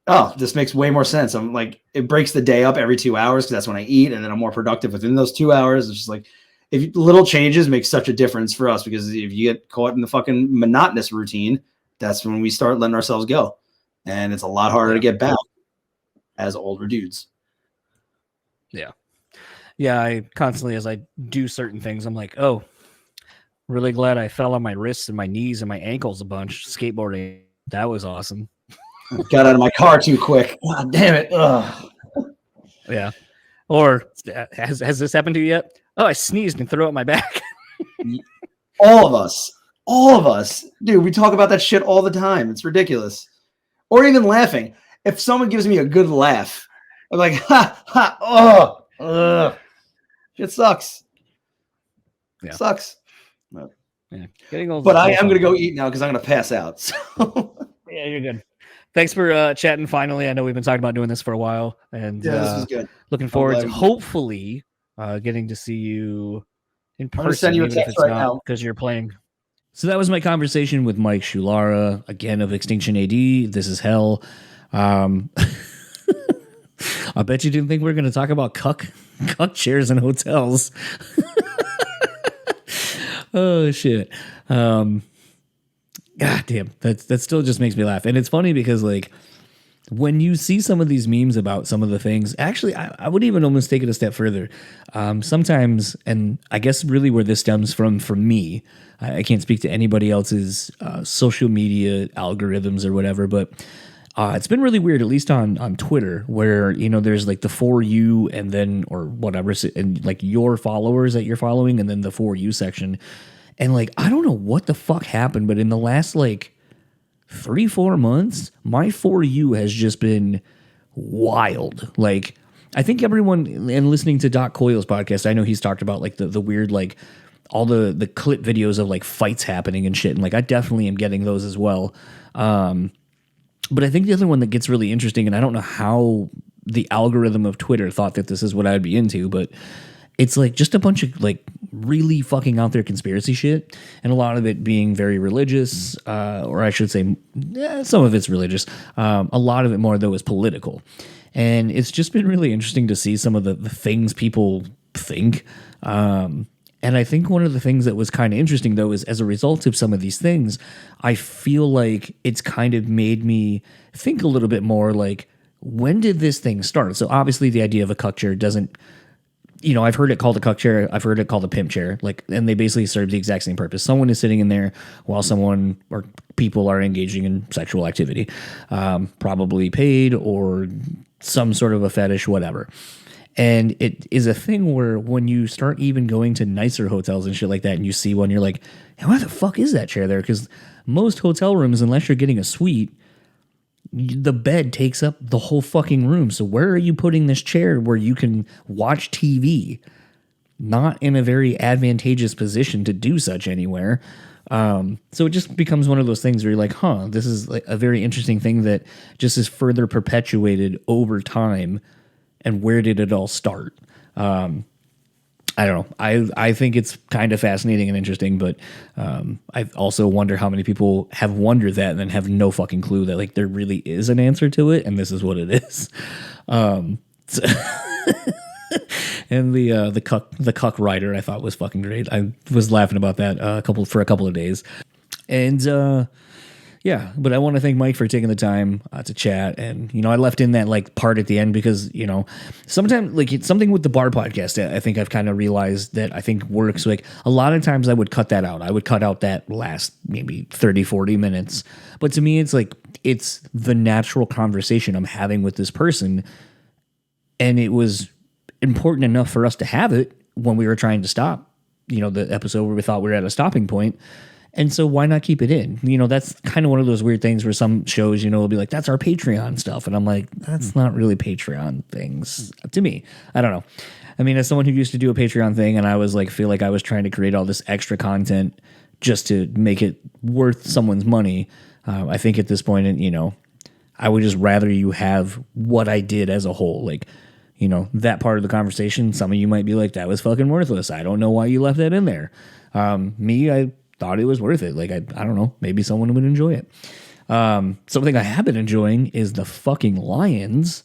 oh, this makes way more sense. I'm like, it breaks the day up every 2 hours because that's when I eat, and then I'm more productive within those 2 hours. It's just like, if little changes make such a difference for us, because if you get caught in the fucking monotonous routine, that's when we start letting ourselves go. And it's a lot harder to get back as older dudes. Yeah. Yeah, I constantly, as I do certain things, I'm like, oh, really glad I fell on my wrists and my knees and my ankles a bunch skateboarding. That was awesome. Got out of my car too quick. God damn it. Ugh. Yeah. Or has this happened to you yet? Oh, I sneezed and threw out my back. All of us, dude, we talk about that shit all the time. It's ridiculous. Or even laughing. If someone gives me a good laugh, I'm like, ha, ha, oh, shit sucks. Yeah. Sucks. Yeah. Getting old, but I am going to go eat now because I'm going to pass out. So. Yeah, you're good. Thanks for chatting finally. I know we've been talking about doing this for a while. And yeah, this was good. Looking forward to hopefully getting to see you in person. I'm going to send you a text right now. Because you're playing. So that was my conversation with Mike Sciulara, again, of Extinction AD. This is hell. I bet you didn't think we were going to talk about cuck chairs in hotels. Oh, shit. God damn, that still just makes me laugh. And it's funny because, like, when you see some of these memes about some of the things, actually, I would even almost take it a step further. Sometimes, and I guess really where this stems from me, I can't speak to anybody else's social media algorithms or whatever, but it's been really weird, at least on Twitter, where, you know, there's like the For You and then, or whatever, and like your followers that you're following, and then the For You section. And like, I don't know what the fuck happened, but in the last like 3-4 months, my For You has just been wild. Like, I think everyone, and listening to Doc Coyle's podcast, I know he's talked about like the weird, like all the clip videos of like fights happening and shit. And like, I definitely am getting those as well. But I think the other one that gets really interesting, and I don't know how the algorithm of Twitter thought that this is what I'd be into, but it's like just a bunch of like really fucking out there conspiracy shit, and a lot of it being very religious, or I should say, some of it's religious. A lot of it more though is political, and it's just been really interesting to see some of the things people think. And I think one of the things that was kind of interesting though is, as a result of some of these things, I feel like it's kind of made me think a little bit more like, when did this thing start? So obviously the idea of a cuck chair doesn't, you know, I've heard it called a cuck chair. I've heard it called a pimp chair. Like, and they basically serve the exact same purpose. Someone is sitting in there while someone or people are engaging in sexual activity, probably paid or some sort of a fetish, whatever. And it is a thing where when you start even going to nicer hotels and shit like that, and you see one, you're like, hey, why the fuck is that chair there? Because most hotel rooms, unless you're getting a suite, the bed takes up the whole fucking room. So where are you putting this chair where you can watch TV? Not in a very advantageous position to do such anywhere. So it just becomes one of those things where you're like, huh, this is like a very interesting thing that just is further perpetuated over time. And where did it all start? I don't know. I think it's kind of fascinating and interesting, but I also wonder how many people have wondered that and then have no fucking clue that like there really is an answer to it, and this is what it is. And the cuck rider I thought was fucking great. I was laughing about that for a couple of days, and yeah, but I want to thank Mike for taking the time to chat. And, you know, I left in that like part at the end because, you know, sometimes like it's something with the bar podcast. I think I've kind of realized that I think works. Like a lot of times I would cut that out. I would cut out that last maybe 30, 40 minutes. But to me, it's like, it's the natural conversation I'm having with this person. And it was important enough for us to have it when we were trying to stop, you know, the episode where we thought we were at a stopping point. And so why not keep it in? You know, that's kind of one of those weird things where some shows, you know, will be like, that's our Patreon stuff. And I'm like, that's not really Patreon things to me. I don't know. I mean, as someone who used to do a Patreon thing and I was like, feel like I was trying to create all this extra content just to make it worth someone's money. I think at this point, you know, I would just rather you have what I did as a whole. Like, you know, that part of the conversation, some of you might be like, that was fucking worthless. I don't know why you left that in there. Me, I thought it was worth it. Like, I don't know, maybe someone would enjoy it. Something I have been enjoying is the fucking Lions.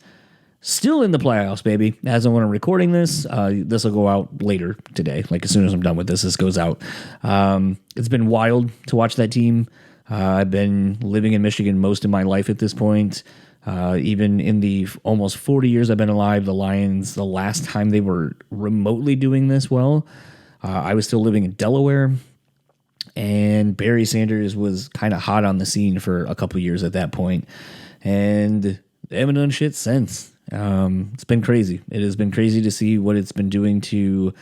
Still in the playoffs, baby. As I'm recording this, this will go out later today. Like, as soon as I'm done with this goes out. It's been wild to watch that team. I've been living in Michigan most of my life at this point. Even in the almost 40 years I've been alive, the Lions, the last time they were remotely doing this well, I was still living in Delaware. And Barry Sanders was kind of hot on the scene for a couple years at that point. And they haven't done shit since. It's been crazy. It has been crazy to see what it's been doing to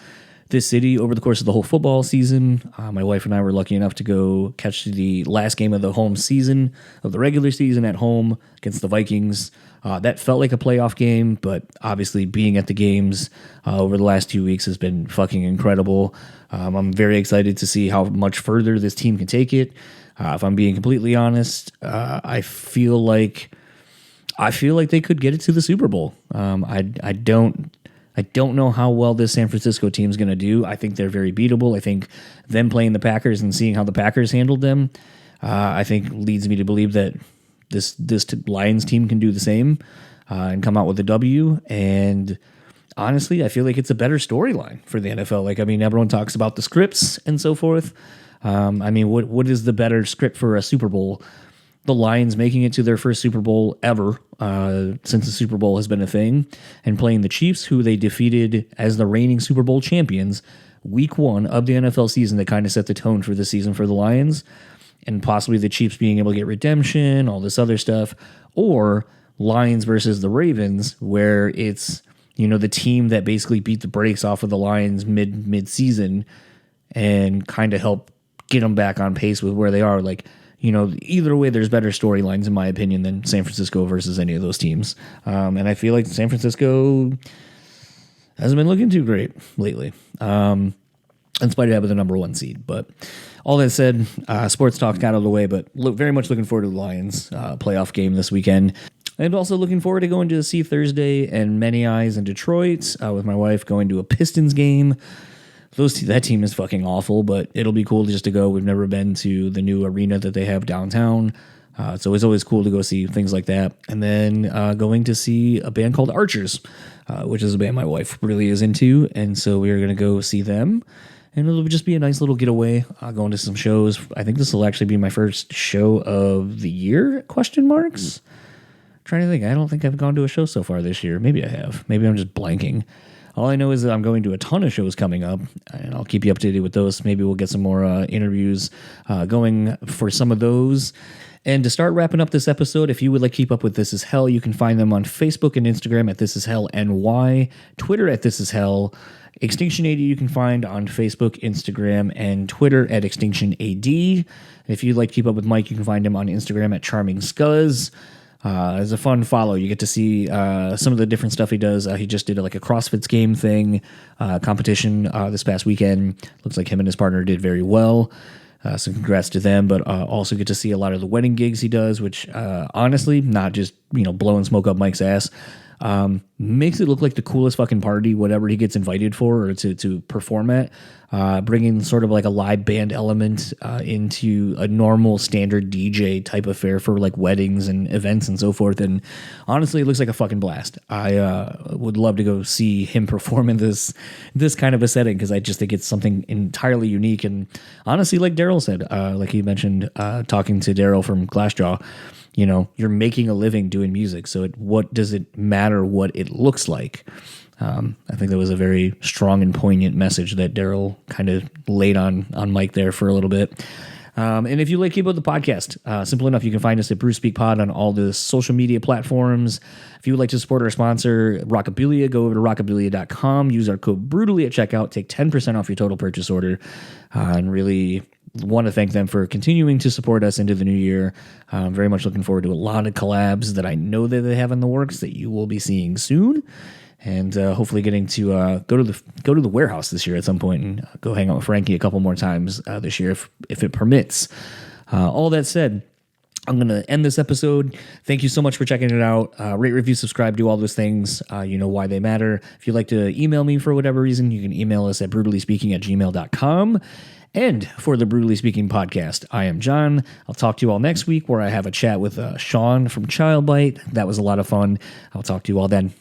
this city over the course of the whole football season. My wife and I were lucky enough to go catch the last game of the home season, of the regular season at home against the Vikings. That felt like a playoff game, but obviously being at the games over the last 2 weeks has been fucking incredible. I'm very excited to see how much further this team can take it. If I'm being completely honest, I feel like they could get it to the Super Bowl. I don't know how well this San Francisco team is going to do. I think they're very beatable. I think them playing the Packers and seeing how the Packers handled them, I think leads me to believe that this Lions team can do the same and come out with a W. And honestly, I feel like it's a better storyline for the NFL. Like, I mean, everyone talks about the scripts and so forth. I mean, what is the better script for a Super Bowl? The Lions making it to their first Super Bowl ever since the Super Bowl has been a thing, and playing the Chiefs, who they defeated as the reigning Super Bowl champions, week 1 of the NFL season that kind of set the tone for the season for the Lions, and possibly the Chiefs being able to get redemption, all this other stuff, or Lions versus the Ravens, where it's, you know, the team that basically beat the brakes off of the Lions mid-season and kind of help get them back on pace with where they are. Like, you know, either way, there's better storylines, in my opinion, than San Francisco versus any of those teams. And I feel like San Francisco hasn't been looking too great lately, in spite of having the number 1 seed. But all that said, sports talk got out of the way, but very much looking forward to the Lions playoff game this weekend. And also looking forward to going to see Thursday and Many Eyes in Detroit with my wife, going to a Pistons game. That team is fucking awful, but it'll be cool just to go. We've never been to the new arena that they have downtown. So it's always cool to go see things like that. And then going to see a band called Archers, which is a band my wife really is into. And so we're going to go see them. And it'll just be a nice little getaway, going to some shows. I think this will actually be my first show of the year, ? Trying to think. I don't think I've gone to a show so far this year. Maybe I have. Maybe I'm just blanking. All I know is that I'm going to a ton of shows coming up, and I'll keep you updated with those. Maybe we'll get some more interviews going for some of those. And to start wrapping up this episode, if you would like to keep up with This Is Hell, you can find them on Facebook and Instagram at This Is Hell NY, Twitter at This Is Hell, Extinction AD you can find on Facebook, Instagram, and Twitter at Extinction AD. If you'd like to keep up with Mike, you can find him on Instagram at Charming Scuzz. It's a fun follow. You get to see some of the different stuff he does. He just did like a CrossFit game thing, competition this past weekend. Looks like him and his partner did very well. So congrats to them, but also get to see a lot of the wedding gigs he does, which honestly, not just, you know, blowing smoke up Mike's ass, makes it look like the coolest fucking party, whatever he gets invited for or to perform at, bringing sort of like a live band element into a normal standard DJ type affair for like weddings and events and so forth. And honestly, it looks like a fucking blast. I would love to go see him perform in this kind of a setting, because I just think it's something entirely unique. And honestly, like Daryl said, like he mentioned, talking to Daryl from Glassjaw, you know, you're making a living doing music. So what does it matter what it looks like? I think that was a very strong and poignant message that Daryl kind of laid on Mike there for a little bit. And if you like keep up with the podcast, simple enough, you can find us at Brew Speak Pod on all the social media platforms. If you would like to support our sponsor, Rockabilia, go over to rockabilia.com, use our code BRUTALLY at checkout, take 10% off your total purchase order, and really want to thank them for continuing to support us into the new year. I'm very much looking forward to a lot of collabs that I know that they have in the works that you will be seeing soon. And hopefully getting to go to the warehouse this year at some point and go hang out with Frankie a couple more times this year if it permits. All that said, I'm going to end this episode. Thank you so much for checking it out. Rate, review, subscribe, do all those things. You know why they matter. If you'd like to email me for whatever reason, you can email us at brutallyspeaking@gmail.com. And for the Brutally Speaking podcast, I am John. I'll talk to you all next week where I have a chat with Sean from Childbite. That was a lot of fun. I'll talk to you all then.